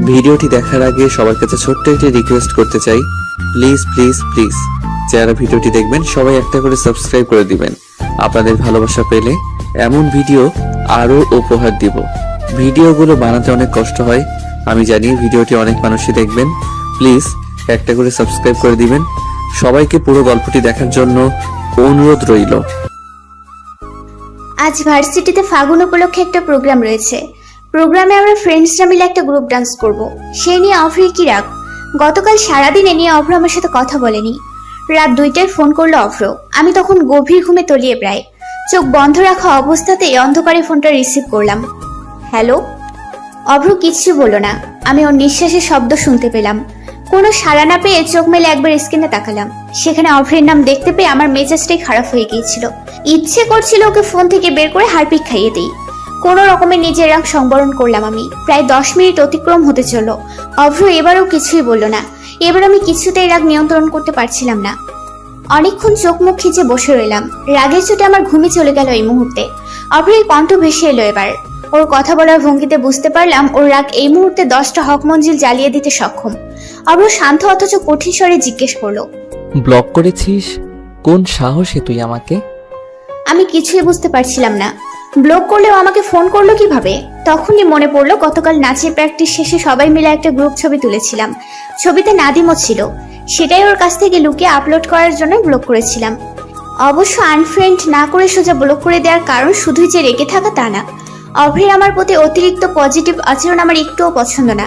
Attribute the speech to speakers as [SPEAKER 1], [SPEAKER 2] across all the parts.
[SPEAKER 1] ভিডিওটি দেখার আগে সবার কাছে ছোট্ট একটি রিকোয়েস্ট করতে চাই, প্লিজ প্লিজ প্লিজ যারা ভিডিওটি দেখবেন সবাই একটা করে সাবস্ক্রাইব করে দিবেন। আপনাদের ভালোবাসা পেলে এমন ভিডিও আরো উপহার দিব। ভিডিওগুলো বানাতে অনেক কষ্ট হয়, আমি জানি। ভিডিওটি অনেক মানুষই দেখবেন, প্লিজ একটা করে সাবস্ক্রাইব করে দিবেন। সবাইকে পুরো গল্পটি দেখার জন্য অনুরোধ রইল।
[SPEAKER 2] আজ ভার্সিটিতে ফাগুন উপলক্ষে একটা প্রোগ্রাম রয়েছে। প্রোগ্রামে আমরা ফ্রেন্ডসরা মিলে একটা গ্রুপ ডান্স করব। সেই নিয়ে অভ্রের কি রাগ। গতকাল সারাদিন এ নিয়ে অভ্র আমার সাথে কথা বলেনি। রাত 2টায় ফোন করলো অভ্র। আমি তখন গভীর ঘুমে তলিয়ে প্রায়, চোখ বন্ধ রাখা অবস্থাতেই অন্ধকারে ফোনটা রিসিভ করলাম। হ্যালো। অভ্র কিচ্ছু বলল না। আমি ওর নিঃশ্বাসের শব্দ শুনতে পেলাম। কোনো সাড়া না পেয়ে চোখ মেলে একবার স্ক্রিনে তাকালাম। সেখানে অভ্রের নাম দেখতে পেয়ে আমার মেজাজটাই খারাপ হয়ে গিয়েছিল। ইচ্ছে করছিল ওকে ফোন থেকে বের করে হারপিক খাইয়ে দিই। কোনো রকমে নিজের রাগ সংবরণ করলাম আমি। প্রায় 10 মিনিট অতিক্রম হতে চলল। অভ্র এবারও কিছুই বলল না। এবার আমি কিছুতেই রাগ নিয়ন্ত্রণ করতে পারছিলাম না। অনেকক্ষণ চোখ মুখ খিচে বসে রইলাম। রাগের চোটে আমার ঘুমে চলে গেল এই মুহূর্তে। অভ্রের কণ্ঠ ভেসে এলো এবার। ওর কথা বলার ভঙ্গিতে বুঝতে পারলাম ওর রাগ এই মুহূর্তে 10টা হক মঞ্জিল জ্বালিয়ে দিতে সক্ষম। অভ্র শান্ত অথচ কঠিন স্বরে জিজ্ঞেস করলো,
[SPEAKER 3] ব্লক করেছিস? কোন সাহসে তুই আমাকে?
[SPEAKER 2] আমি কিছুই বুঝতে পারছিলাম না। ব্লক করলেও আমাকে ফোন করলো কিভাবে? তখনই মনে পড়লো গতকাল নাচের প্র্যাকটিস শেষে সবাই মিলে একটা গ্রুপ ছবি তুলেছিলাম। ছবিতে নাদিমও ছিল। সেটাই ওর কাছ থেকে লুকিয়ে আপলোড করার জন্য ব্লক করেছিলাম। অবশ্য আনফ্রেন্ড না করে সোজা ব্লক করে দেওয়ার কারণ শুধুই যে রেগে থাকা তা না। অভ্রের আমার প্রতি অতিরিক্ত পজিটিভ আচরণ আমার একটুও পছন্দ না।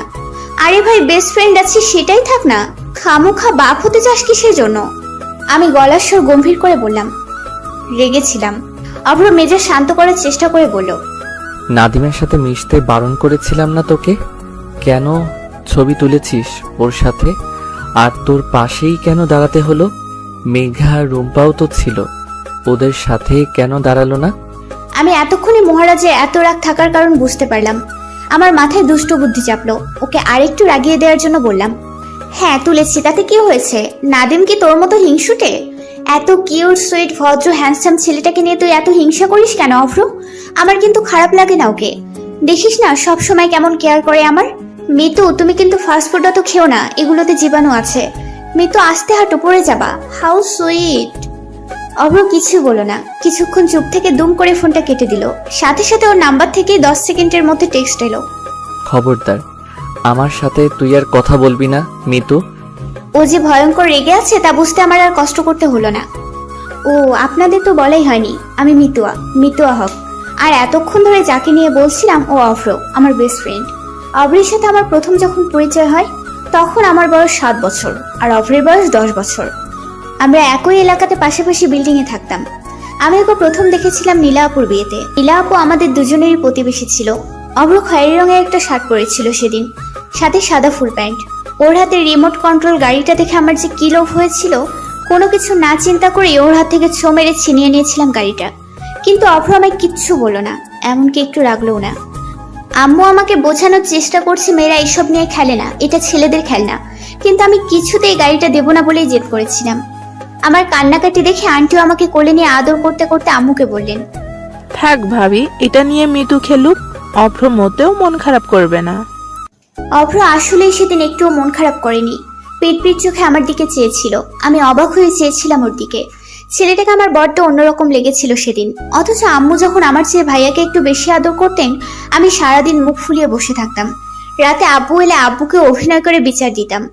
[SPEAKER 2] আরে ভাই, বেস্ট ফ্রেন্ড আছি সেটাই থাক না, খামোখা বাপ হতে চাস কিসের জন্য? আমি গলার স্বর গম্ভীর করে বললাম, রেগেছিলাম। অভ্র মেজাজ শান্ত করার চেষ্টা করে বলল,
[SPEAKER 3] নাদিমের সাথে মিশতে বারণ করেছিলাম না তোকে? কেন ছবি তুলেছিস ওর সাথে? আর তোর পাশেই কেন দাঁড়াতে হলো? মেঘা রুম্পাও তো ছিল, ওদের সাথে কেন দাঁড়ালো না?
[SPEAKER 2] আমি এতক্ষণে মহারাজের এত রাগ থাকার কারণ বুঝতে পারলাম। আমার মাথায় দুষ্ট বুদ্ধি চাপলো। ওকে আরেকটু রাগিয়ে দেওয়ার জন্য বললাম, হ্যাঁ তুলেছি, তাতে কি হয়েছে? নাদিম কি তোর মতো হিংসুটে? এত কিউট সুইট ভদ্র হ্যান্ডসাম ছেলেটাকে নিয়ে তুই এত হিংসা করিস কেন অভ্র? আমার কিন্তু খারাপ লাগে না ওকে। দেখিস না সব সময় কেমন কেয়ার করে আমার। মিতু, তুমি কিন্তু ফাস্টফুড তো খেও না, এগুলোতে জীবাণু আছে। মিতু, আস্তে হাঁটো, পড়ে যাবা। How sweet. অভ্র কিছু বলো না। কিছুক্ষণ চুপ থেকে দুম করে ফোনটা কেটে দিল। সাথে সাথে ওর নাম্বার থেকে 10 সেকেন্ডের মধ্যে টেক্সট এলো,
[SPEAKER 3] খবরদার আমার সাথে তুই আর কথা বলবি না মিতু।
[SPEAKER 2] ও যে ভয়ঙ্কর রেগে আছে তা বুঝতে আমার আর কষ্ট করতে হলো না। ও, আপনাদের তো বলাই হয়নি, আমি মিতুয়া হক। আর এতক্ষণ ধরে যাকে নিয়ে বলছিলাম ও অভ্র, আমার বেস্ট ফ্রেন্ড। অভ্রের সাথে আমার প্রথম যখন পরিচয় হয় তখন আমার বয়স 7 বছর আর অভ্রের বয়স 10 বছর। আমরা একই এলাকাতে পাশাপাশি বিল্ডিং এ থাকতাম। আমি ওকে প্রথম দেখেছিলাম নীলা আপুর বিয়েতে। নীলা আপু আমাদের দুজনেরই প্রতিবেশী ছিল। অভ্র খয়েরি রঙের একটা শার্ট পরেছিল সেদিন, সাথে সাদা ফুল প্যান্ট। ওর হাতে রিমোট কন্ট্রোল গাড়িটা দেখে আমার যে কি লোভ হয়েছিল। কোনো কিছু না চিন্তা করে ওর হাত থেকে ছো মেরে ছিনিয়ে নিয়েছিলাম গাড়িটা। কিন্তু অভ্র আমায় কিচ্ছু বলল না, এমনকি একটু রাগলেও না। আম্মু আমাকে বোঝানোর চেষ্টা করছে মেয়েরা এইসব নিয়ে খেলে না, এটা ছেলেদের খেলনা। কিন্তু আমি কিছুতেই গাড়িটা দেবো না বলেই জেদ করেছিলাম। আমার কান্নাকাটি দেখে আন্টিও আমাকে কোলে নিয়ে আদর করতে করতে আম্মুকে বললেন,
[SPEAKER 4] থাক ভাবি, এটা নিয়ে মিতু খেলুক, অভ্র মোটেও মন খারাপ করবে না।
[SPEAKER 2] অভ্র আসলেই সেদিন একটুও মন খারাপ করেনি। পিট চোখে আমার দিকে চেয়েছিল। আমি অবাক হয়ে চেয়েছিলাম ওর দিকে। ছেলেটাকে আমার বড্ড অন্যরকম লেগেছিল সেদিন। অথচ আম্মু যখন আমার চেয়ে ভাইয়াকে একটু বেশি আদর করতেন, আমি সারাদিন মুখ ফুলিয়ে বসে থাকতাম। রাতে আব্বু এলে আব্বুকে অভিনয় করে বিচার দিতাম।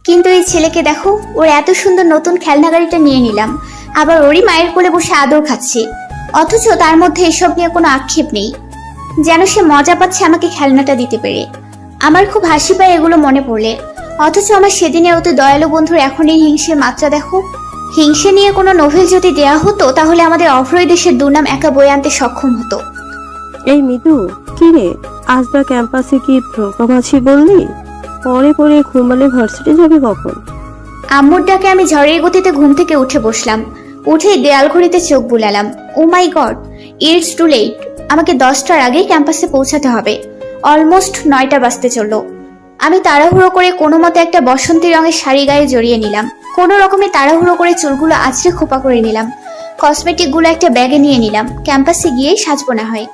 [SPEAKER 2] কিন্তু এই ছেলেকে দেখো, ওর এত সুন্দর নতুন খেলনা গাড়িটা নিয়ে নিলাম, আবার ওরই মায়ের কোলে বসে আদর খাচ্ছি। অথচ তার মধ্যে এসব নিয়ে কোনো আক্ষেপ নেই, যেন সে মজা পাচ্ছে আমাকে খেলনাটা দিতে পেরে। আমার খুব হাসি পায় এগুলো মনে পড়লে। অথচ আমার সেদিনের অতি দয়ালু বন্ধুর এখন এই হিংসের মাত্রা দেখো। হিংসে নিয়ে কোনো নোভেল যদি দেয়া হতো তাহলে আমাদের অভ্রয় দেশের দুর্নাম একা বয়ে আনতে সক্ষম হতো।
[SPEAKER 5] এই মিতু, কি রে, আজ বা ক্যাম্পাসে কি প্রোগ্রাম আছে বললি? পরে ঘুমালে ভার্সিটি যাবি কখন?
[SPEAKER 2] আম্মুর ডাকে আমি ঝড়ের গতিতে ঘুম থেকে উঠে বসলাম। উঠেই দেয়াল ঘড়িতে চোখ বুলালাম। ও মাই গড, ইটস টু লেট। আমাকে 10টার আগে ক্যাম্পাসে পৌঁছাতে হবে। অলমোস্ট 9টা বাজতে চললো। আমি তাড়াহুড়ো করে কোনো মতে একটা বসন্তী রঙের শাড়ি গায়ে জড়িয়ে নিলাম। কোনো রকমে তাড়াহুড়ো করে চুলগুলো আঁচড়ে খোপা করে নিলাম। কসমেটিক গুলো একটা ব্যাগে নিয়ে নিলাম। ক্যাম্পাসে গিয়েই সাজবো না হয়।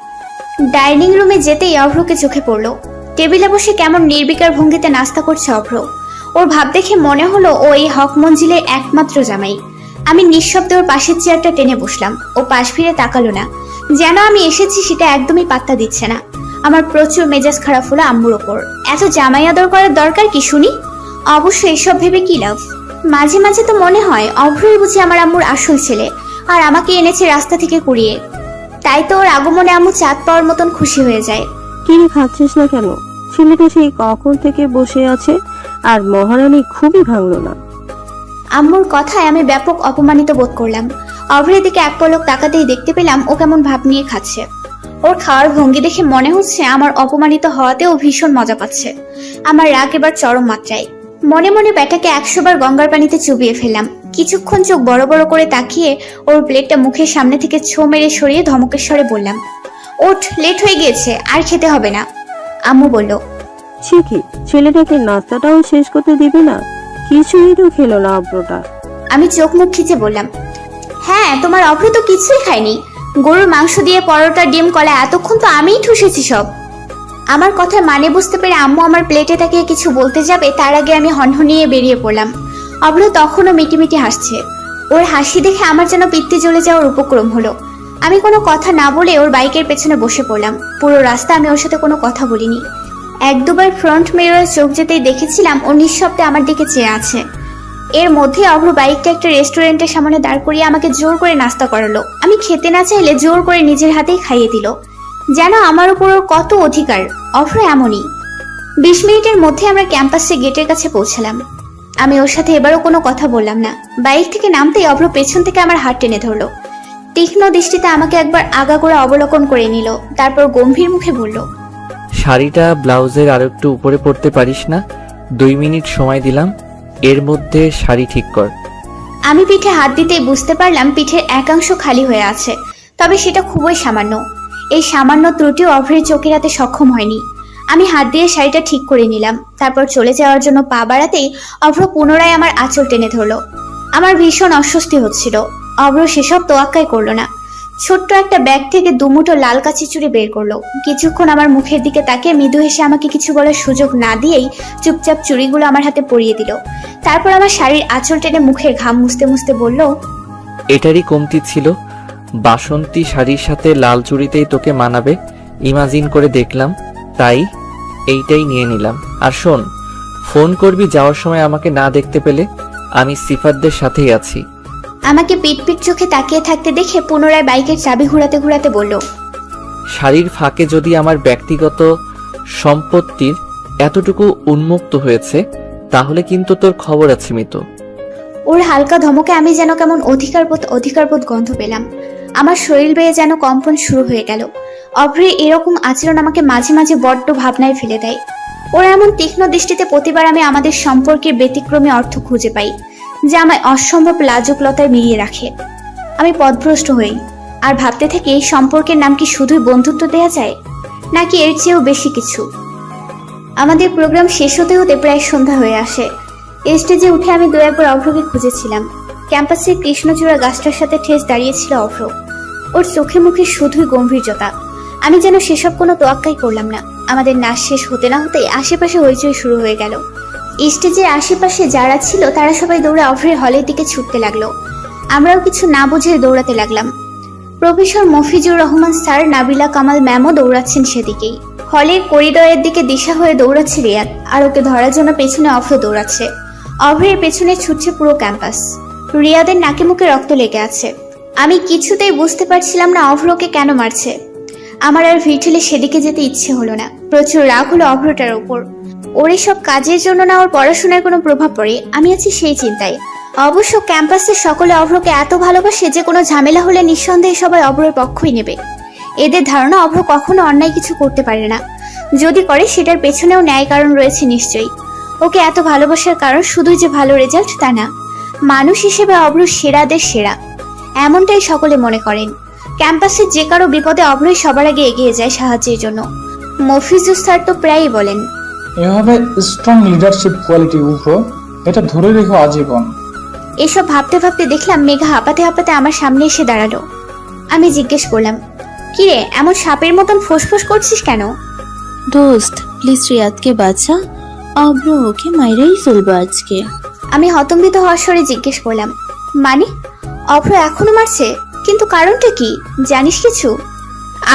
[SPEAKER 2] ডাইনিং রুমে যেতেই অভ্রকে চোখে পড়লো। টেবিলে বসে কেমন নির্বিকার ভঙ্গিতে নাস্তা করছে অভ্র। ওর ভাব দেখে মনে হলো ও এই হক মঞ্জিলের একমাত্র জামাই। আমি নিঃশব্দে ওর পাশের চেয়ারটা টেনে বসলাম। ও পাশ ফিরে তাকালো না, যেন আমি এসেছি সেটা একদমই পাত্তা দিচ্ছে না। আমার প্রচুর মেজাজ খারাপ হলো আম্মুর ওপর। এত জামাই আদর করার দরকার কি শুনি? অবশ্য এসব ভেবে কি লাভ? মাঝে মাঝে তো মনে হয় অভ্রই বুঝি আমার আম্মুর আসল ছেলে, আর আমাকে এনেছে রাস্তা থেকে কুড়িয়ে। তাই তো ওর আগমনে আম্মু চাঁদ পাওয়ার মতন খুশি হয়ে যায়।
[SPEAKER 5] কিরে খাচ্ছিস না কেন? ছেলেটা সেই কখন থেকে বসে আছে আর মহারানী খুবই ভাঙলো না।
[SPEAKER 2] আম্মুর কথায় আমি ব্যাপক অপমানিত বোধ করলাম। অভ্রের দিকে এক পলক তাকাতেই দেখতে পেলাম ও কেমন ভাব নিয়ে খাচ্ছে। ওর খাওয়ার ভঙ্গি দেখে মনে হচ্ছে আমার অপমানিত হওয়াতেও ভীষণ মজা পাচ্ছে। আমার রাগ এবার চরম মাত্রায়। মনে মনে ব্যাটাকে 100 বার গঙ্গার পানিতে চুবিয়ে ফেললাম। কিছুক্ষণ চোখ বড় বড় করে তাকিয়ে ওর প্লেটটা মুখের সামনে থেকে ছো মেরে সরিয়ে ধমকের স্বরে বললাম, ওঠ, লেট হয়ে গিয়েছে, আর খেতে হবে না। আম্মু বলল,
[SPEAKER 5] সে কি, ছেলেটাকে নাস্তাটাও শেষ করতে দিবে না? কিছুই তো খেলো না অভ্রটা।
[SPEAKER 2] আমি চোখ মুখ খিচে বললাম, হ্যাঁ, তোমার অভ্র তো কিছুই খায়নি। গরুর মাংস দিয়ে পরোটা, ডিম, কলা, এতক্ষণ তো আমিই ঠুসেছি সব। আমার কথার মানে বুঝতে পেরে আম্মু আমার প্লেটে তাকিয়ে কিছু বলতে যাবে তার আগে আমি হনহনিয়ে বেরিয়ে পড়লাম। অভ্র তখনও মিটিমিটি হাসছে। ওর হাসি দেখে আমার যেন পিত্তে জ্বলে যাওয়ার উপক্রম হলো। আমি কোনো কথা না বলে ওর বাইকের পেছনে বসে পড়লাম। পুরো রাস্তা আমি ওর সাথে কোনো কথা বলিনি। 1-2 বার ফ্রন্ট মিররে চোখ যেতেই দেখেছিলাম ও নিঃশব্দে আমার দিকে চেয়ে আছে। এর মধ্যে অভ্র বাইকটা একটা রেস্টুরেন্টের সামনে দাঁড় করিয়ে আমাকে জোর করে নাস্তা করালো। আমি খেতে না চাইলে জোর করে নিজের হাতেই খাইয়ে দিল, যেন আমার উপর ওর কত অধিকার। অভ্র এমনই। 20 মিনিটের মধ্যে আমরা ক্যাম্পাসের গেটের কাছে পৌঁছালাম। আমি ওর সাথে এবারও কোনো কথা বললাম না। বাইক থেকে নামতেই অভ্র পেছন থেকে আমার হাত টেনে ধরলো। তীক্ষ্ণ দৃষ্টিতে আমাকে একবার আগাগোড়া অবলোকন করে নিল, তারপর গম্ভীর মুখে বলল,
[SPEAKER 3] শাড়িটা ব্লাউজের আরো একটু উপরে পড়তে পারিস না? 2 মিনিট সময় দিলাম, এর মধ্যে শাড়ি ঠিক কর।
[SPEAKER 2] আমি পিঠে হাত দিতেই বুঝতে পারলাম পিঠের একাংশ খালি হয়ে আছে, তবে সেটা খুবই সামান্য। এই সামান্য ত্রুটিও অভ্রের চোখে রাতে সক্ষম হয়নি। আমি হাত দিয়ে শাড়িটা ঠিক করে নিলাম। তারপর চলে যাওয়ার জন্য পা বাড়াতেই অভ্র পুনরায় আমার আঁচল টেনে ধরলো। আমার ভীষণ অস্বস্তি হচ্ছিল। অভ্র সেসব তোয়াক্কাই করলো না। ছোট্ট একটা ব্যাগ থেকে 2 মুঠো লাল কাচি চুড়ি বের করলো। কিছুক্ষণ আমার মুখের দিকে তাকিয়ে মৃদু হেসে আমাকে কিছু বলার সুযোগ না দিয়েই চুপচাপ চুড়িগুলো আমার হাতে পরিয়ে দিল। তারপর আমার শাড়ির আঁচল টেনে মুখের ঘাম মুছতে মুছতে বলল,
[SPEAKER 3] এটারই কমতি ছিল। বাসন্তী শাড়ির সাথে লাল চুড়িতেই তোকে মানাবে ইমাজিন করে দেখলাম, তাই এইটাই নিয়ে নিলাম। আর শোন, ফোন করবি যাওয়ার সময় আমাকে না দেখতে পেলে, আমি সিফাতদের সাথেই আছি।
[SPEAKER 2] আমাকে পিট চোখে তাকিয়ে থাকতে দেখে পুনরায় বাইকের চাবি ঘুরাতে ঘুরাতে বলল,
[SPEAKER 3] শাড়ির ফাঁকে যদি আমার ব্যক্তিগত সম্পত্তির এতটুকু উন্মুক্ত হয়েছে, তাহলে কিন্তু তোর খবর আছে মিতু।
[SPEAKER 2] ওর হালকা ধমকে আমি যেন কেমন অধিকারবোধ গন্ধ পেলাম। আমার শরীর বেয়ে যেন কম্পন শুরু হয়ে গেল। অভ্রের এরকম আচরণ আমাকে মাঝে মাঝে বড্ড ভাবনায় ফেলে দেয়। ওর এমন তীক্ষ্ণ দৃষ্টিতে প্রতিবার আমি আমাদের সম্পর্কের ব্যতিক্রমী অর্থ খুঁজে পাই, যা আমায় অসম্ভব লাজুকলতায় মিলিয়ে রাখে। আমি পথভ্রষ্ট হই আর ভাবতে থাকি এই সম্পর্কের নাম কি শুধুই বন্ধুত্ব দেয়া যায়, নাকি এর চেয়েও বেশি কিছু। আমাদের প্রোগ্রাম শেষ হতে হতে প্রায় সন্ধ্যা হয়ে আসে। স্টেজে উঠে আমি 2-1 বার অভ্রকে খুঁজেছিলাম। ক্যাম্পাসের কৃষ্ণচূড়া গাছটার সাথে ঠেস দাঁড়িয়েছিল অভ্র। ওর চোখে মুখে শুধুই গম্ভীর্যতা। আমি যেন সেসব কোনো তোয়াক্কাই করলাম না। আমাদের নাচ শেষ হতে না হতেই আশেপাশে হইচই শুরু হয়ে গেল। স্টেজের আশেপাশে যারা ছিল তারা সবাই দৌড়ে অভ্রের হলের দিকে ছুটতে লাগলো। আমরাও কিছু না বুঝে দৌড়াতে লাগলাম। প্রফেসর মফিজুর রহমান স্যার, নাবিলা কামাল ম্যামও দৌড়াচ্ছেন সেদিকেই। হলের করিডোরের দিকে দিশা হয়ে দৌড়াচ্ছে রিয়াদ, আর ওকে ধরার জন্য পেছনে অভ্র দৌড়াচ্ছে। অভ্রের পেছনে ছুটছে পুরো ক্যাম্পাস। রিয়াদের নাকে মুখে রক্ত লেগে আছে। আমি কিছুতেই বুঝতে পারছিলাম না অভ্রকে কেন মারছে। আমার আর ভিড় সেদিকে যেতে ইচ্ছে হলো না। প্রচুর রাগ হলো অভ্রটার উপর। ওর এসব কাজের জন্য না ওর পড়াশোনার কোনো প্রভাব পড়ে, আমি আছি সেই চিন্তায়। অবশ্য ক্যাম্পাসের সকলে অভ্রকে এত ভালোবাসে যে কোনো ঝামেলা হলে নিঃসন্দেহে সবাই অভ্রের পক্ষই নেবে। এদের ধারণা অভ্র কখনো অন্যায় কিছু করতে পারে না, যদি করে সেটার পেছনেও ন্যায় কারণ রয়েছে নিশ্চয়ই। ওকে এত ভালোবাসার কারণ শুধুই যে ভালো রেজাল্ট তা না, মানুষ হিসেবে অভ্র সেরাদের সেরা, এমনটাই সকলে মনে করেন। ক্যাম্পাসের যে কারো বিপদে অভ্রই সবার আগে এগিয়ে যায় সাহায্যের জন্য। মফিজুর স্যার তো প্রায়ই বলেন,
[SPEAKER 6] এভাবে স্ট্রং লিডারশিপ কোয়ালিটি উঠো, এটা ধরে রেখো আজীবন।
[SPEAKER 2] এসব ভাবতে ভাবতে দেখলাম মেঘা হাঁপাতে হাঁপাতে আমার সামনে এসে দাঁড়ালো। আমি জিজ্ঞেস করলাম, কিরে এমন সাপের মতন ফোঁসফোঁস করছিস কেন?
[SPEAKER 4] দোস্ত,
[SPEAKER 7] প্লিজ রিয়াদকে বাঁচা, অব্র ওকে মাইরাই ফেলবো আজকে।
[SPEAKER 2] আমি হতম্বিত হওয়ার স্বরে জিজ্ঞেস করলাম, মানে অভ্র এখনো মারছে? কিন্তু কারণটা কি, জানিস কিছু?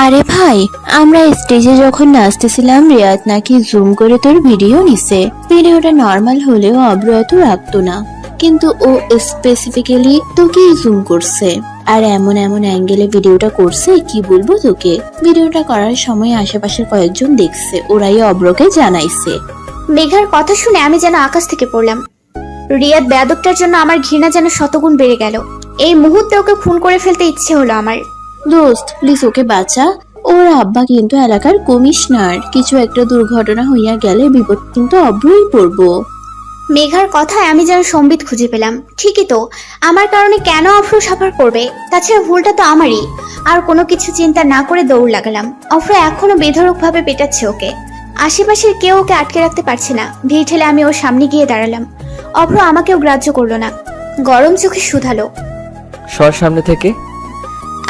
[SPEAKER 7] আরে ভাই, আমরা স্টেজে যখন নাচতেছিলাম রিয়াদ নাকি জুম করে তোর ভিডিও নিছে। ভিডিওটা নর্মাল হলেও অব্র এত রাখতো না, কিন্তু ও স্পেসিফিক্যালি তোকেই জুম করছে। আর এমন এমন অ্যাঙ্গেলে ভিডিওটা করছে কি বলবো তোকে। ভিডিওটা করার সময় আশেপাশের কয়েকজন দেখছে, ওরাই অব্রকে জানাইছে।
[SPEAKER 2] মেঘার কথা শুনে আমি যেন আকাশ থেকে পড়লাম। রিয়াদ বেয়াদবটার জন্য আমার ঘৃণা যেন শতগুণ বেড়ে গেল। এই মুহূর্তে ওকে খুন করে ফেলতে ইচ্ছে হলো আমার।
[SPEAKER 7] দোস্ত প্লিজ ওকে বাঁচা, ওর আব্বা কিন্তু এলাকার কমিশনার। কিছু একটা দুর্ঘটনা হইয়া গেলে বিপদ কিন্তু অব্রই পড়বো।
[SPEAKER 2] মেঘার কথায় আমি যেন সম্বিত খুঁজে পেলাম। ঠিকই তো, আমার কারণে কেন অভ্র সাফার করবে? তাছাড়া ভুলটা তো আমারই। আর কোনো কিছু চিন্তা না করে দৌড় লাগালাম। অভ্র এখনো বেধড়ক ভাবে পেটাচ্ছে ওকে। আশেপাশের কেউ ওকে আটকে রাখতে পারছে না। ভিড় ঠেলে আমি ওর সামনে গিয়ে দাঁড়ালাম। অভ্র আমাকেও গ্রাহ্য করলো না, গরম চোখে শুধালো।
[SPEAKER 3] সর সামনে থেকে।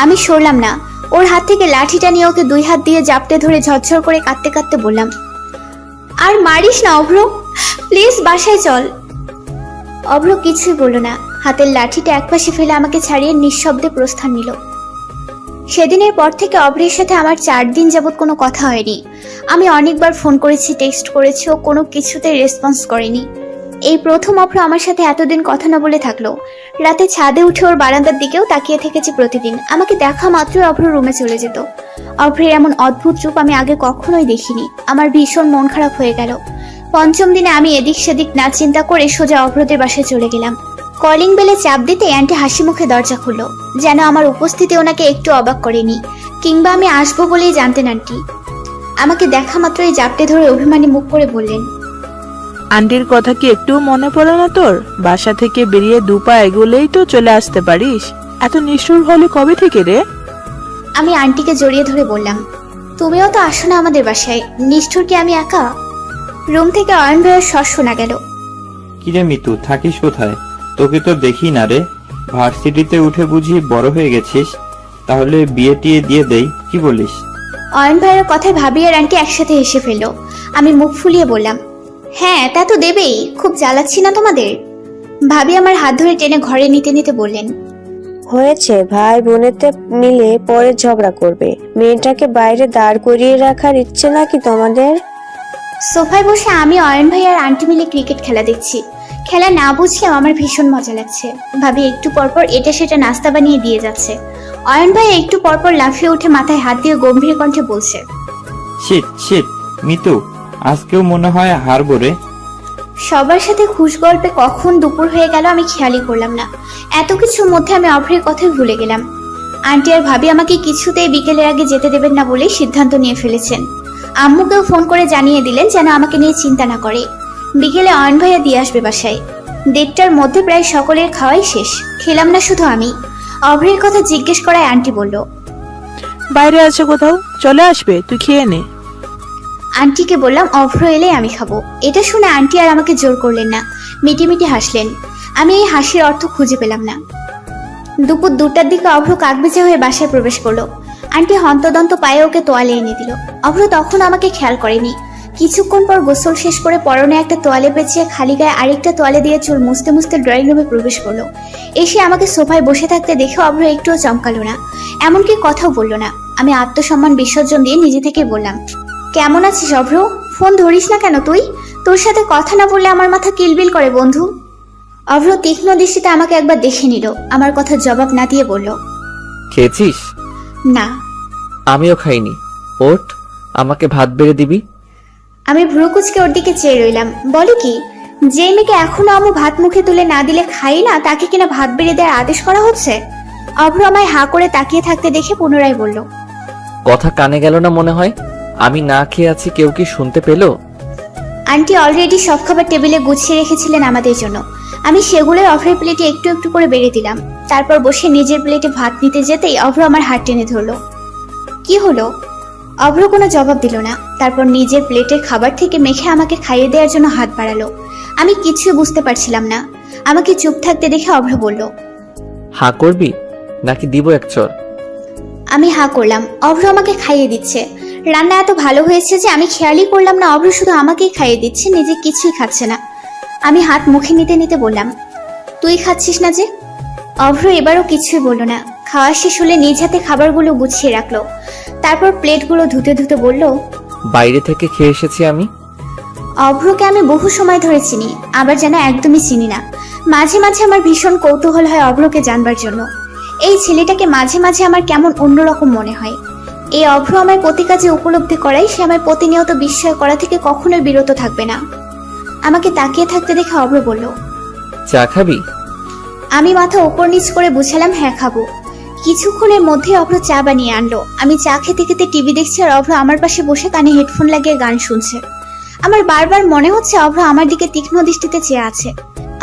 [SPEAKER 2] আমি সরলাম না। ওর হাত থেকে লাঠিটা নিয়ে ওকে দুই হাত দিয়ে জাপটে ধরে ঝরঝর করে কাঁদতে কাঁদতে বললাম, আর মারিস না অভ্র, প্লিজ বাসায় চল। অভ্র কিছুই বলল না। হাতের লাঠিটা একপাশে ফেলে আমাকে ছাড়িয়ে নিঃশব্দে প্রস্থান নিল। সেদিনের পর থেকে অভ্রের সাথে আমার 4 দিন যাবৎ কোনো কথা হয়নি। আমি অনেকবার ফোন করেছি, টেক্সট করেছি, ও কোনো কিছুতে রেসপন্স করেনি। এই প্রথম অভ্র আমার সাথে এতদিন কথা না বলে থাকলো। রাতে ছাদে উঠে ওর বারান্দার দিকেও তাকিয়ে থেকেছি প্রতিদিন। আমাকে দেখা মাত্রই অভ্র রুমে চলে যেত। অভ্রের এমন অদ্ভুত রূপ আমি আগে কখনোই দেখিনি। আমার ভীষণ মন খারাপ হয়ে গেল। পঞ্চম দিনে আমি এদিক সেদিক না চিন্তা করে সোজা অভ্রদের বাসায় চলে গেলাম। কলিং বেলে চাপ দিতে আন্টি হাসি মুখে দরজা খুললো, যেন আমার উপস্থিতি ওনাকে একটু অবাক করেনি, কিংবা আমি আসবো বলেই জানতেন আন্টি। আমাকে দেখা মাত্রই জাপটে ধরে অভিমানী মুখ করে বললেন,
[SPEAKER 4] আন্টির কথা কি একটুও মনে পড়ে না তোর? বাসা থেকে বেরিয়ে 2 পা এগোলেই তো চলে আসতে পারিস। এত নিষ্ঠুর হলে কবে থেকে রে?
[SPEAKER 2] আমি আন্টিকে জড়িয়ে ধরে বললাম, তুমিও তো আসো না আমাদের বাসায়, নিষ্ঠুর কি আমি একা? রুম থেকে অয়ন ভাইয়ের শ্বাস শোনা গেল।
[SPEAKER 8] কিরে মিতু, থাকিস কোথায়? তোকে তো দেখি না রে। ভার্সিটিতে উঠে বুঝি বড় হয়ে গেছিস? তাহলে বিয়ে টিয়ে দিয়ে দেই, কি বলিস?
[SPEAKER 2] অয়ন ভাইয়ের কথায় ভাবি আর আন্টি একসাথে হেসে ফেললো। আমি মুখ ফুলিয়ে বললাম, হ্যাঁ তা তো দেবেই, খুব জ্বালাচ্ছি না তোমাদের? ভাবি আমার হাত ধরে টেনে ঘরে নিতে নিতে বললেন,
[SPEAKER 5] হয়েছে, ভাই বোনেতে মিলে পরে ঝগড়া করবে। মেয়েটাকে বাইরে দাঁড় করিয়ে রাখার ইচ্ছে নাকি তোমাদের?
[SPEAKER 2] সোফায় বসে আমি অয়ন ভাই আর আন্টি মিলে ক্রিকেট খেলা দেখছি। খেলা না বুঝলেও আমার ভীষণ মজা লাগছে। ভাবি একটু পরপর এটা সেটা নাস্তা বানিয়ে দিয়ে যাচ্ছে। অয়ন ভাই একটু পরপর লাফিয়ে উঠে মাথায় হাত দিয়ে গম্ভীর কণ্ঠে বলছে,
[SPEAKER 8] শিট শিট মিতু, আজকেও মনে হয় হারবো রে।
[SPEAKER 2] সবার সাথে খুশ গল্পে কখন দুপুর হয়ে গেল আমি খেয়ালই করলাম না। এত কিছুর মধ্যে আমি অভ্রের কথাই ভুলে গেলাম। আন্টি আর ভাবি আমাকে কিছুতেই বিকেলের আগে যেতে দেবেন না বলে সিদ্ধান্ত নিয়ে ফেলেছেন। আম্মুকেও ফোন করে জানিয়ে দিলেন যেন আমাকে নিয়ে চিন্তা না করে। বিকেলে অয়ন ভাইয়া দিয়ে আসবে বাসায়। 1:30টার মধ্যে প্রায় সকলের খাওয়াই শেষ। খেলাম না শুধু আমি। অভ্রের কথা জিজ্ঞেস করায় আন্টি বলল,
[SPEAKER 4] বাইরে আছে কোথাও, চলে আসবে, তুই খেয়ে নে।
[SPEAKER 2] আন্টিকে বললাম অভ্র এলে আমি খাবো। এটা শুনে আন্টি আর আমাকে জোর করলেন না, মিটিমিটি হাসলেন। আমি এই হাসির অর্থ খুঁজে পেলাম না। দুপুর 2টার দিকে অভ্র কাকবেচা হয়ে বাসায় প্রবেশ করলো। আন্টি হন্তদন্ত পায়ে ওকে তোয়ালে এনে দিল। অভ্র তখন আমাকে খেয়াল করেনি। কিছুক্ষণ পর গোসল শেষ করে পরনে একটা তোয়ালে পেঁচিয়ে খালি গায়ে আরেকটা তোয়ালে দিয়ে চুল মুছতে মুছতে ড্রয়িং রুমে প্রবেশ করলো। এসে আমাকে সোফায় বসে থাকতে দেখে অভ্র একটুও চমকালো না, এমনকি কথাও বললো না। আমি আত্মসম্মান বিসর্জন দিয়ে নিজে থেকে বললাম, কেমন আছিস অভ্র? ফোন ধরিস না কেন তুই? তোর সাথে কথা না বললে আমার মাথা কিলবিল করে বন্ধু। অভ্র তীক্ষ্ণ দৃষ্টিতে আমাকে একবার দেখে নিল। আমার কথার জবাব না দিয়ে বলল,
[SPEAKER 3] খেয়েছিস?
[SPEAKER 2] না।
[SPEAKER 3] আমিও খাইনি। ওঠ, আমাকে ভাত বেড়ে দিবি।
[SPEAKER 2] আমি ভ্রুকুচকে ওর দিকে চেয়ে রইলাম। বলে কি, যে মেয়েকে এখনো আম্মু ভাত মুখে তুলে না দিলে খাই না, তাকে কিনা ভাত বেড়ে দেওয়ার আদেশ করা হচ্ছে? অভ্র আমায় হা করে তাকিয়ে থাকতে দেখে পুনরায় বলল,
[SPEAKER 3] কথা কানে গেল না মনে হয়? আমি না খেয়ে আছি, কেউ কি শুনতে পেলো?
[SPEAKER 2] আন্টি অলরেডি সব খাবার টেবিলে গুছিয়ে রেখেছিলেন আমাদের জন্য। আমি সেগুলোই অভ্রের প্লেটে একটু একটু করে বেড়ে দিলাম। তারপর বসে নিজের প্লেটে ভাত নিতে যেতেই অভ্র আমার হাত টেনে ধরলো। কি হলো? অভ্র কোনো জবাব দিল না। তারপর নিজের প্লেটের খাবার থেকে মেখে আমাকে খাইয়ে দেওয়ার জন্য হাত বাড়ালো। আমি কিছুই বুঝতে পারছিলাম না। আমাকে চুপ থাকতে দেখে অভ্র বলল,
[SPEAKER 3] হা করবি নাকি দিব এক চর?
[SPEAKER 2] আমি হা করলাম। অভ্র আমাকে খাইয়ে দিচ্ছে। রান্না এত ভালো হয়েছে যে আমি খেয়ালই করলাম না অভ্র শুধু আমাকেই খাইয়ে দিচ্ছে, নিজে কিছুই খাচ্ছে না। আমি হাত মুখে নিতে নিতে বললাম, তুই খাচ্ছিস না যে? অভ্র এবারও কিছুই বলল না। খাওয়া শেষ হলে নিজ হাতে খাবারগুলো গুছিয়ে রাখলো। তারপর প্লেটগুলো ধুতে ধুতে বলল,
[SPEAKER 3] বাইরে থেকে খেয়ে এসেছি আমি।
[SPEAKER 2] অভ্রকে আমি বহু সময় ধরে চিনি, আবার যেন একদমই চিনি না। মাঝে মাঝে আমার ভীষণ কৌতূহল হয় অভ্রকে জানবার জন্য। এই ছেলেটাকে মাঝে মাঝে আমার কেমন অন্যরকম মনে হয়। এই অভ্র আমায় প্রতি কাজে উপলব্ধি করায় সে আমায় প্রতিনিয়ত বিস্ময় করা থেকে কখনোই বিরত থাকবে না। আমাকে তাকিয়ে থাকতে দেখে অভ্র বলল,
[SPEAKER 3] চা খাবি?
[SPEAKER 2] আমি মাথা ওপর নিচ করে বুঝালাম, হ্যাঁ খাবো। কিছুক্ষণের মধ্যে অভ্র চা বানিয়ে আনলো। আমি চা খেতে খেতে টিভি দেখছি আর অভ্র আমার পাশে বসে কানে হেডফোন লাগিয়ে গান শুনছে। আমার বারবার মনে হচ্ছে অভ্র আমার দিকে তীক্ষ্ণ দৃষ্টিতে চেয়ে আছে।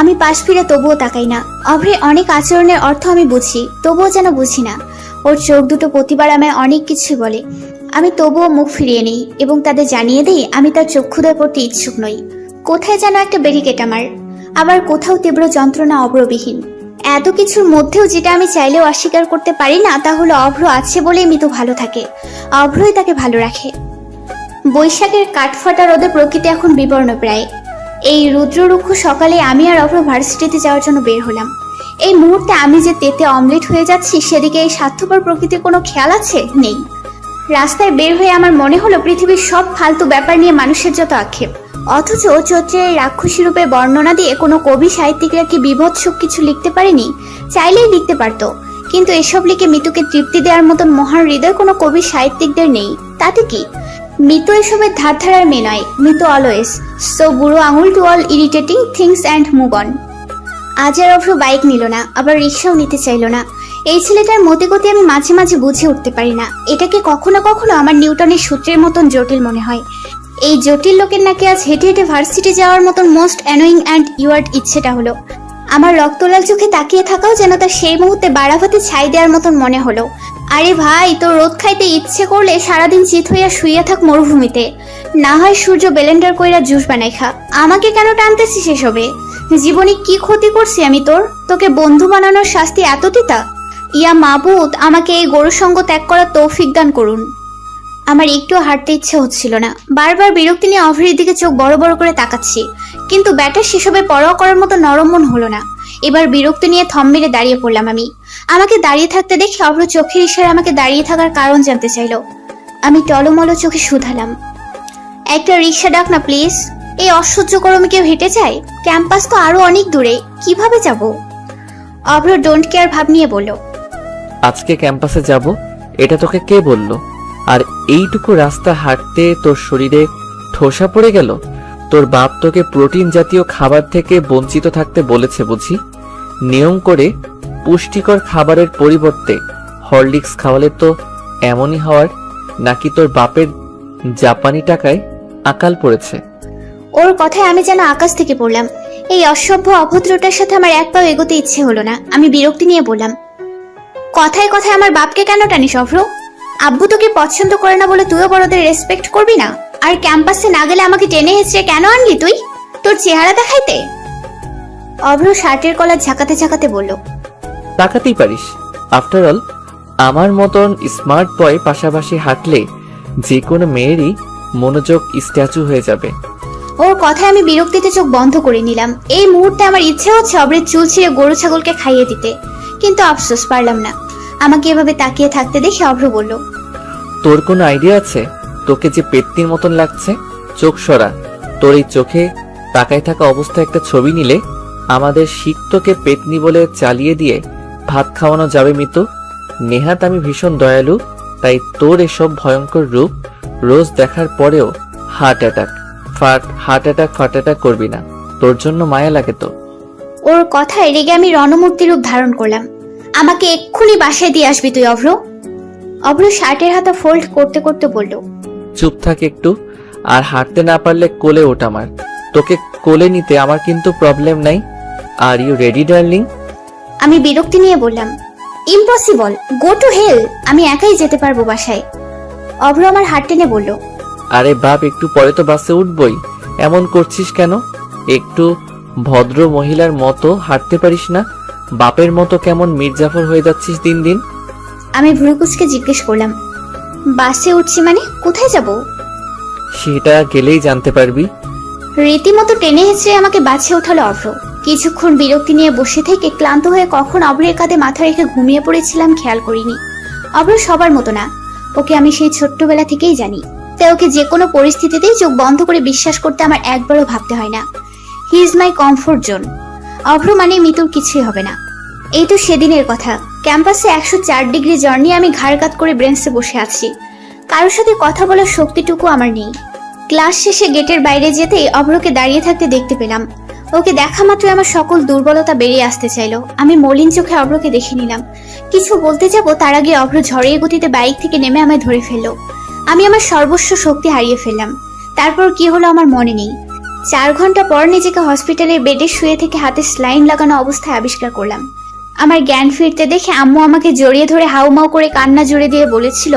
[SPEAKER 2] আমি পাশ ফিরে তবুও তাকাই না। অভ্রের অনেক আচরণের অর্থ আমি বুঝি, তবুও যেন বুঝি না। ওর চোখ দুটো প্রতিবার আমায় অনেক কিছু বলে। আমি তবুও মুখ ফিরিয়ে নেই এবং তাদের জানিয়ে দিই আমি তার চক্ষুদয় করতে ইচ্ছুক নই। কোথায় যেন একটা ব্যারিকেড আমার, আবার কোথাও তীব্র যন্ত্রণা অব্রবিহীন। এত কিছুর মধ্যেও যেটা আমি চাইলেও অস্বীকার করতে পারি না তা হলো অভ্র আছে বলেই মিতু ভালো থাকে, অভ্রই তাকে ভালো রাখে। বৈশাখের কাঠফাটা রোদে প্রকৃতি এখন বিবর্ণ প্রায়। এই রুদ্ররুক্ষ সকালে আমি আর অভ্র ভার্সিটিতে যাওয়ার জন্য বের হলাম। এই মুহূর্তে আমি যে তেতে অমলেট হয়ে যাচ্ছি সেদিকে এই স্বার্থপর প্রকৃতির কোনো খেয়াল আছে? নেই। রাস্তায় বের হয়ে আমার মনে হলো পৃথিবীর সব ফালতু ব্যাপার নিয়ে মানুষের যত আক্ষেপ, অথচ চৈত্রের রাক্ষসী রূপে বর্ণনা দিয়ে কোনো কবি সাহিত্যিকরা কি বিভৎস কিছু লিখতে পারেনি? চাইলেই লিখতে পারতো, কিন্তু এসব লিখে মিতুকে তৃপ্তি দেওয়ার মতন মহান হৃদয় কোনো কবি সাহিত্যিকদের নেই। তাতে কি? মিতু এসবের ধার ধারার মেয়ে নয়। মিতু অলওয়েজ সো বুড়ো আঙুল to all irritating things and move on. আজ আর অভ্র বাইক নিল না, আবার রিক্সাও নিতে চাইল না। এই ছেলেটার মতিগতি আমি মাঝে মাঝে বুঝে উঠতে পারি না। এটাকে কখনো কখনো আমার নিউটনের সূত্রের মতন জটিল মনে হয়। এই জটিল লোকের নাকি আজ হেঁটে হেঁটে ভার্সিটি যাওয়ার মতন মোস্ট অ্যানোয়িং অ্যান্ড ইউয়ার্ড ইচ্ছেটা হলো। আমার রক্তলাল চোখে তাকিয়ে থাকাও যেন তার সেই মুহূর্তে বাড়াভাতে ছাই দেওয়ার মতন মনে হলো। আরে ভাই, তোর রোদ খাইতে ইচ্ছে করলে সারাদিন চিত হইয়া শুইয়া থাক মরুভূমিতে, না হয় সূর্য বেলেন্ডার কইরা জুস বানাই খা। আমাকে কেন টানতেছিস এসবে? জীবনে কি ক্ষতি করছি আমি তোর? তোকে বন্ধু বানানোর শাস্তি এত তিতা? ইয়া মাবুদ, আমাকে এই গরু সঙ্গ ত্যাগ করার তৌফিক দান করুন। আমার একটু হাঁটতে ইচ্ছে হচ্ছিল না। বারবার বিরক্তি নিয়ে অভ্রের দিকে চোখ বড় বড় করে তাকাচ্ছি, কিন্তু ব্যাটার সেসবে পরোয়া করার মতো নরম মন হলো না। এবার বিরক্তি নিয়ে থম মেরে দাঁড়িয়ে পড়লাম আমি। আমাকে দাঁড়িয়ে থাকতে দেখে অভ্র চোখের ইশারায় আমাকে দাঁড়িয়ে থাকার কারণ জানতে চাইল। আমি টলমল চোখে শুধালাম, একটা রিক্সা ডাক না প্লিজ। এই অসহ্য গরমে কেউ হেঁটে যায়? ক্যাম্পাস তো আরো অনেক দূরে, কিভাবে যাব? অভ্র ডোন্ট কেয়ার ভাব নিয়ে বলল,
[SPEAKER 3] আজকে ক্যাম্পাসে যাব এটা তোকে কে বলল? আর এইটুকু রাস্তা হাঁটতে তোর শরীরে ঠোসা পড়ে গেল? তোর বাপ তোকে প্রোটিন জাতীয় খাবার থেকে বঞ্চিত থাকতে বলেছে বুঝি? নিয়ম করে পুষ্টিকর খাবারের পরিবর্তে হরলিক্স খাওয়ালে তো এমনই হওয়ার, নাকি তোর বাপের জাপানি টাকায় আকাল পড়েছে?
[SPEAKER 2] ওর কথায় আমি যেন আকাশ থেকে পড়লাম। এই অসভ্য অভদ্রটার সাথে আমার এক পাও এগোতে ইচ্ছে হলো না। আমি বিরক্তি নিয়ে বললাম, কথায় কথায় আমার বাপকে কেন টানিস অভ্র? আব্বু তোকে পছন্দ করে না বলে তুইও বড়দের রেসপেক্ট করবি না? আর ক্যাম্পাসে না গেলে আমাকে টেনে হেঁচড়ে কেন আনলি তুই? তোর চেহারা দেখাইতে? অভ্র শার্টের কলার ঝাঁকাতে ঝাঁকাতে বলল,
[SPEAKER 3] তাকাতেই পারিস। আফটার অল আমার মতন স্মার্ট বয় পাশাপাশি হাঁটলে যে কোনো মেয়েরই মনোযোগ স্ট্যাচু হয়ে যাবে।
[SPEAKER 2] ওর কথায় আমি বিরক্তিতে চোখ বন্ধ করে নিলাম। এই মুহূর্তে আমার ইচ্ছে হচ্ছে অভ্রের চুল ছিঁড়ে গরু ছাগলকে খাইয়ে দিতে, কিন্তু আফসোস পারলাম না। আমাকে এভাবে তাকিয়ে থাকতে দেখে অভ্র বলল,
[SPEAKER 3] তোর কোনো আইডিয়া আছে তোকে যে পেত্নির মতন লাগছে? চোখ সরা। তোর এই চোখে তাকায় থাকা অবস্থায় একটা ছবি নিলে আমাদের শিক্ষককে পেতনি বলে চালিয়ে দিয়ে ভাত খাওয়ানো যাবে মিতু। নেহাত আমি ভীষণ দয়ালু, তাই তোর এসব ভয়ঙ্কর রূপ রোজ দেখার পরেও হার্ট অ্যাটাক করবি না। তোর জন্য মায়া লাগে তো।
[SPEAKER 2] ওর কথায় রেগে আমি রণমূর্তি রূপ ধারণ করলাম। আমাকে এক্ষুনি বাসায় দিয়ে আসবি তুই অভ্র। অভ্র শার্টের হাতা ফোল্ড করতে করতে বলল,
[SPEAKER 3] চুপ থাক একটু, আর হাঁটতে না পারলে কোলে ওঠ আমার। তোকে কোলে নিতে আমার কিন্তু প্রবলেম নাই। Are you ready darling?
[SPEAKER 2] আমি বিরক্তি নিয়ে বললাম, ইম্পসিবল, গো টু হেল, আমি একাই যেতে পারবো বাসায়। অভ্র আমার হাত টেনে বলল,
[SPEAKER 3] আরে বাপ, একটু পরে তো বাসে উঠবই, এমন করছিস কেন? একটু ভদ্র মহিলার মতো হাঁটতে পারিস না? বাপের মতো কেমন মির্জাফর হয়ে যাচ্ছিস দিন দিন।
[SPEAKER 2] আমি ভ্রুকুচকে জিজ্ঞেস করলাম, বাসে উঠছি মানে? কোথায় যাব?
[SPEAKER 3] সেটা গেলেই জানতে পারবি।
[SPEAKER 2] রীতিমতো টেনে হেঁচড়ে আমাকে বাসে ওঠালো অভ্র। কিছুক্ষণ বিরক্তি নিয়ে বসে থেকে ক্লান্ত হয়ে কখন অভ্রের কাঁধে মাথা রেখে ঘুমিয়ে পড়েছিলাম খেয়াল করিনি। অভ্র সবার মতো না, ওকে আমি সেই ছোট্টবেলা থেকেই জানি, তাই ওকে যে কোনো পরিস্থিতিতেই চোখ বন্ধ করে বিশ্বাস করতে আমার একবারও ভাবতে হয় না। He is my comfort zone. Avro মানে মিতুর কিছুই হবে না। এই তো সেদিনের কথা, ক্যাম্পাসে 104 ডিগ্রি জার্নি, আমি ঘাড় কাত করে ব্রেঞ্চে বসে আছি। কারোর সাথে কথা বলার শক্তিটুকু আমার নেই। ক্লাস শেষে গেটের বাইরে যেতেই অভ্রকে দাঁড়িয়ে থাকতে দেখতে পেলাম। ওকে দেখা মাত্রই আমার সকল দুর্বলতা বেরিয়ে আসতে চাইলো। আমি মলিন চোখে অভ্রকে দেখে নিলাম। কিছু বলতে যাব তার আগে অভ্র ঝড়ের গতিতে বাইক থেকে নেমে আমায় ধরে ফেললো। আমি আমার সর্বস্ব শক্তি হারিয়ে ফেললাম। তারপর কি হলো আমার মনে নেই। 4 ঘন্টা পর নিজেকে হসপিটালের বেডে শুয়ে থেকে হাতে স্লাইন লাগানো অবস্থায় আবিষ্কার করলাম। আমার জ্ঞান ফিরতে দেখে আম্মু আমাকে জড়িয়ে ধরে হাউমাউ করে কান্না জুড়ে দিয়ে বলেছিল,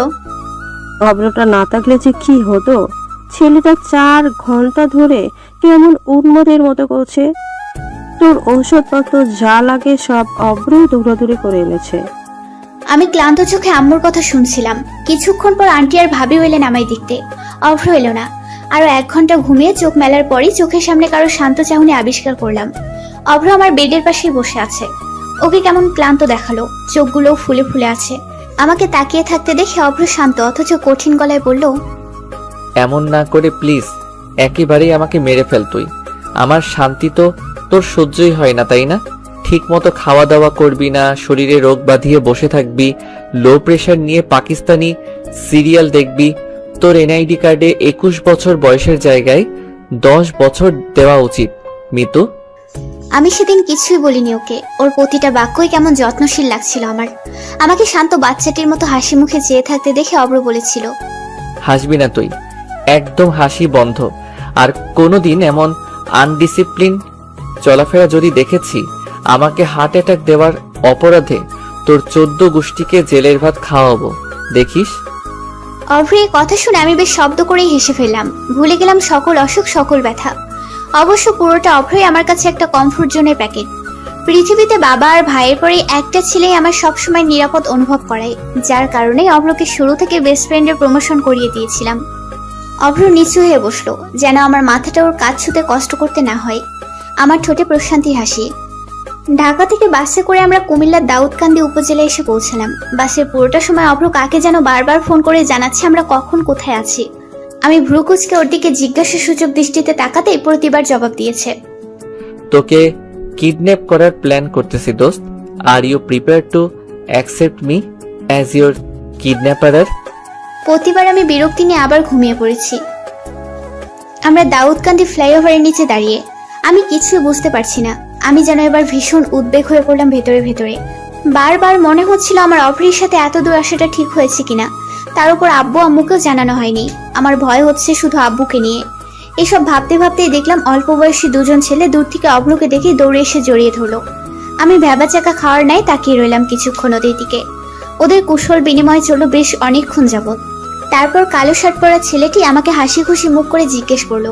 [SPEAKER 5] অভ্রটা না থাকলে যে কি হতো। ছেলেটা 4 ঘন্টা ধরে কেমন উন্মদের মতো করছে। তোর ঔষধপত্র যা লাগে সব অভ্রই দৌড়াদৌড়ি করে এনেছে।
[SPEAKER 2] আমি ক্লান্ত চোখে আম্মুর কথা শুনছিলাম। কিছুক্ষণ পর আন্টি আর ভাবি এলেন আমায় দেখতে। অভ্র এলো না। আরো 1 ঘন্টা ঘুমিয়ে চোখ মেলার পরই চোখের সামনে কারো শান্ত চাহনি আবিষ্কার করলাম। অভ্র আমার বেডের পাশেই বসে আছে। ওকে কেমন ক্লান্ত দেখালো, চোখগুলো ফুলে ফুলে আছে। আমাকে তাকিয়ে থাকতে দেখে অভ্র শান্ত অথচ কঠিন গলায় বলল,
[SPEAKER 3] এমন না করে প্লিজ, একেবারেই আমাকে মেরে ফেল তুই। আমার শান্তি তো তোর সহ্যই হয় না, তাই না? ঠিক মতো খাওয়া দাওয়া করবি না, শরীরে রোগ বাঁধিয়ে বসে থাকবি, লো প্রেশার নিয়ে পাকিস্তানি সিরিয়াল দেখবি। তোর এনআইডি কার্ডে 21 বছর বয়সের জায়গায় 10 বছর দেওয়া উচিত মিতু।
[SPEAKER 2] আমি সেদিন কিছুই বলিনি ওকে। ওর প্রতিটা বাক্যই কেমন যত্নশীল লাগছিল আমার। আমাকে শান্ত বাচ্চাটির মতো হাসি মুখে চেয়ে থাকতে দেখে অভ্র বলেছিল,
[SPEAKER 3] হাসবি না তুই, একদম হাসি বন্ধ। আর কোনোদিন এমন আনডিসিপ্লিন চলাফেরা যদি দেখেছি, আমাকে হার্ট অ্যাটাক দেওয়ার অপরাধে তোর 14 গোষ্ঠীকে জেলের ভাত খাওয়াবো, দেখিস।
[SPEAKER 2] অভ্রের এই কথা শুনে আমি বেশ শব্দ করেই হেসে ফেললাম। ভুলে গেলাম সকল অসুখ, সকল ব্যথা। অবশ্য পুরোটা অভ্রই আমার কাছে একটা কমফোর্ট জোনের প্যাকেট। পৃথিবীতে বাবা আর ভাইয়ের পরে একটা ছেলেই আমার সবসময় নিরাপদ অনুভব করায়, যার কারণে অভ্রকে শুরু থেকে বেস্ট ফ্রেন্ডের প্রমোশন করিয়ে দিয়েছিলাম। অভ্র নিচু হয়ে বসলো, যেন আমার মাথাটা ওর কাজ ছুতে কষ্ট করতে না হয়। আমার ঠোঁটে প্রশান্তির হাসি। ঢাকা থেকে বাসে করে আমরা কুমিল্লার দাউদকান্দি উপজেলায় এসে পৌঁছালাম। বাসের পুরোটা সময় অভ্র কাকে যেন বারবার ফোন করে জানাচ্ছে আমরা কখন কোথায় আছি। আমি ভ্রুকুচকে ওর দিকে জিজ্ঞাসা সূচক দৃষ্টিতে তাকাতেই প্রতিবার জবাব দিয়েছে,
[SPEAKER 3] তোকে কিডন্যাপ করার প্ল্যান করতেছি দোস্ত। Are you prepare to accept me as your কিডন্যাপারার?
[SPEAKER 2] প্রতিবার আমি বিরক্তি নিয়ে আবার ঘুমিয়ে পড়েছি। আমরা দাউদকান্দি ফ্লাইওভারের নিচে দাঁড়িয়ে। আমি কিছুই বুঝতে পারছি না। আমি যেন এবার ভীষণ উদ্বেগ হয়ে পড়লাম ভেতরে ভেতরে। বারবার মনে হচ্ছিল আমার অভ্রের সাথে এত দূর আসাটা ঠিক হয়েছে কিনা। তার উপর আব্বু আম্মুকেও জানানো হয়নি। আমার ভয় হচ্ছে শুধু আব্বুকে নিয়ে। এসব ভাবতে ভাবতেই দেখলাম অল্প বয়সী 2জন ছেলে দূর থেকে অভ্রকে দেখে দৌড়ে এসে জড়িয়ে ধরলো। আমি ভ্যাবা চাকা খাওয়ার নাই তাকিয়ে রইলাম কিছুক্ষণ ওদের দিকে। ওদের কুশল বিনিময় চলল বেশ অনেকক্ষণ যাবৎ। তারপর কালো শার্ট পরা ছেলেটি আমাকে হাসি খুশি মুখ করে জিজ্ঞেস করলো,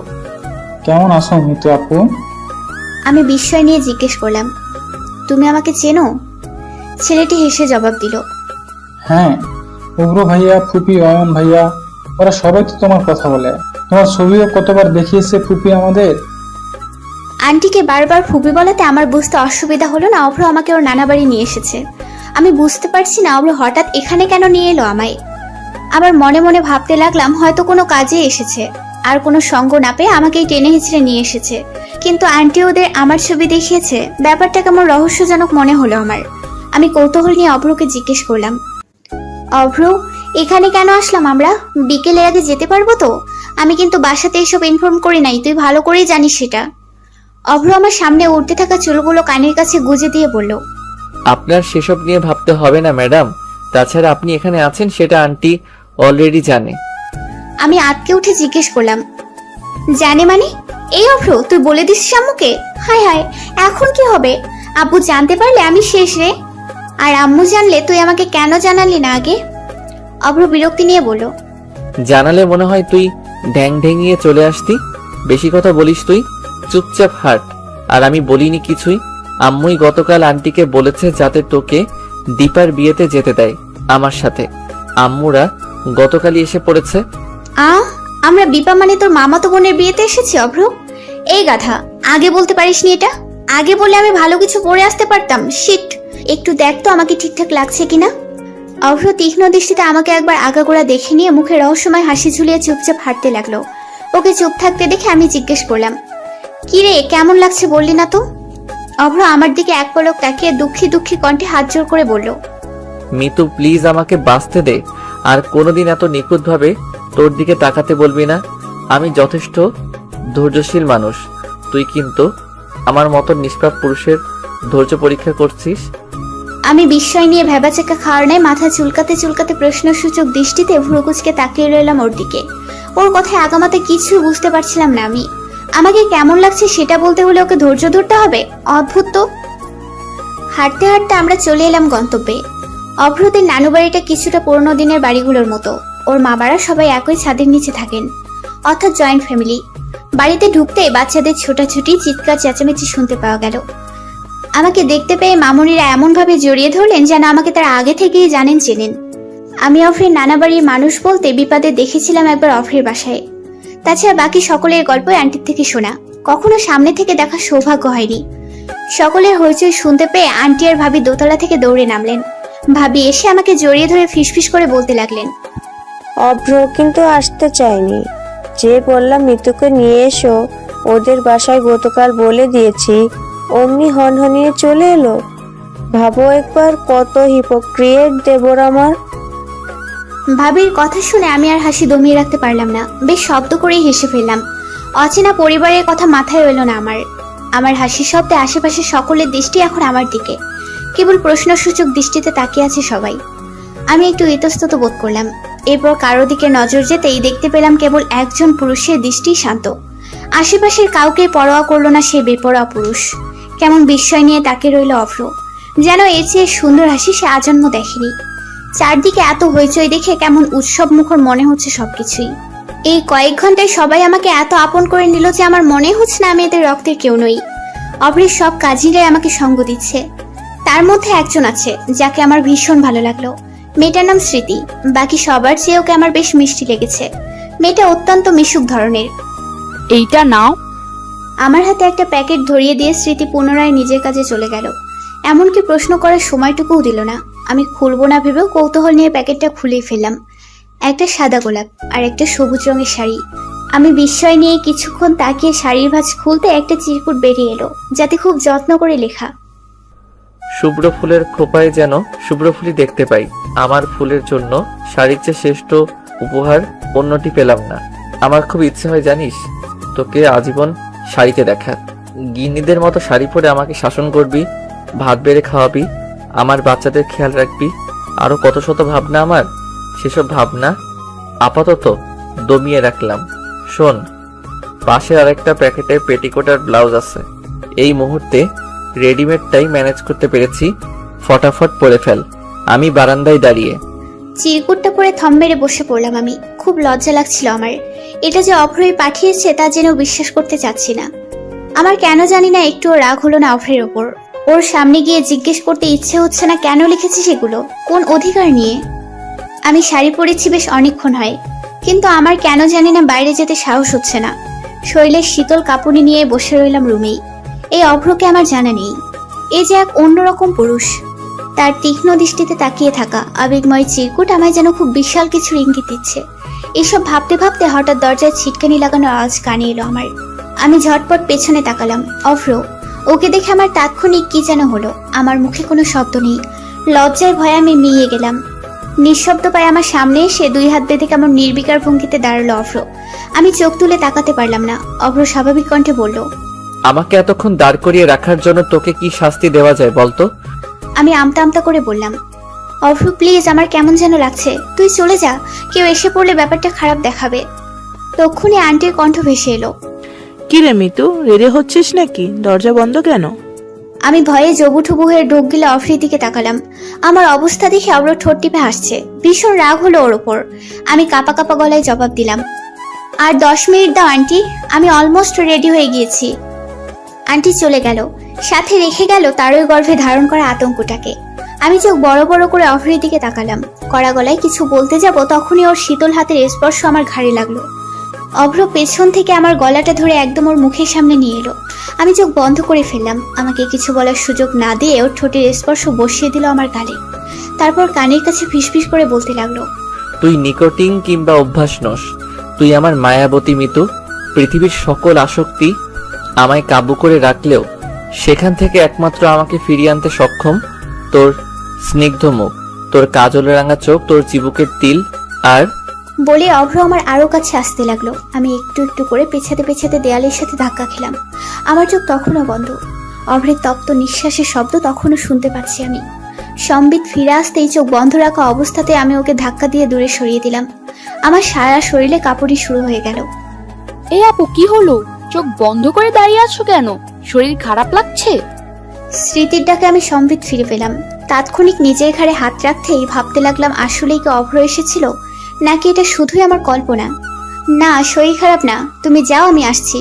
[SPEAKER 6] কেমন আছো মিতু আপু?
[SPEAKER 2] আমি বিস্ময় নিয়ে জিজ্ঞেস করলাম, তুমি আমাকে চেনো? ছেলেটি হেসে জবাব দিল,
[SPEAKER 6] হ্যাঁ, উগ্র ভাইয়া, ফুপি, অয়ন ভাইয়া, ওরা সবাই তো তোমার কথা বলে। তোমার ছবিও কতবার দেখিয়েছে ফুপি আমাদের।
[SPEAKER 2] আন্টিকে বারবার ফুপি বলাতে আমার বুঝতে অসুবিধা হলো না অভ্র আমাকে ওর নানা বাড়ি নিয়ে এসেছে। আমি বুঝতে পারছি না অভ্র হঠাৎ এখানে কেন নিয়ে এলো আমায়। আবার মনে মনে ভাবতে লাগলাম হয়তো কোনো কাজে এসেছে, আর কোনো সঙ্গ না পেয়ে আমাকেই টেনে হিচড়ে নিয়ে এসেছে। কিন্তু আন্টি ওদের আমার ছবি দেখিয়েছে, ব্যাপারটা কেমন রহস্যজনক মনে হলো আমার। আমি কৌতূহল নিয়ে অভ্রকে জিজ্ঞেস করলাম, অভ্র এখানে কেন আসলাম আমরা? বিকেলের আগে যেতে পারবো তো? আমি কিন্তু বাসাতে এসব ইনফর্ম করি নাই, তুই ভালো করেই জানিস সেটা। অভ্র আমার সামনে উঠতে থাকা চুলগুলো কানের কাছে গুজে দিয়ে বলল,
[SPEAKER 3] আপনার সেসব নিয়ে ভাবতে হবে না ম্যাডাম। তাছাড়া আপনি এখানে আছেন সেটা আন্টি অলরেডি জানে।
[SPEAKER 2] আমি আটকে উঠে জিজ্ঞেস করলাম, জানে মানে? এই অভ্র তুই বলে দিস আম্মুকে? হায় হায়, এখন কি হবে? আব্বু জানতে পারলে আমি শেষ রে। আর আম্মু জানলে তুই আমাকে কেন জানালি না আগে? অভ্র বিরক্তি নিয়ে বলল,
[SPEAKER 3] জানালে মনে হয় তুই ঢ্যাং ঢেঙিয়ে চলে আসতি। বেশি কথা বলিস তুই, চুপচাপ হাট। আর আমি বলিনি কিছুই। আম্মুই গতকাল আন্টিকে বলেছে যাতে তোকে দীপার বিয়েতে যেতে দেয় আমার সাথে। আম্মুরা গতকালই এসে পড়েছে।
[SPEAKER 2] আমরা বিপা মানে তোর মামাতো বোনের বিয়েতে এসেছি অভ্র? এই গাধা, আগে বলতে পারিসনি এটা? আগে বলে আমি ভালো কিছু পরে আসতে পারতাম। শিট, একটু দেখ তো আমাকে ঠিকঠাক লাগছে কিনা। অভ্র তীক্ষ্ণ দৃষ্টিতে আমাকে একবার আগাগোড়া দেখে নিয়ে মুখে রহস্যময় হাসি ঝুলিয়ে চুপচাপ হাঁটতে লাগলো। ওকে চুপ থাকতে দেখে আমি জিজ্ঞেস করলাম, কি রে, কেমন লাগছে বললি না তো? অভ্র আমার দিকে এক পলক তাকিয়ে দুঃখী দুঃখী কণ্ঠে হাত জোর করে বলল,
[SPEAKER 3] মিতু প্লিজ আমাকে বাঁচতে দে, আর কোনোদিন এত নিখুঁতভাবে তোর দিকে তাকাতে বলবি না। আমি যথেষ্ট ধৈর্যশীল মানুষ, তুই কিন্তু আমার মতো নিষ্পাপ পুরুষের ধৈর্য পরীক্ষা করছিস।
[SPEAKER 2] আমি বিস্ময় নিয়ে ভেবাচেকা খাওয়ার নেয় মাথা চুলকাতে চুলকাতে প্রশ্নসূচক দৃষ্টিতে ভ্রুকুচকে তাকিয়ে রইলাম ওর দিকে। ওর কথায় আগামাতে কিছু বুঝতে পারছিলাম না আমি। আমাকে কেমন লাগছে সেটা বলতে হলে ওকে ধৈর্য ধরতে হবে? অদ্ভুত তো। হাঁটতে হাঁটতে আমরা চলে এলাম গন্তব্যে। অভ্রদের নানু বাড়িটা কিছুটা পুরোনো দিনের বাড়িগুলোর মতো। ওর মা বাবা সবাই একই ছাদের নিচে থাকেন, অর্থাৎ জয়েন্ট ফ্যামিলি। বাড়িতে ঢুকতেই বাচ্চাদের ছোটাছুটি, চিৎকার চেঁচামেচি শুনতে পাওয়া গেল। আমাকে দেখতে পেয়ে মামুনিরা এমনভাবে জড়িয়ে ধরলেন যেন আমাকে তারা আগে থেকেই জানেন চেনেন। আমি অফ্রের নানা বাড়ির মানুষ বলতে বিপাদে দেখেছিলাম একবার অফ্রের বাসায়। তাছাড়া বাকি সকলের গল্প আন্টির থেকে শোনা, কখনো সামনে থেকে দেখার সৌভাগ্য হয়নি। সকলের হইচই শুনতে পেয়ে আন্টি আর ভাবি দোতলা থেকে দৌড়ে নামলেন। ভাবি এসে আমাকে জড়িয়ে ধরে ফিসফিস করে বলতে লাগলেন,
[SPEAKER 5] অভ্র কিন্তু আসতে চায়নি। যে বললাম মিতুকে নিয়ে এসো, ওদের বাসায় গতকাল বলে দিয়েছি, অমনি হনহনিয়ে চলে এলো। ভাবো একবার কত হিপোক্রিয়েট দেবর আমার।
[SPEAKER 2] ভাবির কথা শুনে আমি আর হাসি দমিয়ে রাখতে পারলাম না, বেশ শব্দ করেই হেসে ফেললাম। অচেনা পরিবারের কথা মাথায় এলো না আমার হাসির শব্দে আশেপাশে সকলের দৃষ্টি এখন আমার দিকে। কেবল প্রশ্নসূচক দৃষ্টিতে তাকিয়ে আছে সবাই। আমি একটু ইতস্তত বোধ করলাম। এরপর কারো দিকে নজর যেতেই দেখতে পেলাম কেবল একজন পুরুষের দৃষ্টি শান্ত। আশেপাশের কাউকে পরোয়া করলো না সে বেপরোয়া পুরুষ। কেমন বিস্ময় নিয়ে তাকিয়ে রইল অভ্র, যেন এর চেয়ে সুন্দর হাসি সে আজন্ম দেখেনি। চারদিকে এত হইচই দেখে কেমন উৎসব মুখর মনে হচ্ছে সবকিছুই। এই কয়েক ঘন্টায় সবাই আমাকে এত আপন করে নিল যে আমার মনে হচ্ছে না আমি এদের রক্তের কেউ নই। অভ্রের সব কাজিরাই আমাকে সঙ্গ দিচ্ছে। তার মধ্যে একজন আছে যাকে আমার ভীষণ ভালো লাগলো। মেয়েটার নাম স্মৃতি। বাকি সবার চেয়ে ওকে আমার বেশ মিষ্টি লেগেছে। মেয়েটা অত্যন্ত মিশুক ধরনের।
[SPEAKER 4] এইটা নাও।
[SPEAKER 2] আমার হাতে একটা প্যাকেট ধরিয়ে দিয়ে স্মৃতি পুনরায় নিজের কাজে চলে গেল। এমনকি প্রশ্ন করার সময়টুকুও দিল না। আমি খুলবো না ভেবেও কৌতূহল নিয়ে প্যাকেটটা খুলেই ফেললাম। একটা সাদা গোলাপ আর একটা সবুজ রঙের শাড়ি। আমি বিস্ময় নিয়ে কিছুক্ষণ তাকিয়ে শাড়ির ভাঁজ খুলতে একটা চিরকুট বেরিয়ে এলো, যাতে খুব যত্ন করে লেখা,
[SPEAKER 3] শুভ্র ফুলের খোপায় যেন শুভ্র ফুলই দেখতে পাই। আমার ফুলের জন্য শাড়ির চেয়ে শ্রেষ্ঠ উপহার অন্যটি পেলাম না। আমার খুব ইচ্ছে হয় জানিস, তোকে আজীবন শাড়িতে দেখার। গিন্নিদের মতো শাড়ি পরে আমাকে শাসন করবি, ভাত বেড়ে খাওয়াবি, আমার বাচ্চাদের খেয়াল রাখবি। আরো কত শত ভাবনা আমার। সেসব ভাবনা আপাতত দমিয়ে রাখলাম। শোন, পাশে আরেকটা প্যাকেটে পেটিকোট আর ব্লাউজ আছে। এই মুহূর্তে রেডিমেডটাই ম্যানেজ করতে পেরেছি, ফটাফট পরে ফেল। আমি বারান্দায় দাঁড়িয়ে
[SPEAKER 2] চিরকুটটা পরে থম মেরে বসে পড়লাম আমি। খুব লজ্জা লাগছিল আমার। এটা যে অভ্রই পাঠিয়েছে তা জেনেও বিশ্বাস করতে চাচ্ছি না। আমার কেন জানি না একটুও রাগ হলো না অভ্রের ওপর। ওর সামনে গিয়ে জিজ্ঞেস করতে ইচ্ছে হচ্ছে না কেন লিখেছি সেগুলো, কোন অধিকার নিয়ে। আমি শাড়ি পরেছি বেশ অনেকক্ষণ হয়, কিন্তু আমার কেন জানি না বাইরে যেতে সাহস হচ্ছে না। শরীরের শীতল কাঁপুনি নিয়ে বসে রইলাম রুমেই। এই অভ্রকে আমার জানা নেই। এ যে এক অন্যরকম পুরুষ। তার তীক্ষ্ণ দৃষ্টিতে তাকিয়ে থাকা আবেগময় চিরকুট আমায় যেন খুব বিশাল কিছুর ইঙ্গিত দিচ্ছে। এসব ভাবতে ভাবতে হঠাৎ দরজায় ছিটকানি লাগানোর আওয়াজ কানে এলো আমার। আমি ঝটপট পেছনে তাকালাম। অভ্র। ওকে দেখে আমার তাৎক্ষণিক কি যেন হলো। আমার মুখে কোনো শব্দ নেই। লজ্জায় ভয়ে আমি মিয়ে গেলাম। নিঃশব্দ পায়ে আমার সামনে এসে দুই হাত বেঁধে কেমন নির্বিকার ভঙ্গিতে দাঁড়ালো অভ্র। আমি চোখ তুলে তাকাতে পারলাম না। অভ্র স্বাভাবিক কণ্ঠে বলল,
[SPEAKER 3] আমাকে এতক্ষণ দাঁড় করিয়ে রাখার জন্য তোকে কি শাস্তি দেওয়া যায় বলতো?
[SPEAKER 2] আমি আমতা আমতা করে বললাম, অভ্র প্লিজ, আমার কেমন যেন লাগছে, তুই চলে যা। কেউ এসে পড়লে ব্যাপারটা খারাপ দেখাবে। তক্ষুনি আন্টির কণ্ঠ ভেসে এলো,
[SPEAKER 4] কি রে মিতু, রেডি হচ্ছিস নাকি? দরজা বন্ধ কেন?
[SPEAKER 2] আমি ভয়ে জবুঠুবু হয়ে ঢোক গিলে অফ্রির দিকে তাকালাম। আমার অবস্থা দেখে অভ্র ঠোঁট টিপে হাসছে। ভীষণ রাগ হলো ওর ওপর। আমি কাঁপা কাঁপা গলায় জবাব দিলাম, আর 10 মিনিট দাও আন্টি, আমি অলমোস্ট রেডি হয়ে গিয়েছি। আন্টি চলে গেল, সাথে রেখে গেল তারই গর্ভে ধারণ করা আতঙ্কটাকে। আমি চোখ বড় বড় করে অভ্রের দিকে তাকালাম। কড়া গলায় কিছু বলতে যাব তখনই ওর শীতল হাতের স্পর্শ আমার ঘাড়ে লাগলো। অভ্র পেছন থেকে আমার গলাটা ধরে একদম ওর মুখের সামনে নিয়ে এলো। আমি চোখ বন্ধ করে ফেললাম। আমাকে কিছু বলার সুযোগ না দিয়ে ওর ঠোঁটের স্পর্শ বসিয়ে দিল আমার গালে। তারপর কানের কাছে ফিসফিস করে বলতে লাগলো,
[SPEAKER 3] তুই নিকোটিন কিংবা অভ্যাস নস, তুই আমার মায়াবতী মিতু। পৃথিবীর সকল আসক্তি আমায় কাবু করে রাখলেও সেখান থেকে একমাত্র আমাকে ফিরিয়ে আনতে সক্ষম তোর স্নিগ্ধ মুখ, তোর কাজল রাঙা চোখ, তোর চিবুকের তিল। আর
[SPEAKER 2] বলে অভ্র আমার আরো কাছে আসতে লাগলো। আমি একটু একটু করে পেছাতে পেছাতে দেয়ালের সাথে ধাক্কা খেলাম। আমার চোখ তখনও বন্ধ। অভ্রের তপ্ত নিঃশ্বাসের শব্দ তখনও শুনতে পাচ্ছি আমি। সম্বিত ফিরে আসতেই চোখ বন্ধ রাখা অবস্থাতে আমি ওকে ধাক্কা দিয়ে দূরে সরিয়ে দিলাম। আমার সারা শরীরে কাঁপুনি শুরু হয়ে গেল।
[SPEAKER 9] এই আপু, কি হলো? চোখ বন্ধ করে দাঁড়িয়ে আছো কেন? শরীর খারাপ লাগছে?
[SPEAKER 2] স্মৃতির ডাকে আমি সম্বিত ফিরে পেলাম। তাৎক্ষণিক নিজের ঘাড়ে হাত রাখতেই ভাবতে লাগলাম, আসলেই কি অভ্র এসেছিল, নাকি এটা শুধুই আমার কল্পনা? না, শরীর খারাপ না, তুমি যাও, আমি আসছি।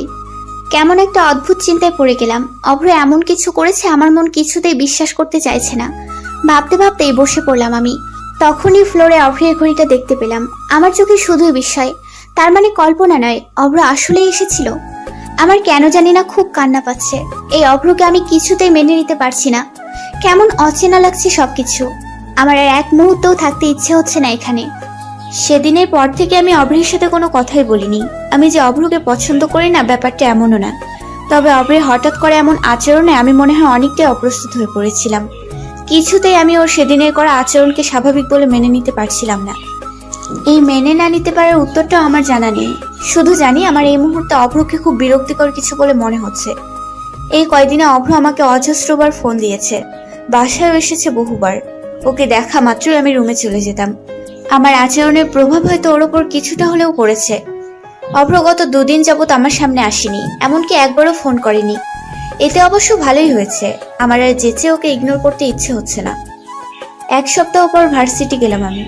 [SPEAKER 2] কেমন একটা অদ্ভুত চিন্তায় পড়ে গেলাম। অভ্র এমন কিছু করেছে আমার মন কিছুতেই বিশ্বাস করতে চাইছে না। ভাবতে ভাবতেই বসে পড়লাম আমি। তখনই ফ্লোরে অভ্রের ঘড়িটা দেখতে পেলাম। আমার চোখে শুধুই বিস্ময়। তার মানে কল্পনা নয়, অভ্র আসলেই এসেছিল। আমার কেন জানি না খুব কান্না পাচ্ছে। এই অভ্রকে আমি কিছুতেই মেনে নিতে পারছি না। কেমন অচেনা লাগছে সবকিছু। আমার আর এক মুহূর্তও থাকতে ইচ্ছে হচ্ছে না এখানে। সেদিনের পর থেকে আমি অভ্রের সাথে কোনো কথাই বলিনি। আমি যে অভ্রকে পছন্দ করি না ব্যাপারটা এমনও না। তবে অভ্রের হঠাৎ করে এমন আচরণে আমি মনে হয় অনেকটাই অপ্রস্তুত হয়ে পড়েছিলাম। কিছুতেই আমি ওর সেদিনের করা আচরণকে স্বাভাবিক বলে মেনে নিতে পারছিলাম না। এই মেনে না নিতে পারার উত্তরটাও আমার জানা নেই। শুধু জানি আমার এই মুহূর্তে অভ্রকে খুব বিরক্তিকর কিছু বলে মনে হচ্ছে। এই কয়দিনে অভ্র আমাকে অজস্রবার ফোন দিয়েছে, বাসায় এসেছে বহুবার। ওকে দেখা মাত্রই আমি রুমে চলে যেতাম। আমার আচরণের প্রভাব হয়তো ওর ওপর কিছুটা হলেও পড়েছে। অভ্র গত 2 দিন যাবত আমার সামনে আসেনি, এমনকি একবারও ফোন করেনি। এতে অবশ্য ভালোই হয়েছে। আমার আর যেচে ওকে ইগনোর করতে ইচ্ছে হচ্ছে না। 1 সপ্তাহ পর ভার্সিটি গেলাম আমি।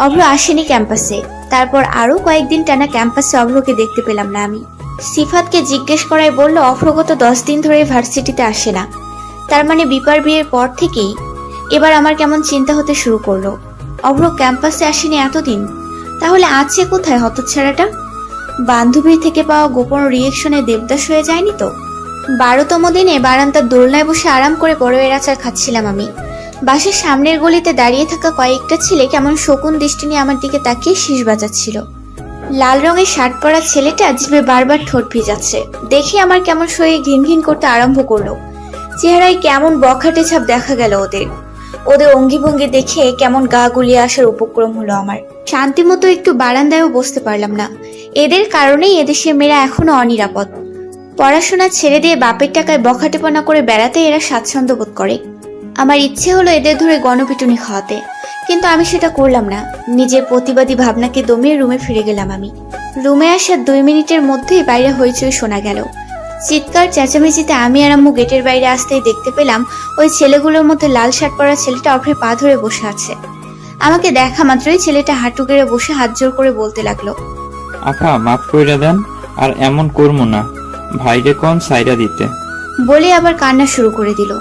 [SPEAKER 2] অভ্র আসেনি ক্যাম্পাসে। তারপর আরো কয়েকদিন টানা ক্যাম্পাসে অভ্রকে দেখতে পেলাম না আমি। সিফাতকে জিজ্ঞেস করায় বলল অভ্র গত 10 দিন ধরে ভার্সিটিতে আসে না। তার মানে বিপার বিয়ের পর থেকেই এবার আমার কেমন চিন্তা হতে শুরু করলো। অভ্র ক্যাম্পাসে আসেনি এতদিন, তাহলে আছে কোথায় হতচ্ছাড়াটা? বান্ধবীর থেকে পাওয়া গোপন রিয়েকশনে দেবদাস হয়ে যায়নি তো? 12তম দিনে বারান্দার দোলনায় বসে আরাম করে বড়ের আচার খাচ্ছিলাম আমি। বাসার সামনের গলিতে দাঁড়িয়ে থাকা কয়েকটা ছেলে কেমন শকুন দৃষ্টি নিয়ে আমার দিকে তাকিয়ে শীষ বাজাচ্ছিল। লাল রঙের শার্ট পরা ছেলেটা জিভে বারবার ঠোঁট ভিজাচ্ছে দেখে আমার কেমন শরীর ঘিন ঘিন করতে আরম্ভ করলো। চেহারায় কেমন বখাটে ছাপ দেখা গেল ওদের অঙ্গি ভঙ্গি দেখে কেমন গা গুলিয়ে আসার উপক্রম হলো আমার। শান্তি মতো একটু বারান্দায়ও বসতে পারলাম না। এদের কারণেই এদেশের মেয়েরা এখনো অনিরাপদ। পড়াশোনা ছেড়ে দিয়ে বাপের টাকায় বখাটেপনা করে বেড়াতে এরা স্বাচ্ছন্দ্য বোধ করে। আমার ইচ্ছে হলো এদের ধরে গণপিটুনি খাওয়াতে, কিন্তু আমি সেটা করলাম না। নিজের প্রতিবাদী ভাবনাকে দমিয়ে রুমে ফিরে গেলাম আমি। রুমে আসার 2 মিনিটের মধ্যেই বাইরে হইচই শোনা গেল। চিৎকার চেঁচামেচিতে আমি আর আম্মু গেটের বাইরে আসতেই দেখতে পেলাম ওই ছেলেগুলোর মধ্যে লাল শার্ট পরা ছেলেটা অভ্রের পা ধরে বসে আছে। আমাকে দেখা মাত্রই ছেলেটা হাঁটু গেড়ে বসে হাত জোর করে বলতে লাগলো,
[SPEAKER 8] আফা মাফ কইরা দেন, আর এমন করবো না, ভাইরে কোন সাইরা দিতে।
[SPEAKER 2] বলে আবার কান্না শুরু করে দিল।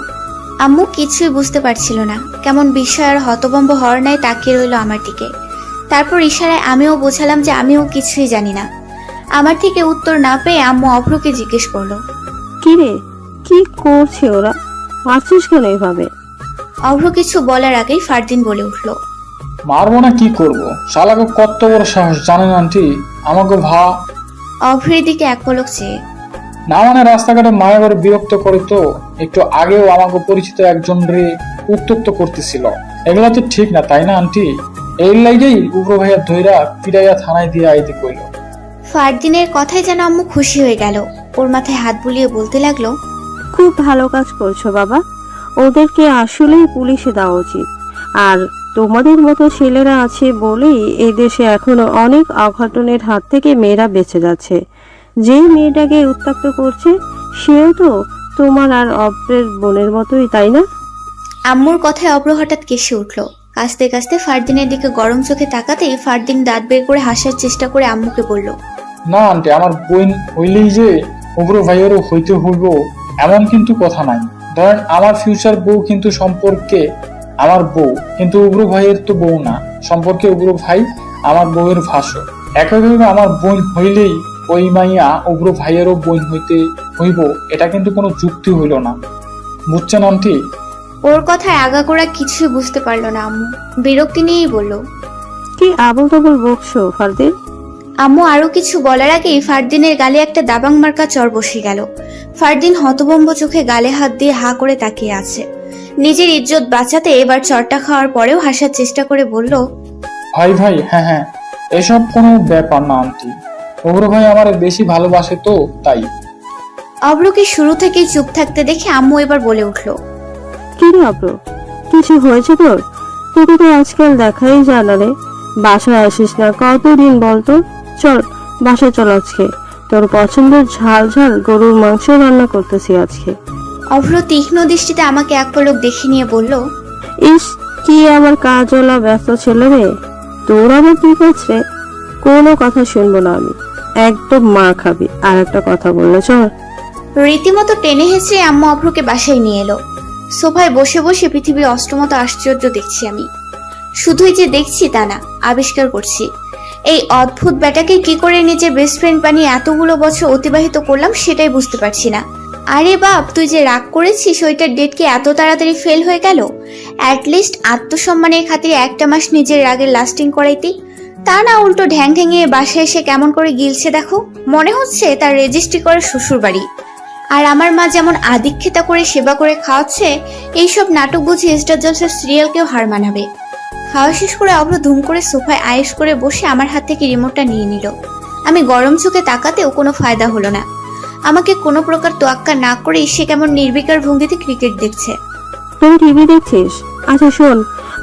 [SPEAKER 2] আম্মু কিছুই বুঝতে পারছিল না, কেমন বিস্ময় আর হতভম্ব হওয়ার ন্যায় তাকিয়ে রইল আমার দিকে। তারপর ইশারায় আমিও বোঝালাম যে আমিও কিছুই জানি না। আমার থেকে উত্তর না পেয়ে আম্মু অভ্রকে জিজ্ঞেস করলো,
[SPEAKER 5] কি রে, কি করছে ওরা? মারছিস কেন এভাবে?
[SPEAKER 2] অভ্র কিছু বলার আগেই ফারদিন বলে উঠলো,
[SPEAKER 6] মারবো না কি করব? শালাকে কত বড় সাহস জানেন আন্টি? আমাকে
[SPEAKER 2] অভ্রের দিকে এক পলক চেয়ে।
[SPEAKER 6] না মানে রাস্তাঘাটে মায়া করে বিরক্ত করে তো। একটু আগেও আমাকে পরিচিত একজন রে উত্তক্ত করতেছিল। এগুলা তো ঠিক না, তাই না আন্টি? এই লাইগেই উগ্র ভাইয়া ধইরা পিড়াইয়া থানায় দিয়ে আইতে কইল।
[SPEAKER 2] ফারদিনের কথায় যেন আম্মু খুশি হয়ে গেল। ওর মাথায় হাত বুলিয়ে বলতে লাগলো,
[SPEAKER 5] খুব ভালো কাজ করছো বাবা। ওদেরকে আসলেই পুলিশে দেওয়া উচিত। আর তোমাদের মতো ছেলেরা আছে বলেই এই দেশে এখনো অনেক অঘটনের হাত থেকে মেয়েরা বেঁচে যাচ্ছে। যে মেয়েটাকে উত্ত্যক্ত করছে সেও তো তোমার আর অভ্রের বোনের মতোই, তাই না?
[SPEAKER 2] আম্মুর কথায় অভ্র হঠাৎ কেসে উঠলো। কাঁচতে কাঁচতে ফারদিনের দিকে গরম চোখে তাকাতেই ফারদিন দাঁত বের করে হাসার চেষ্টা করে আম্মুকে বলল,
[SPEAKER 6] না আন্টি, আমার বোন হইলেই যে উগ্র ভাইয়েরও হইতে হইব এমন কিন্তু কথা নাই। ধরেন আমার ফিউচার বউ কিন্তু সম্পর্কে আমার বউ, কিন্তু উগ্র ভাইয়ের তো বউ না। সম্পর্কে উগ্র ভাই আমার বউয়ের ভাসুর। একইভাবে আমার বোন হইলেই ওই মাইয়া উগ্র ভাইয়েরও বোন হইতে হইব, এটা কিন্তু কোনো যুক্তি হইল না। বুঝছেন আন্টি?
[SPEAKER 2] ওর কথায় আগাগোড়া কিছুই বুঝতে পারলো না আম্মু। বিরক্তি নিয়েই বলল,
[SPEAKER 5] কি আবল তাবল বকছো ফারদিন?
[SPEAKER 2] আম্মু আরো কিছু বলার আগেই ফারদিনের গালে একটা দাবাং মার্কা চর বসে গেল। ফারদিন হতভম্ব চোখে গালে হাত দিয়ে হা করে তাকিয়ে আছে। নিজের ইজ্জত বাঁচাতে এবার চরটা খাওয়ার পরেও হাসার চেষ্টা করে বলল,
[SPEAKER 6] ভাই ভাই, হ্যাঁ হ্যাঁ, এসব কোনো ব্যাপার না আন্টি। উগ্র ভাই আমার বেশি ভালোবাসে তো তাই।
[SPEAKER 2] অব্রকে শুরু থেকেই চুপ থাকতে দেখে আম্মু এবার বলে উঠল,
[SPEAKER 5] কি রে অব্র, কিছু হয়েছে তোর? তোকে তো আজকাল দেখাই যায় না রে। বাসায় আসিস না কতদিন বলতো? চল বাসায় চল, আজকে তোর পছন্দের ঝাল ঝাল গরুর মাংস রান্না করতেছি আজকে।
[SPEAKER 2] অভ্র তীক্ষ্ণ দৃষ্টিতে আমাকে এক পলক দেখে নিয়ে বলল,
[SPEAKER 5] ইস, কি আমার কাজওয়ালা ব্যস্ত ছেলে রে। তোর আবার কি করছে? কোনো কথা শুনবো না আমি, একদম মার খাবি আর একটা কথা বললে। চল।
[SPEAKER 2] রীতিমতো টেনে হেঁচড়ে আম্মু অভ্রকে বাসায় নিয়ে এলো। সোফায় বসে বসে পৃথিবীর অষ্টমত আশ্চর্য দেখছি আমি। শুধুই যে দেখছি তা না, আবিষ্কার করছি। এই অদ্ভুত ব্যাটাকে কি করে নিজের বেস্ট ফ্রেন্ড বানিয়ে এতগুলো বছর অতিবাহিত করলাম সেটাই বুঝতে পারছি না। আরে বাপ, তুই যে রাগ করেছিস ওইটার ডেট কি এত তাড়াতাড়ি ফেল হয়ে গেল? অ্যাটলিস্ট আত্মসম্মানের খাতিরে একটা মাস নিজের রাগের লাস্টিং করাইতি। তা না, উল্টো ঢ্যাং ঢ্যাঙিয়ে বাসায় এসে কেমন করে গিলছে দেখো। মনে হচ্ছে তার রেজিস্ট্রি করে শ্বশুর বাড়ি। আর আমার মা যেমন আদিক্ষেতা করে সেবা করে খাওয়াচ্ছে, এইসব নাটক বুঝে স্টার জলসার সিরিয়ালকেও হার মানাবে। খাওয়া শেষ করে অভ্র ধুম করে সোফায় আয়েশ করে বসে আমার হাত থেকে রিমোটটা নিয়ে নিল। আমি গরম চোখে তাকাতেও কোনো ফায়দা হলো না। আমাকে কোনো প্রকার তোয়াক্কা না করে সে কেমন নির্বিকার ভঙ্গিতে ক্রিকেট দেখছে।
[SPEAKER 5] তুই টিভি দেখছিস? আচ্ছা শোন,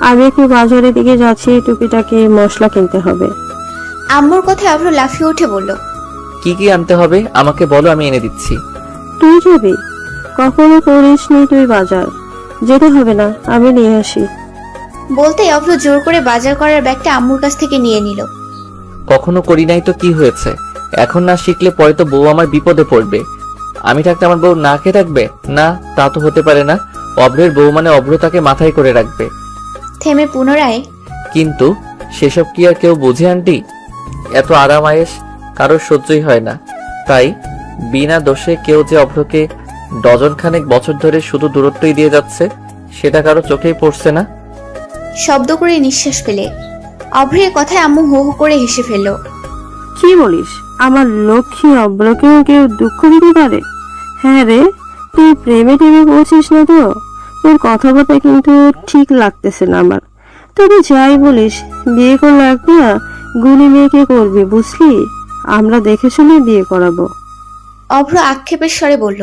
[SPEAKER 5] আমি একটু বাজারের দিকে যাচ্ছি, টুকিটাকি মশলা কিনতে হবে।
[SPEAKER 2] আম্মুর কথায় অভ্র লাফিয়ে উঠে বলল,
[SPEAKER 3] কি কি আনতে হবে আমাকে বলো, আমি এনে দিচ্ছি।
[SPEAKER 5] তুই যাবি? কখনো করিসনি তুই বাজার? যেতে হবে না, আমি নিয়ে আসি।
[SPEAKER 2] বলতেই অভ্র জোর করে বাজার করার ব্যাগটা আম্মুর কাছ থেকে নিয়ে নিল।
[SPEAKER 3] কখনো করি নাই তো কি হয়েছে? এখন না শিখলে পরে তো বউ আমার বিপদে পড়বে। আমি থাকতে আমার বউ না খেয়ে থাকবে? না, তা তো হতে পারে না। অভ্রের বউ মানে অভ্র তাকে মাথায় করে রাখবে।
[SPEAKER 2] থেমে পুনরায়,
[SPEAKER 3] কিন্তু সেসব কি আর কেউ বুঝে আন্টি? এত আরাম আয়েশ কারোর সহ্যই হয় না। তাই বিনা দোষে কেউ যে অভ্রকে ডজন খানেক বছর ধরে শুধু দূরত্বই দিয়ে যাচ্ছে, সেটা কারো চোখেই পড়ছে না।
[SPEAKER 2] শব্দ করে নিঃশ্বাস ফেলে অভ্রের কথায় আম্মু হো হো করে হেসে ফেলল।
[SPEAKER 5] কি বলিস? আমার লক্ষ্মী অব্রকেও কেউ দুঃখ দিতে পারে? হ্যাঁ রে, তুই প্রেমে টেমে পড়ছিস না তো? তোর কথাবার্তা কিন্তু ঠিক লাগতেছে না আমার। তবে যাই বলিস, বিয়ে করলে একটা গুণী মেয়েকে করবি, বুঝলি? আমরা দেখে শুনে বিয়ে করাবো।
[SPEAKER 2] অভ্র আক্ষেপের স্বরে বলল,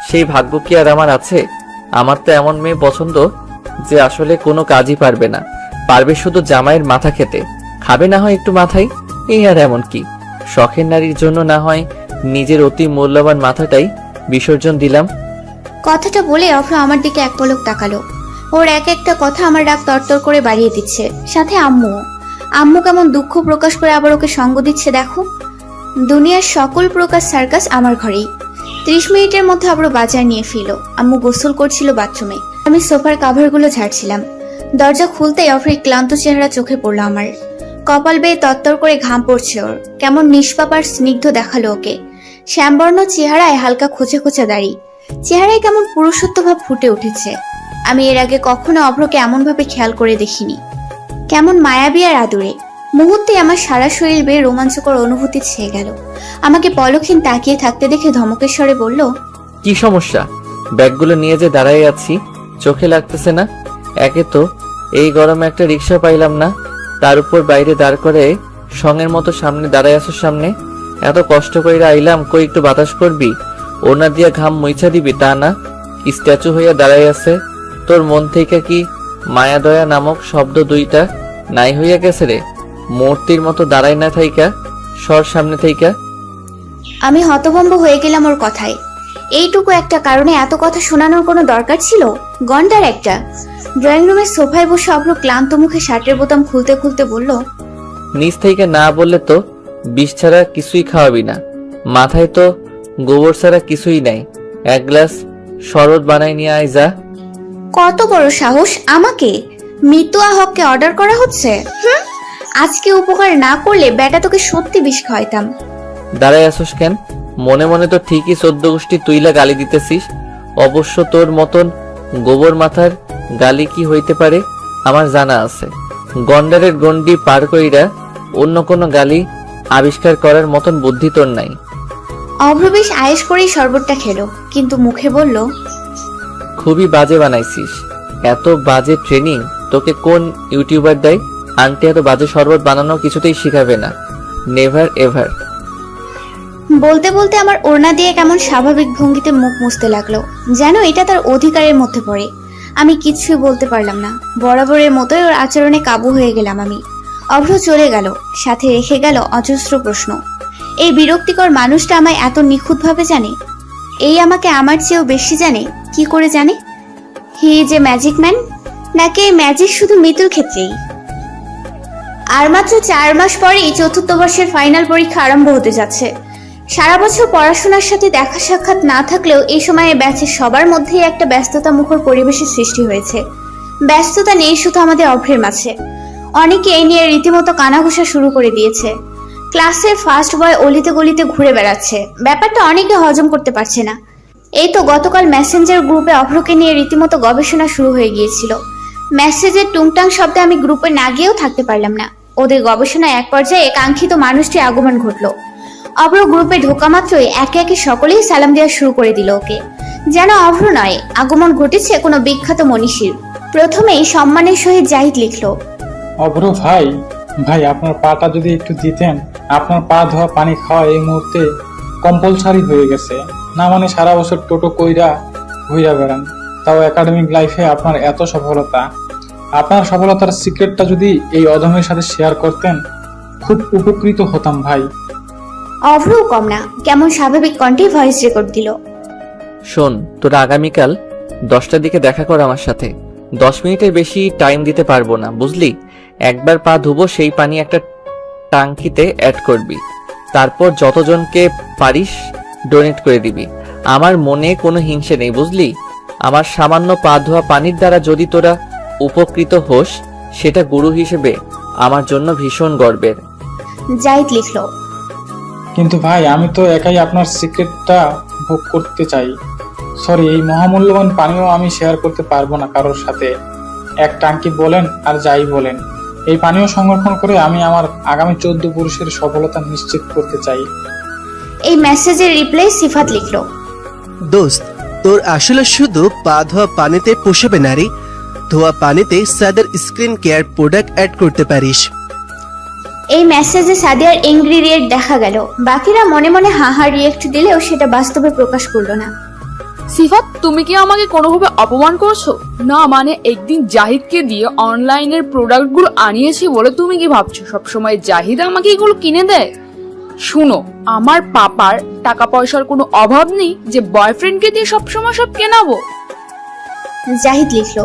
[SPEAKER 3] সেই ভাগ্য কি আর আমার আছে? আমার তো এমন মেয়ে পছন্দ যে আসলে কোনো কাজই পারবে না, পারবে শুধু জামাইয়ের মাথা খেতে, খাবে না হয় একটু মাথায়। এই আর এমন কি? শখের নারীর জন্য না হয় নিজের অতি মূল্যবান মাথাটাই বিসর্জন দিলাম।
[SPEAKER 2] কথাটা বলে অভ্র আমার দিকে এক পলক তাকালো। ওর এক একটা কথা আমার রাগ তরতর করে বাড়িয়ে দিচ্ছে। সাথে আম্মু কেমন দুঃখ প্রকাশ করে আবার ওকে সঙ্গ দিচ্ছে দেখো। দুনিয়ার সকল প্রকার সার্কাস আমার ঘরেই। 30 মিনিটের মধ্যে আবার বাজার নিয়ে ফিরল। আম্মু গোসল করছিল বাথরুমে, আমি সোফার কাভারগুলো ঝাড়ছিলাম। দরজা খুলতেই অভ্রের ক্লান্ত চেহারা চোখে পড়লো আমার। কপাল বেয়ে তত্তর করে ঘাম পড়ছে ওর। কেমন নিষ্পাপ আর স্নিগ্ধ দেখালো ওকে। শ্যামবর্ণ চেহারায় হালকা খোঁচা খোঁচা দাড়ি, চেহারায় কেমন পুরুষত্ব ভাব ফুটে উঠেছে। আমি এর আগে কখনো অভ্রকে এমন ভাবে খেয়াল করে দেখিনি। কেমন মায়াবী আর আদুরে। মুহূর্তে আমার সারা শরীর বেয়ে রোমাঞ্চকর অনুভূতি ছেয়ে গেল। আমাকে পলকহীন তাকিয়ে থাকতে দেখে ধমকের স্বরে বলল,
[SPEAKER 3] কি সমস্যা? ব্যাগগুলো নিয়ে যে দাঁড়ায় আছি, চোখে লাগতেছে না? একে তো এই গরমে একটা রিক্সা পাইলাম না, তার উপর বাইরে দাঁড় করে সঙ্গের মতো সামনে দাঁড়ায় আসার সামনে। এত কষ্ট করে আইলাম, কই একটু বাতাস করবি? ওনা দিয়া ঘাম মুইছা দিবি তা না, স্ট্যাচু হইয়া দাঁড়ায় আছে। তোর মন থেকে কি মায়া দয়া নামক শব্দ দুইটা নাই হইয়া গেছে রে? মূর্তির মতো দাঁড়ায় না থাইকা সর সামনে থাইকা।
[SPEAKER 2] আমি হতভম্ব হয়ে গেলাম ওর কথায়। এইটুকু একটা কারণে এত কথা শোনানোর কোনো দরকার ছিল? গন্ডার একটা। ড্রয়িং রুমের সোফায় বসে অভ্র ক্লান্ত মুখে শার্টের বোতাম খুলতে খুলতে বলল,
[SPEAKER 3] নিচ থেকে না বললে তো বিষ ছাড়া কিছুই খাওয়াবি না। মাথায় তো গোবর ছাড়া কিছুই নাই। এক গ্লাস শরবত বানাই নিয়ে আয় যা।
[SPEAKER 2] কত বড় সাহস! আমাকে মিতুয়া হককে অর্ডার করা হচ্ছে? আজকে উপকার না করলে বেটা তোকে সত্যি বিষ খাওয়াইতাম।
[SPEAKER 3] দাঁড়ায় আসোস কেন? মনে মনে তো ঠিকই 14 গোষ্ঠী তুইলা গালি দিতেছিস। অবশ্য তোর মতন গোবর মাথার গালি কি হইতে পারে আমার জানা আছে। গন্ডারের গন্ডি পার কইরা অন্য কোনো গালি আবিষ্কার করার মতন বুদ্ধি তোর নাই।
[SPEAKER 2] অভ্র বেশ আয়েশ করেই শরবতটা খেলো, কিন্তু মুখে বলল,
[SPEAKER 3] খুবই বাজে বানাইছিস। এত বাজে ট্রেনিং তোকে কোন ইউটিউবার দেয়? আন্টি এত বাজে শরবত বানানো কিছুতেই শিখাবে না, নেভার এভার।
[SPEAKER 2] বলতে বলতে আমার ওড়না দিয়ে কেমন স্বাভাবিক ভঙ্গিতে মুখ মুছতে লাগলো, যেন এটা তার অধিকারের মধ্যে পড়ে। আমি কিছুই বলতে পারলাম না, বরাবরের মতোই ওর আচরণে কাবু হয়ে গেলাম আমি। অভ্র চলে গেল, সাথে রেখে গেল অজস্র প্রশ্ন। এই বিরক্তিকর মানুষটা আমায় এত নিখুঁতভাবে জানে? এই আমাকে আমার চেয়েও বেশি জানে? কি করে জানে? He is a magic man, নাকি এই ম্যাজিক শুধু মিতুর ক্ষেত্রেই? আর মাত্র 4 মাস পরেই 4র্থ বর্ষের ফাইনাল পরীক্ষা আরম্ভ হতে যাচ্ছে। সারা বছর পড়াশোনার সাথে দেখা সাক্ষাৎ না থাকলেও এই সময়ে ব্যাচের সবার মধ্যেই একটা ব্যস্ততা মুখর পরিবেশের সৃষ্টি হয়েছে। ব্যস্ততা নেই শুধু আমাদের অভ্রের মাঝে, অনেকে এই নিয়ে রীতিমতো কানাঘুষা শুরু করে দিয়েছে। ক্লাসের ফার্স্ট বয় অলিতে গলিতে ঘুরে বেড়াচ্ছে, ব্যাপারটা অনেকে হজম করতে পারছে না। এই তো গতকাল মেসেঞ্জার গ্রুপে অভ্রকে নিয়ে রীতিমতো গবেষণা শুরু হয়ে গিয়েছিল। মেসেজের টুংটাং শব্দে আমি গ্রুপে না গিয়েও থাকতে পারলাম না। ওদের গবেষণায় এক পর্যায়ে কাঙ্ক্ষিত মানুষটি আগমন ঘটল। অভ্র গ্রুপে ঢোকা মাত্রই একে একে সকলেই সালাম দেওয়া শুরু করে দিল ওকে, যেন অভ্র নয়, আগমন ঘটেছে কোনো বিখ্যাত মনীষীর। প্রথমেই সম্মানের সহিত জাহিদ লিখল,
[SPEAKER 6] অভ্র ভাই, ভাই আপনার পাটা যদি একটু দিতেন। আপনার পা ধোয়া পানি খাওয়া এই মুহূর্তে কম্পালসারি হয়ে গেছে। না মানে সারা বছর টোটো কইরা ঘুইরা বেড়ান, তাও একাডেমিক লাইফে আপনার এত সফলতা। আপনার সফলতার সিক্রেটটা যদি এই অধমের সাথে শেয়ার করতেন, খুব উপকৃত হতাম ভাই।
[SPEAKER 2] অভ্রও কম না, কেমন স্বাভাবিক কণ্ঠে ভয়েস রেকর্ড দিল।
[SPEAKER 3] শোন, তোরা আগামীকাল 10টার দিকে দেখা কর আমার সাথে। 10 মিনিটের বেশি টাইম দিতে পারবো না, বুঝলি? একবার পা ধুবো, সেই পানি একটা টাঙ্কিতে অ্যাড করবি, তারপর যতজনকে পারিস ডোনেট করে দিবি। আমার মনে কোনো হিংসে নেই, বুঝলি? আমার সামান্য পা ধোয়া পানির দ্বারা যদি তোরা উপকৃত হোস, সেটা গুরু হিসেবে আমার জন্য ভীষণ গর্বের।
[SPEAKER 2] জাহিদ লিখল,
[SPEAKER 6] কিন্তু ভাই আমি তো একাই আপনার সিক্রেটটা ভোগ করতে চাই। সরি, এই মহামূল্যবান পানিও আমি শেয়ার করতে পারবো না কারোর সাথে। এক টাঙ্কি বলেন আর যাই বলেন, এই পানীয় সংরক্ষণ করে আমি আমার আগামী 14 পুরুষের সফলতা নিশ্চিত করতে চাই।
[SPEAKER 2] এই মেসেজের রিপ্লাই সিফাত লিখল,
[SPEAKER 10] দোস্ত, তোর আসলে শুধু পা ধোয়া পানিতে পোষাবে না রে। ধোয়া পানিতে সাদার স্কিন কেয়ার প্রোডাক্ট অ্যাড করতে পারিস।
[SPEAKER 2] এই মেসেজে সাদিয়ার ইনগ্রিডিয়েন্ট দেখা গেল। বাকিরা মনে মনে হাহা রিয়েক্ট দিলেও সেটা বাস্তবে প্রকাশ করলো না।
[SPEAKER 9] সিফাত, তুমি কি আমাকে কোনোভাবে অপমান করছো? না মানে একদিন জাহিদকে দিয়ে অনলাইনের প্রোডাক্টগুলো আনিয়েছি বলে তুমি কি ভাবছো সবসময় জাহিদ আমাকে এগুলো কিনে দেয়? শুনো, আমার পাপার টাকা পয়সার কোনো অভাব নেই যে বয়ফ্রেন্ডকে দিয়ে সবসময় সব কেনাবো।
[SPEAKER 2] জাহিদ লিখল,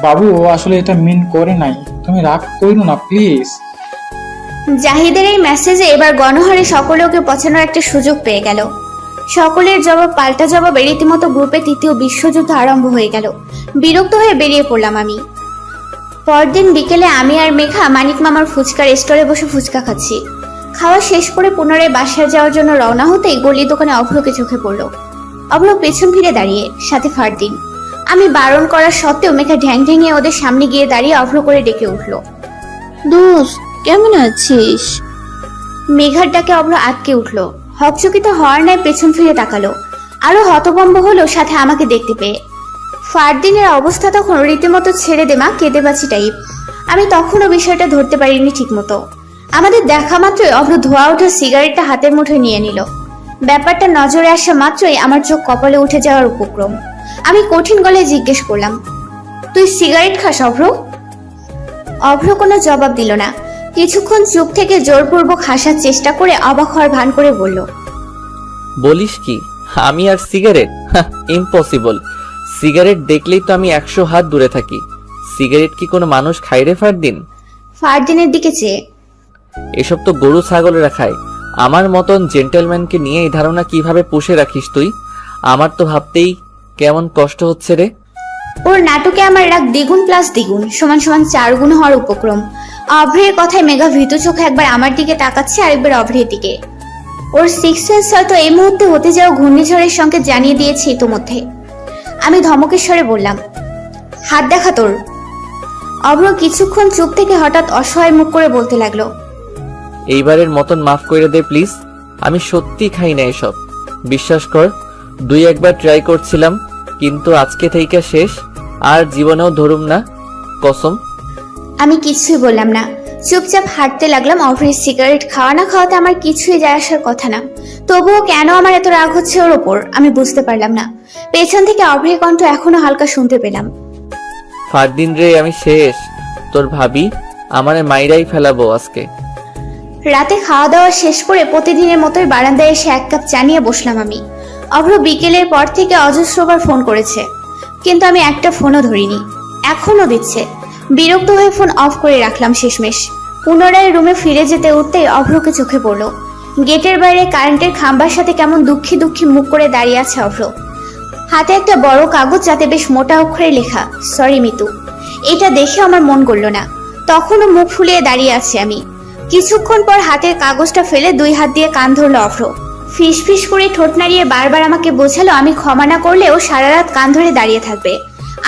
[SPEAKER 6] বাবু, ও আসলে এটা মিন করে নাই, তুমি রাগ করো না প্লিজ।
[SPEAKER 2] জাহিদের এই মেসেজে এবার গণহারে সকলে ওকে পছানোর একটা সুযোগ পেয়ে গেল। সকলের জবাব পাল্টা জবাবে রীতিমতো গ্রুপে 3য় বিশ্বযুদ্ধ আরম্ভ হয়ে গেল। বিরক্ত হয়ে বেরিয়ে পড়লাম আমি। পরদিন বিকেলে আমি আর মেঘা মানিক মামার ফুচকার স্টলে বসে ফুচকা খাচ্ছি। খাওয়া শেষ করে পুনরায় বাসায় যাওয়ার জন্য রওনা হতেই গলির দোকানে অভ্রকে চোখে পড়লো। অভ্র পেছন ফিরে দাঁড়িয়ে, সাথে ফারদিন। আমি বারণ করা সত্ত্বেও মেঘা ঢ্যাং ঢ্যাঙে ওদের সামনে গিয়ে দাঁড়িয়ে অভ্র করে ডেকে উঠলো,
[SPEAKER 7] দোস্ত কেমন আছিস?
[SPEAKER 2] মেঘার ডাকে অভ্র আটকে উঠলো। হকচকিত হওয়ার ন্যায় পেছন ফিরে তাকালো, আরো হতভম্ব হলো সাথে আমাকে দেখতে পেয়ে। ফারদিনের অবস্থা তখন রীতিমতো ছেড়ে দেমা কেঁদে বাঁচি টাইপ। আমি তখনও বিষয়টা ধরতে পারিনি ঠিক মতো। আমাদের দেখা মাত্রই অভ্র ধোয়া ওঠা সিগারেটটা হাতের মুঠোয় নিয়ে নিল। ব্যাপারটা নজরে আসা মাত্রই আমার চোখ কপালে উঠে যাওয়ার উপক্রম। আমি কঠিন গলায় জিজ্ঞেস করলাম, তুই সিগারেট খাস অভ্র? অভ্র কোনো জবাব দিল না। কিছুক্ষণ চুপ থেকে জোরপূর্বক হাসার চেষ্টা করে অবাক হওয়ার ভান করে বলল,
[SPEAKER 3] বলিস কি, আমি আর সিগারেট? ইম্পসিবল। সিগারেট দেখলেই তো আমি 100 হাত দূরে থাকি। সিগারেট কি কোনো মানুষ খায় রে ফারদিন?
[SPEAKER 2] ফারদিনের দিকে চেয়ে,
[SPEAKER 3] এসব তো গরু ছাগলেরা খায়। আমার মতন জেন্টেলম্যানকে নিয়ে এই ধারণা কিভাবে পুষে রাখিস তুই? আমার তো ভাবতেই কেমন কষ্ট হচ্ছে রে।
[SPEAKER 2] ওর নাটকে আমার রাগ দ্বিগুণ প্লাস দ্বিগুণ সমান সমান 4 গুণ হওয়ার উপক্রম। অভ্রের কথায় মেঘা ভীতু চোখে একবার আমার দিকে তাকাচ্ছে, আরেকবার অভ্রের দিকে। ওর সিক্স সেন্স হয়তো এই মুহূর্তে হতে যাওয়া ঘূর্ণিঝড়ের সংকেত জানিয়ে দিয়েছে ইতোমধ্যে। আমি ধমকের স্বরে বললাম, হাত দেখা তোর। অভ্র কিছুক্ষণ চুপ থেকে হঠাৎ অসহায় মুখ করে বলতে লাগলো,
[SPEAKER 3] এইবারের মতন মাফ করে দে প্লিজ। আমি সত্যি খাই না এসব, বিশ্বাস কর। 2-1বার ট্রাই করছিলাম, কিন্তু আজকে থেকে শেষ, আর জীবনেও ধরুম না, কসম।
[SPEAKER 2] আমি কিছুই বললাম না, চুপচাপ হাঁটতে লাগলাম। অভ্রের সিগারেট খাওয়া না খাওয়াতে আমার কিছুই যায় আসার কথা না, তবুও কেন আমার এত রাগ হচ্ছে ওর ওপর আমি বুঝতে পারলাম না। পেছন থেকে অভ্রের কণ্ঠ এখনো হালকা শুনতে পেলাম,
[SPEAKER 3] ফারদিন রে, আমি শেষ। তোর ভাবি আমারে মাইরাই ফেলাবো আজকে।
[SPEAKER 2] রাতে খাওয়া দাওয়া শেষ করে প্রতিদিনের মতোই বারান্দায় এসে 1 কাপ চা নিয়ে বসলাম আমি। অভ্র বিকেলের পর থেকে অজস্রবার ফোন করেছে, কিন্তু আমি একটা ফোনও ধরিনি। এখনো দিচ্ছে। বিরক্ত হয়ে ফোন অফ করে রাখলাম শেষমেশ। পুনরায় রুমে ফিরে যেতে উঠতেই অভ্রকে চোখে পড়লো। গেটের বাইরে কারেন্টের খাম্বার সাথে কেমন দুঃখী দুঃখী মুখ করে দাঁড়িয়ে আছে অভ্র। হাতে একটা বড় কাগজ, যাতে বেশ মোটা অক্ষরে লেখা, সরি মিতু। এটা দেখে আমার মন গড়ল না। তখনও মুখ ফুলিয়ে দাঁড়িয়ে আছি আমি। কিছুক্ষণ পর হাতের কাগজটা ফেলে 2 হাত দিয়ে কান ধরলো অভ্র। ফিস ফিস করে ঠোঁট নাড়িয়ে বারবার আমাকে বোঝালো আমি ক্ষমা না করলেও সারা রাত কান ধরে দাঁড়িয়ে থাকবে।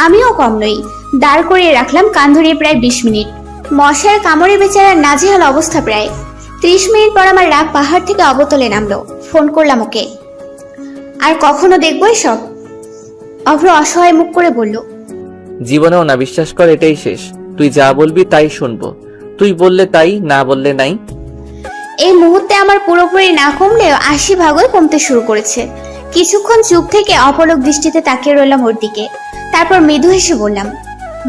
[SPEAKER 2] আমিও কম নই। দাঁড় করিয়ে রাখলাম কান ধরিয়ে প্রায় 20 মিনিট। মশার কামড়ে বেচারার নাজেহাল অবস্থা প্রায়। 30 মিনিট পর আমার রাগ পাহাড় থেকে অবতলে নামলো। ফোন করলাম ওকে। আর কখনো দেখবো এসব? অভ্র অসহায় মুখ করে বলল,
[SPEAKER 3] জীবনেও না, বিশ্বাস কর, এটাই শেষ। তুই যা বলবি তাই শুনবো। তুই বললে তাই, না বললে নাই।
[SPEAKER 2] এই মুহূর্তে আমার পুরোপুরি না কমলেও 80 ভাগই কমতে শুরু করেছে। কিছুক্ষণ চুপ থেকে অপলক দৃষ্টিতে তাকিয়ে রইলাম ওর দিকে। তারপর মৃদু হেসে বললাম,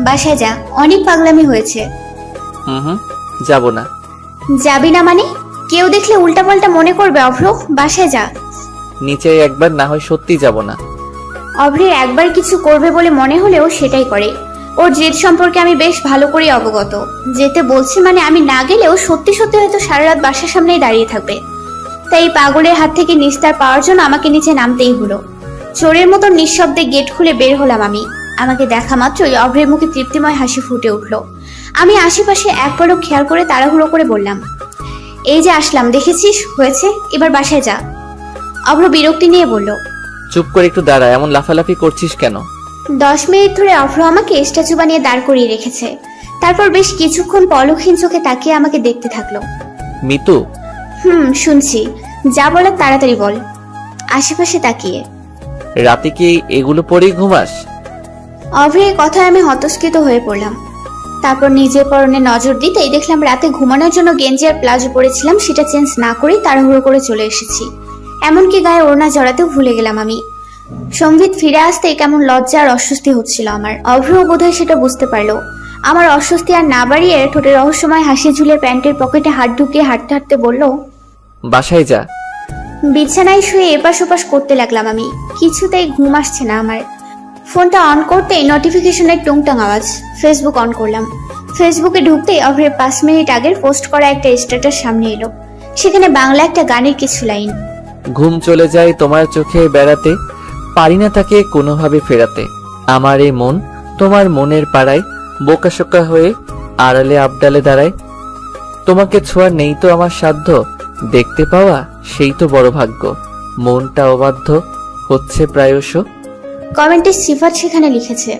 [SPEAKER 2] বাসায় যা, অনেক পাগলামি হয়েছে।
[SPEAKER 3] হুম, যাব না।
[SPEAKER 2] যাবি না মানে? কেউ দেখলে উল্টাপাল্টা মনে করবে অভ্র, বাসায় যা।
[SPEAKER 3] নিচে একবার, না হয় সত্যি যাব না।
[SPEAKER 2] অভ্রের একবার কিছু করবে বলে মনে হলেও সেটাই করে। ওর জেদ সম্পর্কে আমি বেশ ভালো করে অবগত। যেতে বলছি মানে আমি না গেলেও সত্যি সত্যি হয়তো সারা রাত বাসার সামনেই দাঁড়িয়ে থাকবে। তাই পাগলের হাত থেকে নিস্তার পাওয়ার জন্য আমাকে নিচে নামতেই হলো। চোরের মতো নিঃশব্দে গেট খুলে বের হলাম আমি। আমাকে দেখা মাত্রই অভ্রের মুখে তৃপ্তিময় হাসি ফুটে উঠলো। আমি আশেপাশে এক পলক খেয়াল করে তাড়াহুড়ো করে বললাম, এই যে আসলাম, দেখেছিস হয়েছে, এবার বাসায় যা। অভ্র বিরক্তি নিয়ে বলল,
[SPEAKER 3] চুপ করে একটু দাঁড়া, এমন লাফালাফি করছিস কেন?
[SPEAKER 2] 10 মিনিট ধরে অভ্র আমাকে স্ট্যাচু বানিয়ে দাঁড় করিয়ে রেখেছে। তারপর বেশ কিছুক্ষণ পলকহীন চোখে তাকিয়ে আমাকে দেখতে থাকলো।
[SPEAKER 3] মিতু,
[SPEAKER 2] শুনছি, যা বলার তাড়াতাড়ি বল। আশেপাশে তাকিয়ে,
[SPEAKER 3] রাতে কি এগুলো পরেই ঘুমাস?
[SPEAKER 2] অভ্রের কথায় আমি হতস্কিত হয়ে পড়লাম। তারপর নিজের পরনে নজর দিতেই দেখলাম রাতে ঘুমানোর জন্য গেঞ্জি আর প্লাজো পরেছিলাম, সেটা চেঞ্জ না করেই তাড়াহুড়ো করে চলে এসেছি। এমনকি গায়ে ওড়না জড়াতেও ভুলে গেলাম আমি। সম্বিত ফিরে আসতে কেমন লজ্জা আর অস্বস্তি হচ্ছিল আমার। অভ্র বোধহয় সেটা বুঝতে পারলো। আমার অস্বস্তি আর না বাড়িয়ে ঠোঁটে রহস্যময় হাসি ঝুলে প্যান্টের পকেটে হাত ঢুকিয়ে হাঁটতে হাঁটতে বলল,
[SPEAKER 3] বাসায় যা।
[SPEAKER 2] বিছানায় শুয়ে এপাশ ওপাশ করতে লাগলাম আমি। কিছুতেই ঘুম আসছে না আমার। ফোনটা অন করতেই নোটিফিকেশনের টুংটাং আওয়াজ। ফেসবুক অন করলাম। ফেসবুকে ঢুকতেই অভ্রের 5 মিনিট আগের পোস্ট করা একটা স্ট্যাটাস সামনে এলো। সেখানে বাংলা একটা গানের কিছু লাইন।
[SPEAKER 3] ঘুম চলে যায় তোমার চোখে বেড়াতে, পারি না তাকে কোনোভাবে ফেরাতে। আমার এই মন তোমার মনের পাড়ায় বোকাশোকা হয়ে আড়ালে আবডালে দাঁড়ায়। তোমাকে ছোঁয়ার নেই তো আমার সাধ্য, দেখতে পাওয়া সেই তো বড় ভাগ্য। মনটা অবাধ্য হচ্ছে প্রায়শ।
[SPEAKER 2] কমেন্টে সিফাত সেখানে লিখেছে,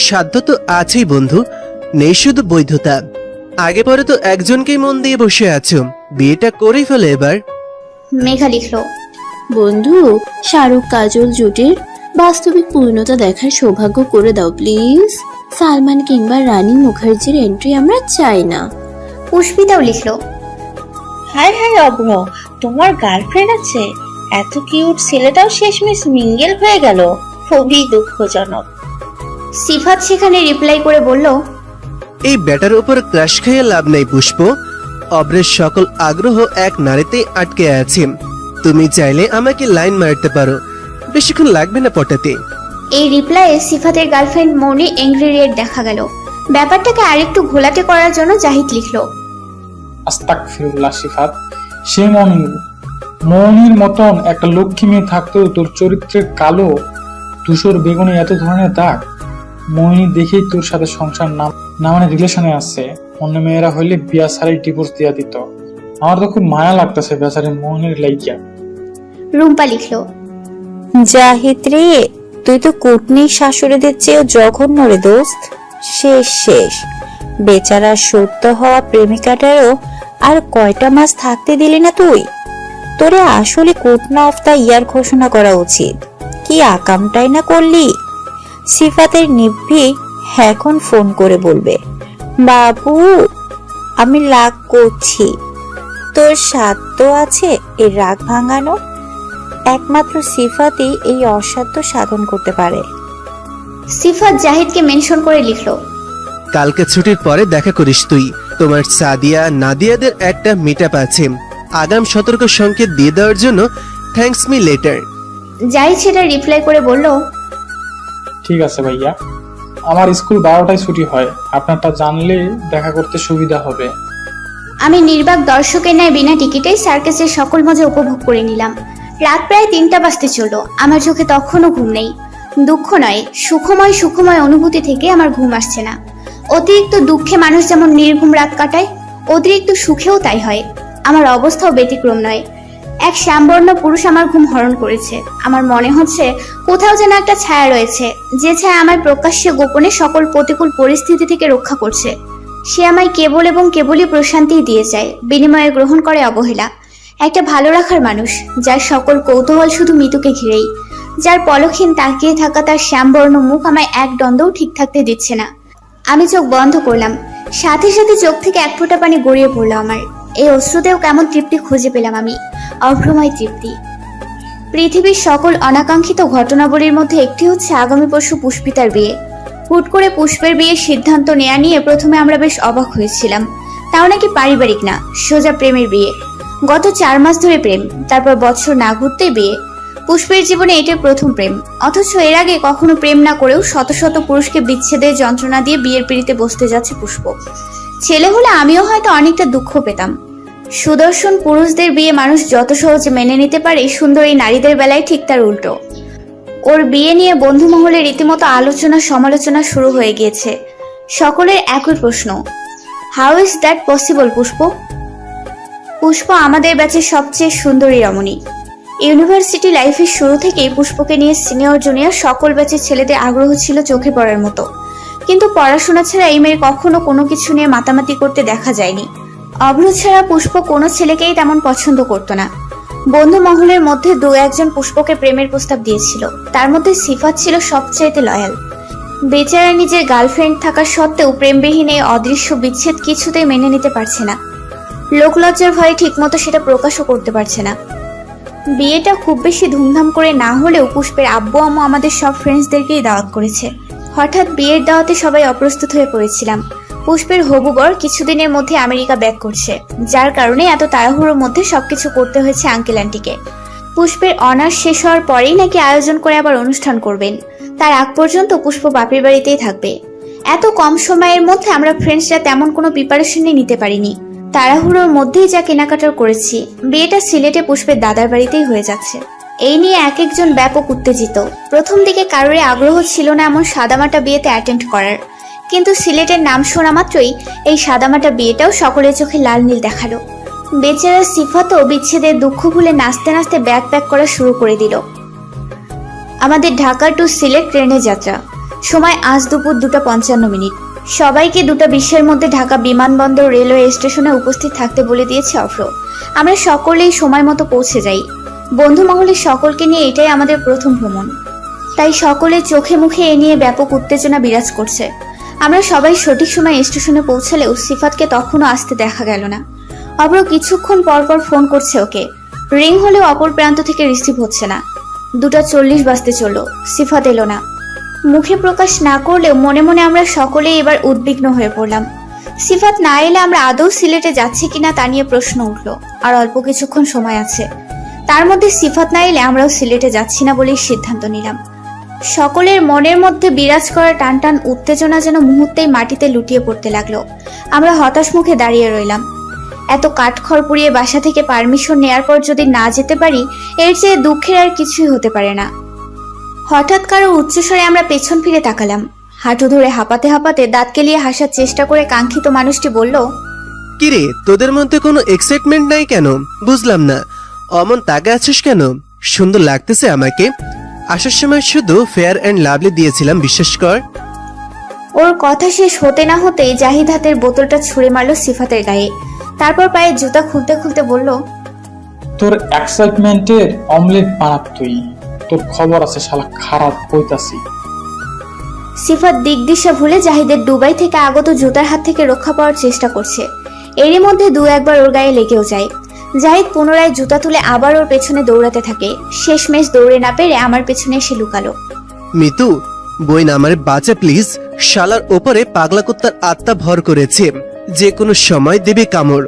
[SPEAKER 10] সাধ্য তো আছেই বন্ধু, নেই শুধু বৈধতা। আগে পরে তো একজনকেই মন দিয়ে বসে আছো, বিয়েটা করেই ফেলে এবার।
[SPEAKER 2] মেঘা লিখলো,
[SPEAKER 7] বন্ধু, শাহরুখ কাজল জুটির বাস্তবিক পূর্ণতা দেখার সৌভাগ্য করে দাও প্লিজ। সালমান কিংবা রানী মুখার্জির এন্ট্রি আমরা চাই না।
[SPEAKER 2] পুষ্পিতাও লিখলো,
[SPEAKER 11] হায় হায় অভ্র, তোমার গার্লফ্রেন্ড আছে? এত কিউট ছেলেটাও শেষমেশ মিঙ্গেল হয়ে গেল, খুবই দুঃখজনক।
[SPEAKER 2] সিফাত সেখানে রিপ্লাই করে বলল,
[SPEAKER 10] এই ব্যাটার উপর ক্রাশ খেয়ে লাভ নেই পুষ্প। অব্রের সকল আগ্রহ এক নারীতে আটকে আছে। তুমি চাইলে আমাকে লাইন মারতে পারো, বেশিক্ষণ লাগবে না পটাতে।
[SPEAKER 2] এই রিপ্লাইয়ে সিফাতের গার্লফ্রেন্ড মৌনি এংরি রেড দেখা গেল। ব্যাপারটাকে আরেকটু ঘোলাটে করার জন্য জাহিদ লিখলো,
[SPEAKER 6] আস্তাগফিরুল্লাহ সিফাত, সে মৌনির মতন একটা লক্ষ্মী মেয়ে থাকতেও তোর চরিত্রের কালো ধূসর বেগুনে এত ধরনের দাগ। মোহিনী দেখেই তোর সাথে সংসার না মানে রিলেশনে আছে। অন্য মেয়েরা হইলে বিয়া সারাই ডিভোর্স দিয়া দিত। আমার তো খুব মায়া লাগতেছে বেচারি মোহিনীর লাইকা।
[SPEAKER 2] রুম্পা লিখলো,
[SPEAKER 11] জাহিদ রে, তুই তো কুটনির শাশুড়িদের চেয়েও জঘন্য রে দোস্ত। শেষ শেষ, বেচারা সত্য হওয়া প্রেমিকাটারও আর কয়টা মাস থাকতে দিলি না তুই। তোরে আসলে কুটনা অফ দ্য ইয়ার ঘোষণা করা উচিত। কি আকামটাই না করলি। সিফাতের নিভ্বি এখন ফোন করে বলবে, বাবু আমি রাগ করছি। তোর সাধ্য আছে এই রাগ ভাঙানো? একমাত্র সিফাতই এই অসাধ্য সাধন করতে পারে।
[SPEAKER 2] সিফাত জাহিদকে মেনশন করে লিখলো,
[SPEAKER 10] কালকে ছুটির পরে দেখা করিস তুই। তোমার সাদিয়া নাদিয়াদের একটা মিটআপ আছে, আগাম সতর্ক সংকেত দিয়ে দেওয়ার জন্য থ্যাঙ্কস মি লেটার।
[SPEAKER 2] জাহিদ সেটা রিপ্লাই করে বলল,
[SPEAKER 6] ঠিক আছে ভাইয়া, আমার স্কুল 12টায় ছুটি হয়, আপনারটা জানলে দেখা করতে সুবিধা হবে।
[SPEAKER 2] আমি নির্বাক দর্শকের ন্যায় বিনা টিকিটেই সার্কাসের সকল মজা উপভোগ করে নিলাম। রাত প্রায় 3টা বাজতে চললো। আমার চোখে তখনও ঘুম নেই। দুঃখ নয়, সুখময় অনুভূতি থেকে আমার ঘুম আসছে না। অতিরিক্ত দুঃখে মানুষ যেমন নির্ঘুম রাত কাটায়, অতিরিক্ত সুখেও তাই হয়। আমার অবস্থাও ব্যতিক্রম নয়। এক শ্যামবর্ণ পুরুষ আমার ঘুম হরণ করেছে। আমার মনে হচ্ছে কোথাও যেন একটা ছায়া রয়েছে, যে ছায়া আমায় প্রকাশ্যে গোপনে সকল প্রতিকূল পরিস্থিতি থেকে রক্ষা করছে। সে আমায় কেবল এবং কেবলই প্রশান্তি দিয়ে যায়, বিনিময়ে গ্রহণ করে অবহেলা। একটা ভালো রাখার মানুষ, যার সকল কৌতূহল শুধু মৃত্যুকে ঘিরেই, যার পলকহীন তাকিয়ে থাকা তার শ্যামবর্ণ মুখ আমায় এক দ্বন্দ্বও ঠিক থাকতে দিচ্ছে না। আমি চোখ বন্ধ করলাম, সাথে সাথে চোখ থেকে এক ফোঁটা পানি গড়িয়ে পড়লো আমার। এই অশ্রুতেও কেমন তৃপ্তি খুঁজে পেলাম আমি, অভ্রময় তৃপ্তি। পৃথিবীর সকল অনাকাঙ্ক্ষিত ঘটনাবলীর মধ্যে একটি হচ্ছে আগামী পরশু পুষ্পিতার বিয়ে। হুট করে পুষ্পের বিয়ের সিদ্ধান্ত নেওয়া নিয়ে প্রথমে আমরা বেশ অবাক হয়েছিলাম। তাও নাকি পারিবারিক না, সোজা প্রেমের বিয়ে। গত 4 মাস ধরে প্রেম, তারপর বছর না ঘুরতেই বিয়ে। পুষ্পের জীবনে এটাই প্রথম প্রেম, অথচ এর আগে কখনো প্রেম না করেও শত শত পুরুষকে বিচ্ছেদের যন্ত্রণা দিয়ে বিয়ের পিড়িতে বসতে যাচ্ছে পুষ্প। ছেলে হলে আমিও হয়তো অনেকটা দুঃখ পেতাম। সুদর্শন পুরুষদের বিয়ে মানুষ যত সহজে মেনে নিতে পারে, সুন্দরী নারীদের বেলায় ঠিক তার উল্টো। ওর বিয়ে নিয়ে বন্ধু মহলে রীতিমতো আলোচনা সমালোচনা শুরু হয়ে গিয়েছে। সকলের একই প্রশ্ন, হাউ ইজ দ্যাট পসিবল পুষ্প? পুষ্প আমাদের ব্যাচের সবচেয়ে সুন্দরী রমণী। ইউনিভার্সিটি লাইফের শুরু থেকেই পুষ্পকে নিয়ে সিনিয়র জুনিয়র সকল ব্যাচের ছেলেদের আগ্রহ ছিল চোখে পড়ার মতো। কিন্তু পড়াশোনা ছাড়া এই মেয়ের কখনো কোনো কিছু নিয়ে মাতামাতি করতে দেখা যায়নি। অভ্র ছাড়া পুষ্প কোনো ছেলেকেই তেমন পছন্দ করতো না। বন্ধু মহলের মধ্যে 2-1 পুষ্পকে প্রেমের প্রস্তাব দিয়েছিল, তার মধ্যে সিফাত ছিল সবচাইতে লয়াল। বেচারা নিজের গার্লফ্রেন্ড থাকা সত্ত্বেও প্রেমবিহীন এই অদৃশ্য বিচ্ছেদ কিছুতেই মেনে নিতে পারছে না। লোকলজ্জার ভয়ে ঠিকমতো সেটা প্রকাশও করতে পারছে না। বিয়েটা খুব বেশি ধুমধাম করে না হলেও পুষ্পের আব্বু আম্মু আমাদের সব ফ্রেন্ডসদেরকেই দাওয়াত করেছে। হঠাৎ বিয়ের দাওয়াতে সবাই অপ্রস্তুত হয়ে পড়েছিলাম। পুষ্পের হবু বর কিছুদিনের মধ্যে আমেরিকা ব্যাক করছে, যার কারণে এত তাড়াহুড়োর মধ্যে সবকিছু করতে হয়েছে আঙ্কেল আন্টিকে। পুষ্পের অনার্স শেষ হওয়ার পরেই নাকি আয়োজন করে আবার অনুষ্ঠান করবেন। তার আগ পর্যন্ত পুষ্প বাপের বাড়িতেই থাকবে। এত কম সময়ের মধ্যে আমরা ফ্রেন্ডসরা তেমন কোনো প্রিপারেশনই নিতে পারিনি। তাড়াহুড়োর মধ্যেই যা কেনাকাটা করেছি। বিয়েটা সিলেটে পুষ্পের দাদার বাড়িতেই হয়ে যাচ্ছে। এই নিয়ে এক একজন ব্যাপক উত্তেজিত। প্রথম দিকে কারোরই আগ্রহ ছিল না এমন সাদামাটা বিয়েতে অ্যাটেন্ড করার, কিন্তু সিলেটের নাম শোনা মাত্রই এই সাদামাটা বিয়েটাও সকলের চোখে লাল নীল দেখালো। বেচারা সিফাতও বিচ্ছেদের দুঃখ ভুলে নাচতে নাচতে ব্যাগ প্যাক করা শুরু করে দিল। আমাদের ঢাকা টু সিলেট ট্রেনের যাত্রা, সময় আজ দুপুর 2:55। সবাইকে 2:20-এর মধ্যে ঢাকা বিমানবন্দর রেলওয়ে স্টেশনে উপস্থিত থাকতে বলে দিয়েছে অভ্র। আমরা সকলেই সময় মতো পৌঁছে যাই। বন্ধু মহলের সকলকে নিয়ে এটাই আমাদের প্রথম ভ্রমণ, তাই সকলের চোখে মুখে এ নিয়ে ব্যাপক উত্তেজনা বিরাজ করছে। আমরা সবাই সঠিক সময় স্টেশনে পৌঁছালেও সিফাতকে তখনও আসতে দেখা গেল না। অভ্র কিছুক্ষণ পরপর ফোন করছে ওকে, রিং হলেও অপর প্রান্ত থেকে রিসিভ হচ্ছে না। 2:40 বাজতে চলল, সিফাত এলো না। মুখে প্রকাশ না করলেও মনে মনে আমরা সকলেই এবার উদ্বিগ্ন হয়ে পড়লাম। সিফাত না এলে আমরা আদৌ সিলেটে যাচ্ছি কিনা তা নিয়ে প্রশ্ন উঠল। আর অল্প কিছুক্ষণ সময় আছে, তার মধ্যে সিফাত না এলে আমরাও সিলেটে যাচ্ছি না বলেই সিদ্ধান্ত নিলাম। সকলের মনের মধ্যে বিরাজ করা টান টান উত্তেজনা যেন মুহূর্তেই মাটিতে লুটিয়ে পড়তে লাগলো। আমরা হতাশ মুখে দাঁড়িয়ে রইলাম। এত কাঠখড় পুড়িয়ে বাসা থেকে পারমিশন নেয়ার পর যদি না যেতে পারি, এর চেয়ে দুঃখের আর কিছুই হতে পারে না। হঠাৎ কারো উচ্চস্বরে আমরা পেছন ফিরে তাকালাম। হাঁটু ধরে হাঁপাতে হাঁপাতে দাঁত কেলিয়ে হাসার চেষ্টা করে কাঙ্ক্ষিত মানুষটি বলল,
[SPEAKER 10] কিরে তোদের মধ্যে কোনো এক্সাইটমেন্ট নাই কেন? বুঝলাম না, অমন তাকে আছিস কেন? সুন্দর লাগতেছে আমাকে। আসার সময় শুধু ফেয়ার অ্যান্ড লাভলি দিয়েছিলাম, বিশ্বাস কর।
[SPEAKER 2] ওর কথা শেষ হতে না হতেই জাহিদ হাতের বোতলটা ছুঁড়ে মারল সিফাতের গায়ে। তারপর পায়ে জুতা খুলতে খুলতে বলল,
[SPEAKER 6] তোর এক্সাইটমেন্টের অমলেট বানাব তুই। তোর খবর আছে শালা, খারাপ কইতাছি।
[SPEAKER 2] সিফাত দিক দিশা ভুলে জাহিদের দুবাই থেকে আগত জুতার হাত থেকে রক্ষা পাওয়ার চেষ্টা করছে। এরই মধ্যে দু একবার ওর গায়ে লেগেও যায়। জাহিদ পুনরায় জুতা তুলে আবার ওর পেছনে দৌড়াতে থাকে। শেষমেশ দৌড়ে না পেরে আমার পেছনে এসে লুকালো।
[SPEAKER 10] মিতু, বইন আমারে বাঁচা প্লিজ। শালার ওপরে পাগলা কুত্তার আত্মা ভর করেছে, যে কোনো সময় দেবে কামড়।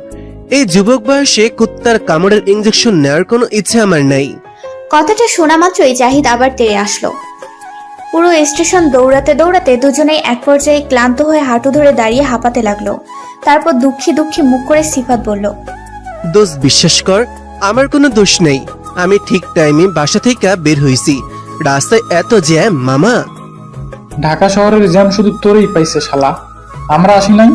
[SPEAKER 10] এই যুবক বয়সে কুত্তার কামড়ের ইঞ্জেকশন নেওয়ার কোনো ইচ্ছে আমার নাই।
[SPEAKER 2] কথাটা শোনা মাত্রই জাহিদ আবার তেড়ে আসলো। পুরো স্টেশন দৌড়াতে দৌড়াতে দুজনেই এক পর্যায়ে ক্লান্ত হয়ে হাঁটু ধরে দাঁড়িয়ে হাঁপাতে লাগলো। তারপর দুঃখী দুঃখী মুখ করে সিফাত বলল,
[SPEAKER 10] দোষ বিশ্বাস কর, আমার কোনো দোষ নেই। আমি ঠিক টাইমে বাসা থেকে বের হইছি। রাস্তায় এত জ্যাম মামা।
[SPEAKER 6] ঢাকা শহরের জ্যাম শুধু তোরই পাইছে শালা, আমরা আসি নাই।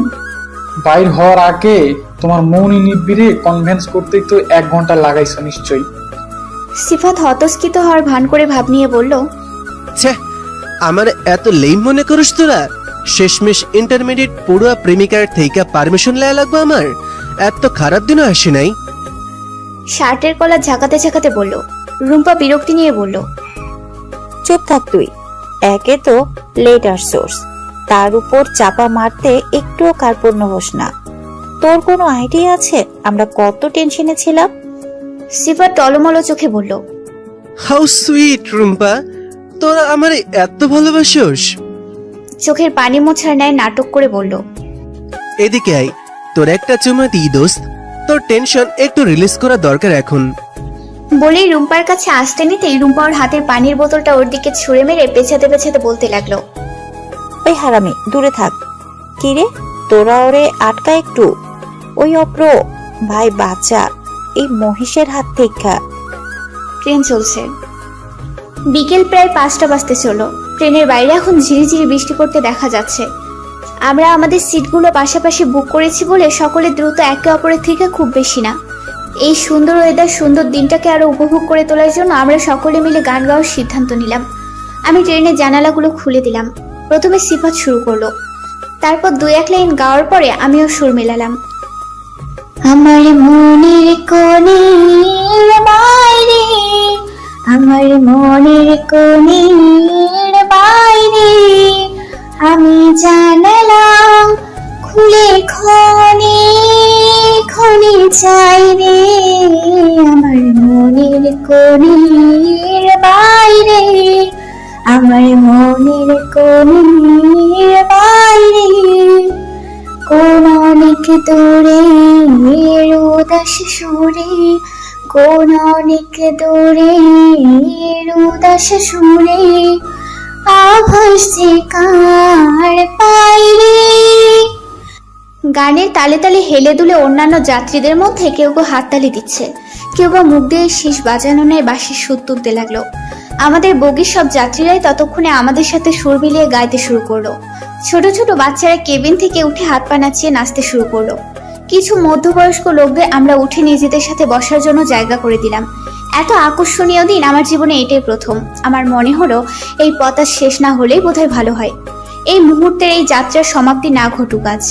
[SPEAKER 6] বাইর হওয়ার আগে তোমার মৌনি নিবিড়ে কনভিন্স করতেই তো 1 ঘন্টা লাগাইছো নিশ্চয়ই।
[SPEAKER 2] সিফাত হতস্কিত হওয়ার ভান করে ভাব নিয়ে বলল,
[SPEAKER 10] ছ্যা, আমার এত লেম মনে করিস তোরা? শেষমেশ ইন্টারমিডিয়েট পড়ুয়া প্রেমিকার থেকে পারমিশন লেয়া লাগবে আমার? এত খারাপ দিনও আসে নাই।
[SPEAKER 2] শার্টের কলার ঝাঁকাতে ঝাঁকাতে বলল। রুম্পা বিরক্তি নিয়ে বলল,
[SPEAKER 11] চুপ থাক তুই। একে তো লেটার সোর্স, তার উপর চাপা মারতে একটুও কার্পণ্য হোস না। তোর কোনো আইডিয়া আছে আমরা কত টেনশনে ছিলাম?
[SPEAKER 2] সিফাত টলমলো চোখে বলল,
[SPEAKER 10] হাউ সুইট রুম্পা, তোরা আমার এত ভালোবাসোস।
[SPEAKER 2] চোখের পানি মোছার ন্যায় নাটক করে বলল,
[SPEAKER 10] এদিকে আয়, তোর একটা চুমা দিই দোস্ত। তোর টেনশন একটু রিলিজ করা দরকার এখন।
[SPEAKER 2] বলেই রুম্পার কাছে আসতে নিতেই রুম্পা ওর হাতের পানির বোতলটা ওর দিকে ছুঁড়ে মেরে পেছাতে পেছাতে বলতে লাগলো,
[SPEAKER 11] ওই হারামি দূরে থাক। কিরে তোরা ওরে আটকা একটু। ওই অপ্র ভাই বাচ্চা, এই মহিষের হাত থেকে।
[SPEAKER 2] ট্রেন চলছে। বিকেল প্রায় 5টা বাজতে চলো। ট্রেনের বাইরে এখন ঝিরিঝিরি বৃষ্টি পড়তে দেখা যাচ্ছে। আমরা আমাদের সিটগুলো পাশাপাশি বুক করেছি বলে সকলে দ্রুত একে অপরের থেকে খুব বেশি না। এই সুন্দর ওয়েদার, সুন্দর দিনটাকে আরো উপভোগ করে তোলার জন্য আমরা সকলে মিলে গান গাওয়ার সিদ্ধান্ত নিলাম। আমি ট্রেনের জানালাগুলো খুলে দিলাম। প্রথমে সিফাত শুরু করলো, তারপর 2-1 লাইন গাওয়ার পরে আমিও সুর মেলালাম। আমার মনের কোণের বাইরে, আমার মনের কোণের বাইরে, আমি জানালাম খুলে ক্ষণে ক্ষণে চাই রে। আমার মনের কোণের বাইরে, আমার মনের কোণের বাইরে, কোন অনেক দূরে উদাস সুরে, কোন অনেক দূরে উদাস সুরে, আভাস যে কার পাইরে। গানের তালে তালে হেলে দুলে অন্যান্য যাত্রীদের মধ্যে কেউ কেউ হাততালি দিচ্ছে, কেউ বা মুখ দিয়ে শীষ বাজানো নেয় বাঁশির সুর তুলতে লাগলো। আমাদের বগির সব যাত্রীরাই ততক্ষণে আমাদের সাথে সুর মিলিয়ে গাইতে শুরু করলো। ছোট ছোট বাচ্চারা কেবিন থেকে উঠে হাত পা নাচিয়ে নাচতে শুরু করলো। কিছু মধ্যবয়স্ক লোকদের আমরা উঠে নিজেদের সাথে বসার জন্য জায়গা করে দিলাম। এত আকর্ষণীয় দিন আমার জীবনে এটাই প্রথম। আমার মনে হলো এই পথ শেষ না হলেই বোধহয় ভালো হয়। এই মুহূর্তের এই যাত্রার সমাপ্তি না ঘটুক আজ।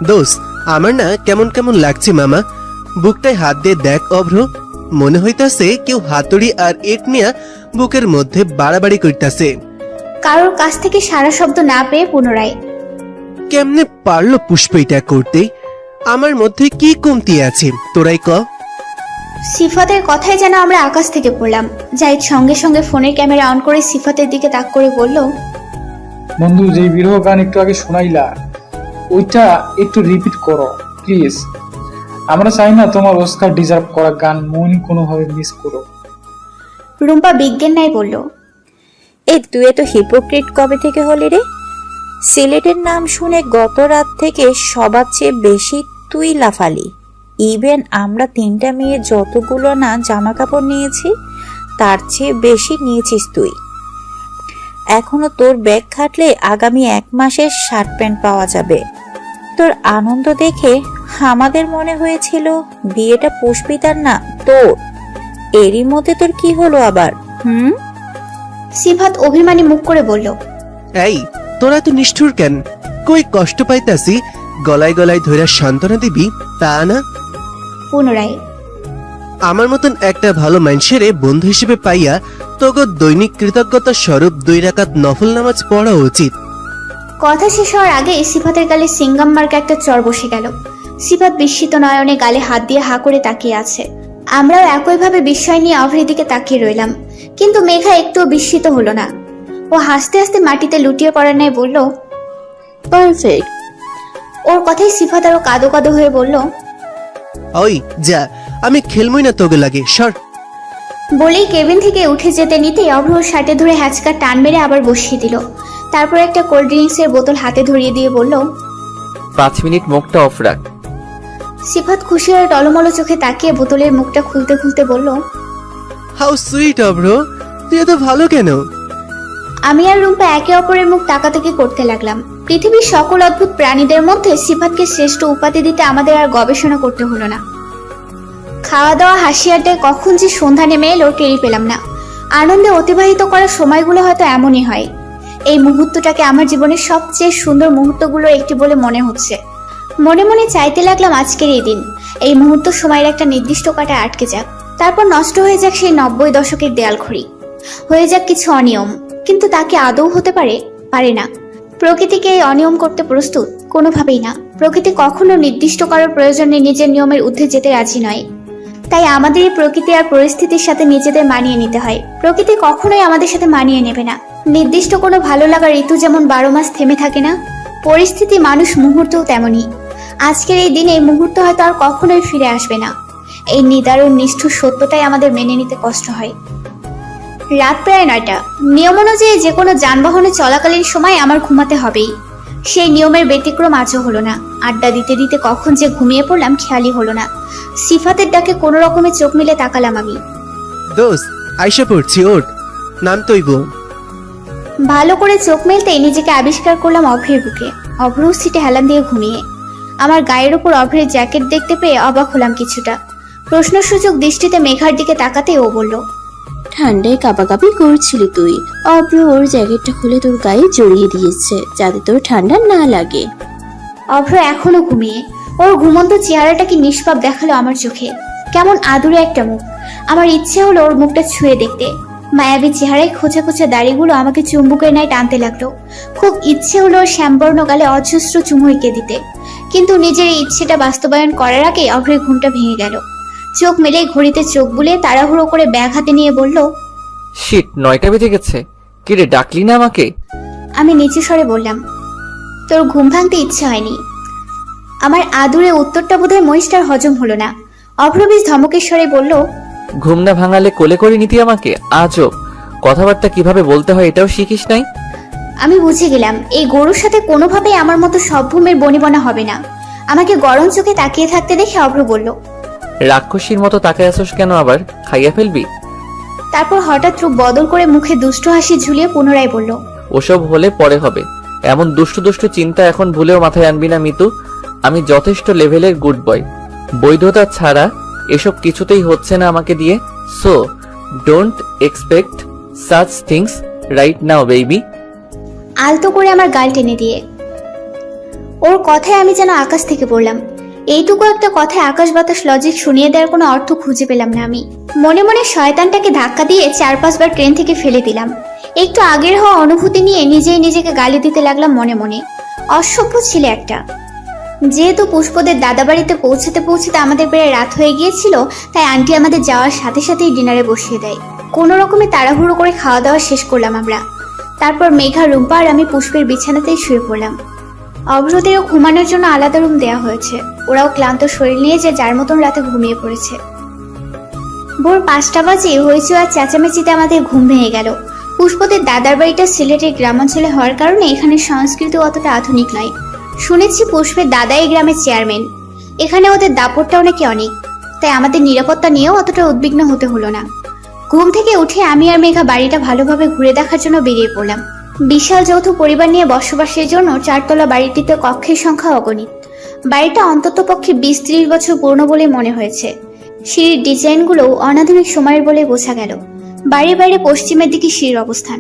[SPEAKER 10] দোস্ত, আমার না কেমন কেমন লাগছে মামা। বুকটায় হাত দিয়ে দেখ অভ্র, মনে হইতাছে কেউ হাতুড়ি আর ইট নিয়ে বুকের মধ্যে বাড়াবাড়ি করতেছে।
[SPEAKER 2] কারোর কাছ থেকে সারা শব্দ না পেয়ে পুনরায়,
[SPEAKER 10] কেমনে পারলো পুষ্প এটা করতে? আমার মধ্যে কি কমতি আছে তোরাই ক।
[SPEAKER 2] সিফাতের কথাই যেন আমরা আকাশ থেকে পড়লাম। জাহিদ সঙ্গে সঙ্গে ফোনের ক্যামেরা অন করে সিফাতের দিকে তাক করে বলল,
[SPEAKER 6] বন্ধু, যে বিরহ গান একটু আগে শোনাইলা, ওইটা একটু রিপিট করো প্লিজ। আমরা চাই না তোমার অস্কার ডিজার্ভ করা গান মৌনি কোনোভাবে মিস করো।
[SPEAKER 2] রুম্পা বিজ্ঞান নাই বলল,
[SPEAKER 11] এই তুই এত হিপোক্রিট কবে থেকে হলি রে? সিলেটের নাম শুনে গত রাত থেকে সবার চেয়ে বেশি তুই লাফালি। ইভেন আমরা 3টা মেয়ে যতগুলো না জামা কাপড় নিয়েছি তার চেয়ে বেশি নিয়েছিস তুই। এখনো তোর ব্যাগ খাটলে আগামী 1 মাসের শার্ট প্যান্ট পাওয়া যাবে। তোর আনন্দ দেখে আমাদের মনে হয়েছিল বিয়েটা পুষ্পিতার না তোর। এরই মধ্যে তোর কি হলো আবার?
[SPEAKER 2] সিফাত অভিমানী মুখ করে বলল,
[SPEAKER 10] এই তোরা তো নিষ্ঠুর কেন? কই কষ্ট পাইতাছি গলায় গলায় ধইরা সান্ত্বনা দিবি তা না?
[SPEAKER 2] পুনরায়
[SPEAKER 10] আমার মতন একটা ভালো মানুষেরে বন্ধু হিসেবে পাইয়া তোকে দৈনিক কৃতজ্ঞতা স্বরূপ 2 রাকাত নফল নামাজ পড়া উচিত।
[SPEAKER 2] কথা শেষ হওয়ার আগে সিফাতের গালে সিঙ্গাম মার্কা একটা চর বসে গেল। সিফাত বিস্মিত নয়নে গালে হাত দিয়ে হা করে তাকিয়ে আছে। আমরাও একইভাবে বিস্ময় নিয়ে অভ্রের দিকে তাকিয়ে রইলাম, কিন্তু মেঘা একটুও বিস্মিত হলো না। ও হাসতে হাসতে মাটিতে লুটিয়ে পড়ার ন্যায় বলল,
[SPEAKER 7] পারফেক্ট।
[SPEAKER 2] ওর কথাই সিফাত আরো কাদো কাদো হয়ে বলল,
[SPEAKER 10] ওই যা, আমি খেলমই না তোকে লাগে, সর।
[SPEAKER 2] বলেই কেবিন থেকে উঠে যেতে নিতেই অভ্র ওর শার্টে ধরে হ্যাচকা টান মেরে আবার বসিয়ে দিল। তারপর একটা কোল্ড ড্রিঙ্কসের বোতল হাতে ধরিয়ে দিয়ে বলল,
[SPEAKER 3] 5 মিনিট মুখটা অফ রাখ।
[SPEAKER 2] সিফাত খুশি হয়ে টলমলো চোখে তাকিয়ে বোতলের মুখটা খুলতে খুলতে বলল,
[SPEAKER 10] হাউ সুইট অব্র, তুই এত ভালো কেন?
[SPEAKER 2] আমি আর রুম্পা একে অপরের মুখ তাকাতাকি করতে লাগলাম। পৃথিবীর সকল অদ্ভুত প্রাণীদের মধ্যে সিফাতকে শ্রেষ্ঠ উপাধি দিতে আমাদের আর গবেষণা করতে হলো না। খাওয়া দাওয়া হাসি আড্ডায় কখন যে সন্ধ্যা নেমে এলো টেরি পেলাম না। আনন্দে অতিবাহিত করার সময়গুলো হয়তো এমনই হয়। এই মুহূর্তটাকে আমার জীবনের সবচেয়ে সুন্দর মুহূর্তগুলোর একটি বলে মনে হচ্ছে। মনে মনে চাইতে লাগলাম আজকের এই দিন, এই মুহূর্ত সময়ের একটা নির্দিষ্ট কাটায় আটকে যাক, তারপর নষ্ট হয়ে যাক সেই 90 দশকের দেয়ালঘড়ি, হয়ে যাক কিছু অনিয়ম। কিন্তু তাকে আদৌ হতে পারে? পারে না। প্রকৃতিকে এই অনিয়ম করতে প্রস্তুত? কোনোভাবেই না। প্রকৃতি কখনো নির্দিষ্ট করার প্রয়োজনে নিজের নিয়মের ঊর্ধ্বে যেতে রাজি নয়। তাই আমাদের এই প্রকৃতি আর পরিস্থিতির সাথে নিজেদের মানিয়ে নিতে হয়। প্রকৃতি কখনোই আমাদের সাথে মানিয়ে নেবে না। নির্দিষ্ট কোনো ভালো লাগার ঋতু যেমন 12 মাস থেমে থাকে না, পরিস্থিতি, মানুষ, মুহূর্তও তেমনই। আজকের এই দিনে এই মুহূর্ত হয়তো আর কখনোই ফিরে আসবে না। এই নিদারুণ নিষ্ঠুর সত্যটাই আমাদের মেনে নিতে কষ্ট হয়। রাত প্রায় 9টা। নিয়ম অনুযায়ী যে কোনো যানবাহনে চলাকালীন সময় আমার ঘুমাতে হবেই। সেই নিয়মের ব্যতিক্রম আজও হলো না। আড্ডা দিতে দিতে কখন যে ঘুমিয়ে পড়লাম খেয়ালই হলো না। সিফাতের ডাকে কোনো রকমে চোখ মিলে তাকালাম আমি।
[SPEAKER 10] দোস্ত আইসা পড়ছি, ওঠ, নাম তৈব।
[SPEAKER 2] ভালো করে চোখ মেলতেই নিজেকে আবিষ্কার করলাম অভ্রের বুকে। অভ্র সিটে হেলান দিয়ে ঘুমিয়ে। আমার গায়ের উপর অভ্রের জ্যাকেট দেখতে পেয়ে অবাক হলাম কিছুটা। প্রশ্নসূচক দৃষ্টিতে মেঘার দিকে তাকাতে ও বলল,
[SPEAKER 7] ঠান্ডায় কাঁপাকাঁপি করছিলি তুই। অব্র ওর জ্যাকেটটা খুলে তোর গায়ে জড়িয়ে দিয়েছে যাতে তোর ঠান্ডা না লাগে।
[SPEAKER 2] অভ্র এখনো ঘুমিয়ে। ওর ঘুমন্ত চেহারাটা কি নিষ্পাপ দেখালো আমার চোখে। কেমন আদুরে একটা মুখ। আমার ইচ্ছে হলো ওর মুখটা ছুঁয়ে দেখতে। মায়াবী চেহারায় খোঁচা খোঁচা দাড়িগুলো আমাকে চুম্বুকের ন্যায় টানতে লাগলো। খুব ইচ্ছে হলো ওর শ্যামবর্ণ গালে অজস্র চুমু এঁকে দিতে, কিন্তু নিজের এই ইচ্ছেটা বাস্তবায়ন করার আগে অভ্রের ঘুমটা ভেঙে গেল। চোখ মেলে ঘড়িতে চোখ বুলে তাড়াহুড়ো করে ব্যাগ হাতে নিয়ে বলল,
[SPEAKER 3] শিট, 9টা বেজে গেছে। কি রে, ডাকলি না আমাকে?
[SPEAKER 2] আমি নিচু স্বরে বললাম, তোর ঘুম ভাঙতে ইচ্ছে হয়নি। আমার আদুরে উত্তরটা বোধহয় মহিষটার হজম হলো না। অভ্র বেশ ধমকের স্বরে বলল,
[SPEAKER 3] ঘুম না ভাঙালে কোলে করে নিতি আমাকে? আজব কথাবার্তা কিভাবে বলতে হয় এটাও শিখিস নাই?
[SPEAKER 2] আমি বুঝে গেলাম এই গরুর সাথে কোনোভাবেই আমার মতো সভ্যমের বনিবনা হবে না। আমাকে গরম চোখে তাকিয়ে থাকতে দেখে অভ্র বলল,
[SPEAKER 3] রাক্ষসীর মতো তাকায় আসোস কেন? আবার খাইয়া ফেলবি?
[SPEAKER 2] তারপর হঠাৎ রূপ বদল করে মুখে দুষ্টু হাসি ঝুলিয়ে পুনরায় বলল,
[SPEAKER 3] ওসব হলে পরে হবে। এমন দুষ্টু দুষ্টু চিন্তা এখন ভুলেও মাথায় আনবি না মিতু। আমি যথেষ্ট লেভেলের গুড বয়। বৈধতা ছাড়া এসব কিছুতেই হচ্ছে না আমাকে দিয়ে। So don't expect such things right now baby.
[SPEAKER 2] আলতো করে আমার গাল টেনে দিয়ে। ওর কথায় আমি যেন আকাশ থেকে পড়লাম। এইটুকু একটা কথায় আকাশ বাতাস লজিক শুনিয়ে দেওয়ার কোনো অর্থ খুঁজে পেলাম না আমি। মনে মনে শয়তানটাকে ধাক্কা দিয়ে 4-5 বার ট্রেন থেকে ফেলে দিলাম। একটু আগের হওয়া অনুভূতি নিয়ে নিজেই নিজেকে গালি দিতে লাগলাম মনে মনে। অসভ্য ছিলে একটা। যেহেতু পুষ্পদের দাদা বাড়িতে পৌঁছাতে পৌঁছাতে আমাদের প্রায় রাত হয়ে গিয়েছিল, তাই আন্টি আমাদের যাওয়ার সাথে সাথেই ডিনারে বসিয়ে দেয়। কোনো রকমে তাড়াহুড়ো করে খাওয়া দাওয়া শেষ করলাম আমরা। তারপর মেঘা, রুম্পা আর আমি পুষ্পের বিছানাতেই শুয়ে পড়লাম। অভ্রদেরও ঘুমানোর জন্য আলাদা রুম দেওয়া হয়েছে। ওরাও ক্লান্ত শরীর নিয়ে যে যার মতন রাতে ঘুমিয়ে পড়েছে। ভোর 5টা বাজে হইচই আর চেঁচামেচিতে আমাদের ঘুম ভেঙে গেল। পুষ্পদের দাদার বাড়িটা সিলেটের গ্রামাঞ্চলে হওয়ার কারণে এখানে সংস্কৃতি অতটা আধুনিক নয়। শুনেছি পুষ্পের দাদা এই গ্রামের চেয়ারম্যান। এখানে ওদের দাপটটাও নাকি অনেক, তাই আমাদের নিরাপত্তা নিয়েও অতটা উদ্বিগ্ন হতে হলো না। ঘুম থেকে উঠে আমি আর মেঘা বাড়িটা ভালোভাবে ঘুরে দেখার জন্য বেরিয়ে পড়লাম। বিশাল যৌথ পরিবার নিয়ে বসবাসের জন্য 4 তলা বাড়িটিতে কক্ষের সংখ্যা অগণিত। বাড়িটা অন্ততপক্ষে 20-30 বছর পুরনো বলে মনে হয়েছে। সিঁড়ির ডিজাইনগুলো অনাধুনিক সময়ের বলে বোঝা গেল। বাড়ির বাইরে পশ্চিমের দিকে সিঁড়ির অবস্থান,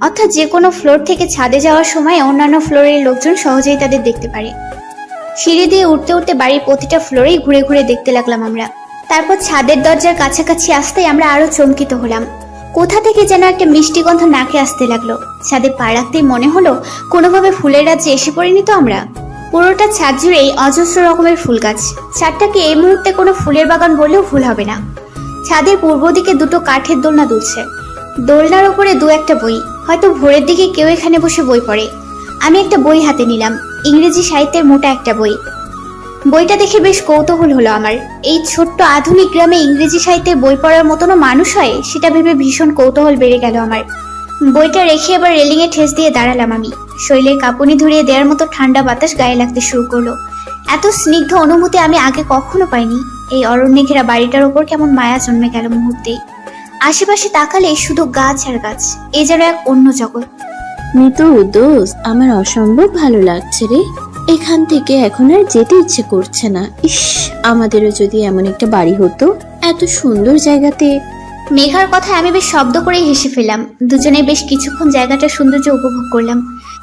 [SPEAKER 2] অর্থাৎ যে কোনো ফ্লোর থেকে ছাদে যাওয়ার সময় অন্যান্য ফ্লোরের লোকজন সহজেই তাদের দেখতে পারে। সিঁড়ি দিয়ে উঠতে উঠতে বাড়ির প্রতিটা ফ্লোরেই ঘুরে ঘুরে দেখতে লাগলাম আমরা। তারপর ছাদের দরজার কাছাকাছি আসতেই আমরা আরো চমকিত হলাম। কোথা থেকে যেন একটা মিষ্টি গন্ধ নাকে আসতে লাগলো। ছাদে পা রাখতেই মনে হলো কোনোভাবে ফুলের রাজ্যে এসে পড়িনি তো আমরা। পুরোটা ছাদ জুড়েই অজস্র রকমের ফুল গাছ। ছাদটাকে এই মুহূর্তে কোনো ফুলের বাগান বললেও ভুল হবে না। ছাদের পূর্ব দিকে 2টো কাঠের দোলনা দুলছে। দোলনার উপরে 2-1টা বই, হয়তো ভোরের দিকে কেউ এখানে বসে বই পড়ে। আমি একটা বই হাতে নিলাম, ইংরেজি সাহিত্যের মোটা একটা বই। বইটা দেখে বেশ কৌতূহল হলো আমার। এই ছোট্ট আধুনিক গ্রামে ইংরেজি সাহিত্যের বই পড়ার মতনও মানুষ হয়, সেটা ভেবে ভীষণ কৌতূহল বেড়ে গেল আমার। বইটা রেখে এবার রেলিংয়ে ঠেস দিয়ে দাঁড়ালাম আমি। শরীরের কাঁপুনি ধরিয়ে দেওয়ার মতো ঠান্ডা বাতাস গায়ে লাগতে শুরু করলো। এত স্নিগ্ধ অনুভূতি আমি আগে কখনো পাইনি। এই অরণ্যে ঘেরা বাড়িটার ওপর কেমন মায়া জন্মে গেল মুহূর্তেই। আশেপাশে তাকালে শুধু গাছ আর গাছ, এ যেন এক অন্য জগৎ।
[SPEAKER 7] মিতু দোস্ত, আমার অসম্ভব ভালো লাগছে রে। এখান থেকে এখন আর যেতে ইচ্ছে করছে না। ইস, আমাদেরও যদি এমন একটা বাড়ি হতো এত সুন্দর জায়গাতে।
[SPEAKER 2] মেঘার কথায় আমি বেশ শব্দ করেই হেসে ফেললাম। দুজনে বেশ কিছুক্ষণ জায়গাটার সৌন্দর্য উপভোগ করলাম।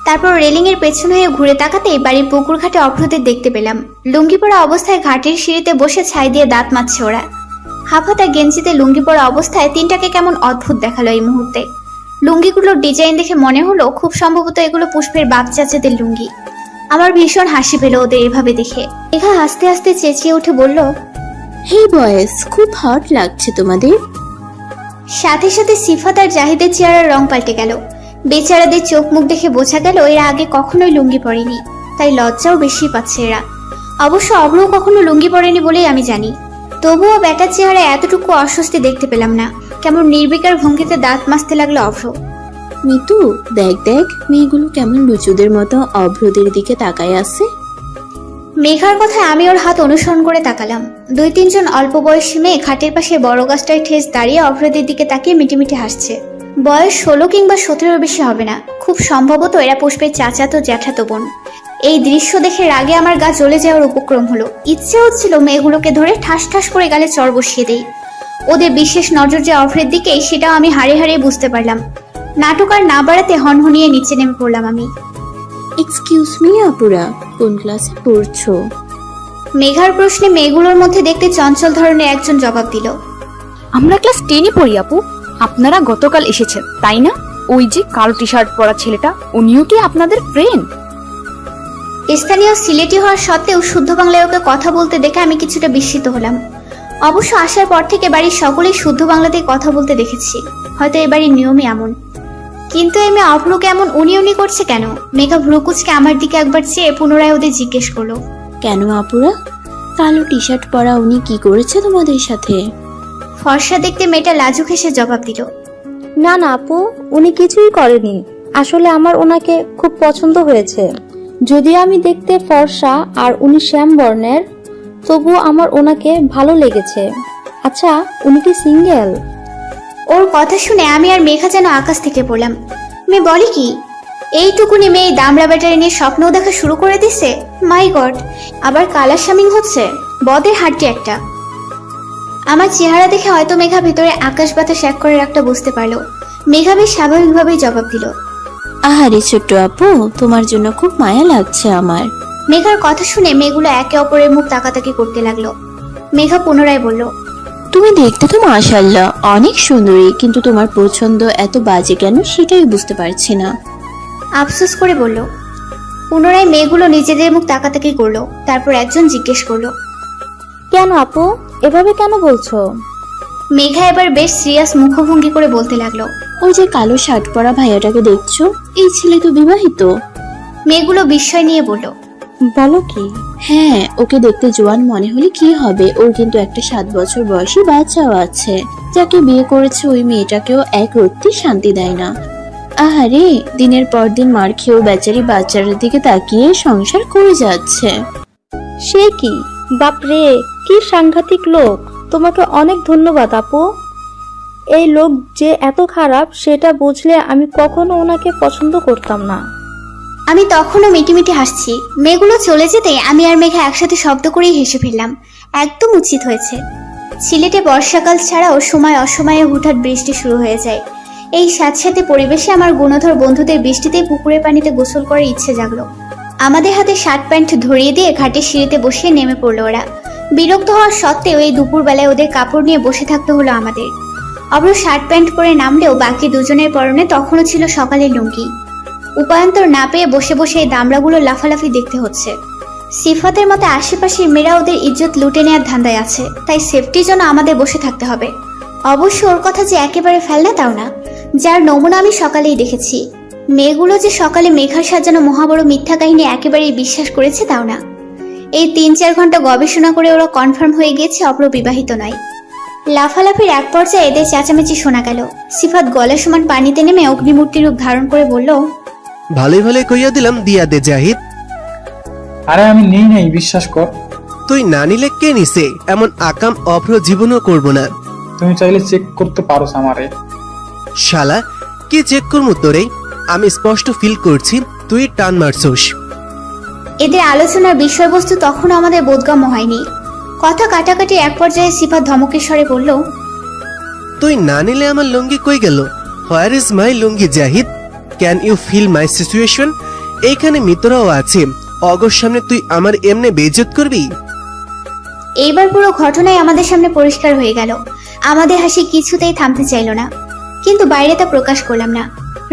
[SPEAKER 2] তারপর রেলিং এর পেছন হয়ে ঘুরে তাকাতেই বাড়ির পুকুর ঘাটে অভ্রদের দেখতে পেলাম। লুঙ্গি পরা অবস্থায় ঘাটের সিঁড়িতে বসে ছাই দিয়ে দাঁত মাজছে ওরা। হাফাতা গেঞ্জিতে লুঙ্গি পরা অবস্থায় তিনটাকে কেমন অদ্ভুত দেখালো এই মুহূর্তে। লুঙ্গিগুলোর ডিজাইন দেখে মনে হলো খুব সম্ভবত এগুলো পুষ্পের বাপ চাচাদের লুঙ্গি। আমার ভীষণ হাসি পেল ওদের এভাবে দেখে। মেঘা হাসতে হাসতে চেঁচিয়ে উঠে বলল,
[SPEAKER 7] হে বয়েস, খুব হট লাগছে তোমাদের।
[SPEAKER 2] সাথে সাথে সিফাত আর জাহিদের চেহারার রং পাল্টে গেল। বেচারাদের চোখ মুখ দেখে বোঝা গেল এরা আগে কখনোই লুঙ্গি পরেনি, তাই লজ্জাও বেশি পাচ্ছে এরা। অবশ্য অভ্রও কখনো লুঙ্গি পরেনি বলেই আমি জানি। তবুও বেটার চেহারা এতটুকু অস্বস্তি দেখতে পেলাম না। কেমন নির্বিকার ভঙ্গিতে দাঁত মাজতে লাগলো অভ্র।
[SPEAKER 7] মিতু দেখ দেখ, মেয়েগুলো কেমন লুচুদের মতো অভ্রদের দিকে তাকায় আছে।
[SPEAKER 2] মেঘার কথায় আমি ওর হাত অনুসরণ করে তাকালাম। 2-3 জন অল্প বয়সী মেয়ে খাটের পাশে বড় গাছটায় ঠেস দাঁড়িয়ে অভ্রদের দিকে তাকিয়ে মিটিমিটি হাসছে। বয়স 16 কিংবা 17 বেশি হবে না। খুব সম্ভবত এরা পুষ্পের চাচাতো জ্যাঠাতো বোন। এই দৃশ্য দেখে রাগে আমার গা জ্বলে যাওয়ার উপক্রম হলো। ইচ্ছে হচ্ছিল মেয়েগুলোকে ধরে ঠাস ঠাস করে গালে চড় বসিয়ে দেই। ওদের বিশেষ নজর যে অভ্রের দিকেই, সেটাও আমি হাড়ে হাড়ে বুঝতে পারলাম। নাটক আর না বাড়াতে হনহনিয়ে নিচে নেমে পড়লাম আমি।
[SPEAKER 7] এক্সকিউজ মি আপুরা, কোন ক্লাসে পড়ছো?
[SPEAKER 2] মেঘার প্রশ্নে মেয়েগুলোর মধ্যে দেখতে চঞ্চল ধরনের একজন জবাব দিল,
[SPEAKER 9] আমরা ক্লাস 10-এ পড়ি আপু। আপনারা গতকাল এসেছেন তাই না? ওই যে কালো টি শার্ট পরা ছেলেটা, উনিও কি আপনাদের ফ্রেন্ড?
[SPEAKER 2] স্থানীয় সিলেটি হওয়ার সত্ত্বেও শুদ্ধ বাংলায় ওকে কথা বলতে দেখে আমি কিছুটা বিস্মিত হলাম। অবশ্য আসার পর থেকে বাড়ির সকলেই শুদ্ধ বাংলাতেই কথা বলতে দেখেছি, হয়তো এ বাড়ির নিয়মই এমন। কিন্তু এই মেয়ে অভ্রকে এমন উনি উনি করছে কেন? মেঘা ভ্রুকুচকে আমার দিকে একবার চেয়ে পুনরায় ওদের জিজ্ঞেস করলো,
[SPEAKER 7] কেন আপুরা, কালো টি শার্ট পরা উনি কি করেছে তোমাদের সাথে?
[SPEAKER 2] ফর্সা দেখতে মেয়েটা লাজুক হেসে জবাব দিল,
[SPEAKER 12] না না আপু, উনি কিছুই করেনি। আসলে আমার ওনাকে খুব পছন্দ হয়েছে। যদিও আমি দেখতে ফর্সা আর উনি শ্যাম বর্ণের, তবুও আমার ওনাকে ভালো লেগেছে। আচ্ছা, উনি কি সিঙ্গেল?
[SPEAKER 2] ওর কথা শুনে আমি আর মেঘা যেন আকাশ থেকে পড়লাম। মেয়ে বলে কি? এইটুকুনি মেয়ে দামড়া ব্যাটারি নিয়ে স্বপ্নও দেখা শুরু করে দিছে। মাই গড, আবার কালার শামিং হচ্ছে। বদের হাড্ডি একটা। আমার চেহারা দেখে হয়তো মেঘা ভিতরে আকাশ বাতাস এক করে একটা বুঝতে পারলো। মেঘা বেশ স্বাভাবিকভাবেই জবাব দিল,
[SPEAKER 7] আহারে ছোট্ট আপু, তোমার জন্য খুব মায়া লাগছে আমার।
[SPEAKER 2] মেঘার কথা শুনে মেয়েগুলো একে অপরের মুখ তাকাতাকি করতে লাগলো। মেঘা পুনরায় বলল,
[SPEAKER 7] তুমি দেখতে তো মাশাআল্লাহ অনেক সুন্দরী, কিন্তু তোমার পছন্দ এত বাজে কেন সেটাই বুঝতে পারছি না।
[SPEAKER 2] আফসোস করে বলল। পুনরায় মেয়েগুলো নিজেদের মুখ তাকাতাকি করলো। তারপর একজন জিজ্ঞেস করলো,
[SPEAKER 12] কেন আপু, এভাবে কেন বলছো?
[SPEAKER 2] মেঘা এবার বেশ সিরিয়াস মুখভঙ্গি করে বলতে লাগলো,
[SPEAKER 7] ওই যে কালো শার্ট পরা ভাইয়াটাকে দেখছো, এই ছেলে তো বিবাহিত।
[SPEAKER 2] মেয়েগুলো বিস্ময় নিয়ে বলল,
[SPEAKER 12] বলো কি?
[SPEAKER 7] হ্যাঁ, ওকে দেখতে জোয়ান মনে হলে কি হবে, ওর কিন্তু একটা 7 বছর বয়সী বাচ্চাও আছে। যাকে বিয়ে করেছে ওই মেয়েটাকেও এক রত্তি শান্তি দেয় না। আহারে, দিনের পর দিন মার খেয়েও বেচারি বাচ্চাটার দিকে তাকিয়ে সংসার করে যাচ্ছে।
[SPEAKER 12] সে কি? বাপরে, কি সাংঘাতিক লোক! তোমাকে অনেক ধন্যবাদ আপু। এই লোক যে এত খারাপ সেটা বুঝলে আমি কখনো ওনাকে পছন্দ করতাম না।
[SPEAKER 2] আমি তখনও মিটিমিটি হাসছি। মেয়েগুলো চলে যেতে আমি আর মেঘা একসাথে শব্দ করেই হেসে ফেললাম। একদম উচিত হয়েছে। সিলেটে বর্ষাকাল ছাড়াও সময় অসময়ে হুটহাট বৃষ্টি শুরু হয়ে যায়। এই স্যাঁতস্যাঁতে পরিবেশে আমার গুণধর বন্ধুদের বৃষ্টিতে পুকুরের পানিতে গোসল করার ইচ্ছে জাগলো। আমাদের হাতে শার্ট প্যান্ট ধরিয়ে দিয়ে ঘাটের সিঁড়িতে বসে নেমে পড়লো ওরা। বিরক্ত হওয়ার সত্ত্বেও এই দুপুরবেলায় ওদের কাপড় নিয়ে বসে থাকতে হলো আমাদের। অব্র শার্ট প্যান্ট পরে নামলেও বাকি দুজনের পরনে তখনও ছিল সকালের লুঙ্গি। উপায়ন্তর না পেয়ে বসে বসে এই দামড়াগুলো লাফালাফি দেখতে হচ্ছে। সিফাতের মতো আশেপাশের মেয়েরা ওদের ইজ্জত লুটে নেওয়ার ধান্দায় আছে, তাই সেফটির জন্য আমাদের বসে থাকতে হবে। অবশ্য ওর কথা যে একেবারে ফেলনা তাও না, যার নমুনা আমি সকালেই দেখেছি। মেয়েগুলো যে সকালে মেঘার সাজানো মহাবড় মিথ্যা কাহিনী একেবারেই বিশ্বাস করেছে তাও না। এই ৩-৪ ঘন্টা গবেষণা করে ওরা কনফার্ম হয়ে গিয়েছে অব্র বিবাহিত নয়। লাফালাফির এক পর্যায়ে এদের চেঁচামেচি শোনা গেল। সিফাত গলা সমান পানিতে নেমে অগ্নিমূর্তি রূপ ধারণ করে বলল,
[SPEAKER 10] ভালোই ভালোই কইয়া দিলাম দিয়া দে জাহিদ।
[SPEAKER 6] আরে আমি নেই নাই, বিশ্বাস কর।
[SPEAKER 10] তুই না নিলে কে নিছে? এমন আকাম অভ্র জীবনও করব না।
[SPEAKER 6] তুমি চাইলে চেক করতে পারো আমারে।
[SPEAKER 10] শালা কি চেক করবো তোরে? আমি স্পষ্ট ফিল করছি তুই টান মারছস।
[SPEAKER 2] এদের আলোচনার বিষয়বস্তু তখনও আমাদের বোধগম্য হয়নি। কথা কাটাকাটি এক পর্যায়ে সিফাত ধমকের স্বরে বলল,
[SPEAKER 10] তুই না নিলে আমার লুঙ্গি কই গেল? Where is my lungi Zahid? Can you feel my situation? এইখানে মিত্ররাও আছে, অগর সামনে তুই আমার এমনি বেইজ্জত করবি?
[SPEAKER 2] এইবার পুরো ঘটনাই আমাদের সামনে পরিষ্কার হয়ে গেল। আমাদের হাসি কিছুতেই থামতে চাইল না, কিন্তু বাইরে তা প্রকাশ করলাম না।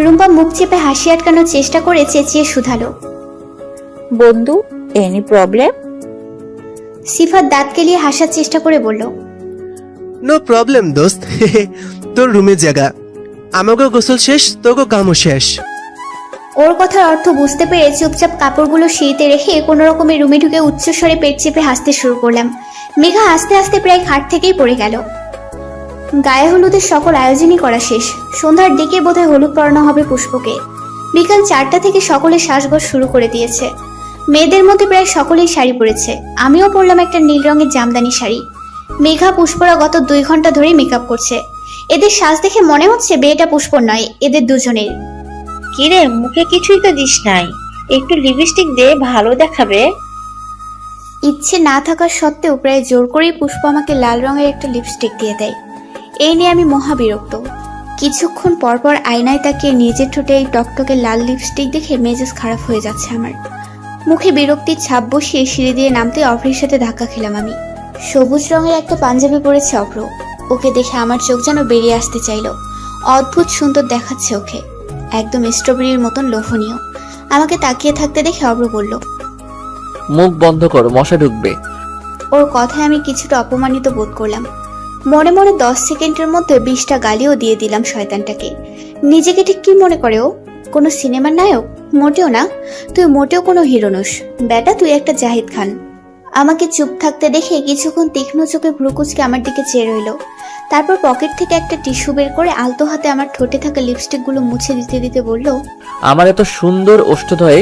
[SPEAKER 2] রুম্পা মুখ চেপে হাসি আটকানোর চেষ্টা করে চেঁচিয়ে শুধালো,
[SPEAKER 11] বন্ধু, এনি প্রবলেম?
[SPEAKER 2] সিফাত দাঁত কেলিয়ে হাসার চেষ্টা করে বলল,
[SPEAKER 10] নো প্রবলেম দোস্ত। তোর রুমে জায়গা, আমাকে গোসল শেষ, তোকে কামও শেষ।
[SPEAKER 2] ওর কথার অর্থ বুঝতে পেরে চুপচাপ কাপড়গুলো সিঁড়িতে রেখে কোনো রকমের রুমে ঢুকে উচ্চস্বরে পেট চেপে হাসতে শুরু করলাম। মেঘা আস্তে আস্তে প্রায় খাট থেকেই পড়ে গেল। গায়ে হলুদের সকল আয়োজনই করা শেষ। সন্ধ্যার দিকে বোধহয় হলুদ পরানো হবে পুষ্পকে। বিকাল 4টা থেকে সকলে শ্বাসগোস শুরু করে দিয়েছে। মেয়েদের মধ্যে প্রায় সকলেই শাড়ি পরেছে। আমিও পরলাম একটা নীল রঙের জামদানি শাড়ি। মেঘা পুষ্পরা গত 2 ঘন্টা ধরেই মেকআপ করছে। এদের সাজ দেখে মনে হচ্ছে বিয়েটা পুষ্পর নয়, এদের দুজনের।
[SPEAKER 11] কিরে, মুখে কিছুই তো দিস নাই, একটু লিপস্টিক দে, ভালো দেখাবে।
[SPEAKER 2] ইচ্ছে না থাকার সত্ত্বেও প্রায় জোর করেই পুষ্প আমাকে লাল রঙের একটা লিপস্টিক দিয়ে দেয়। এই নিয়ে আমি মহা বিরক্ত। কিছুক্ষণ পরপর আয়নায় তাকিয়ে নিজের ঠোঁটে এই টকটকে লাল লিপস্টিক দেখে মেজাজ খারাপ হয়ে যাচ্ছে আমার। মুখে বিরক্তির ছাপ বসিয়ে সিঁড়ি দিয়ে নামতে অভ্রের সাথে ধাক্কা খেলাম আমি। সবুজ রঙের একটা পাঞ্জাবি পরেছে অভ্র। ওকে দেখে আমার চোখ যেন বেরিয়ে আসতে চাইল। অদ্ভুত সুন্দর দেখাচ্ছে ওকে, একদম স্ট্রবেরির মতন লোভনীয়। আমাকে তাকিয়ে থাকতে দেখে অভ্র বলল,
[SPEAKER 3] মুখ বন্ধ করো, মশা ঢুকবে।
[SPEAKER 2] ওর কথায় আমি কিছুটা অপমানিত বোধ করলাম। মনে মনে 10 সেকেন্ডের মধ্যে 20টা গালিও দিয়ে দিলাম শয়তানটাকে। নিজেকে ঠিক কি মনে করে ও? কোনো সিনেমার নায়ক? মোটেও না, তুই মোটেও কোনো হিরো নোস বেটা, তুই একটা জাহিদ খান। আমাকে চুপ থাকতে দেখে কিছুক্ষণ তীক্ষ্ণ চোখে ভ্রুকুচকে আমার দিকে চেয়ে রইল। তারপর পকেট থেকে একটা টিস্যু বের করে আলতো হাতে আমার ঠোঁটে থাকা লিপস্টিকগুলো মুছে দিতে দিতে বলল,
[SPEAKER 3] আমার এত সুন্দর ওষ্ঠদয়ে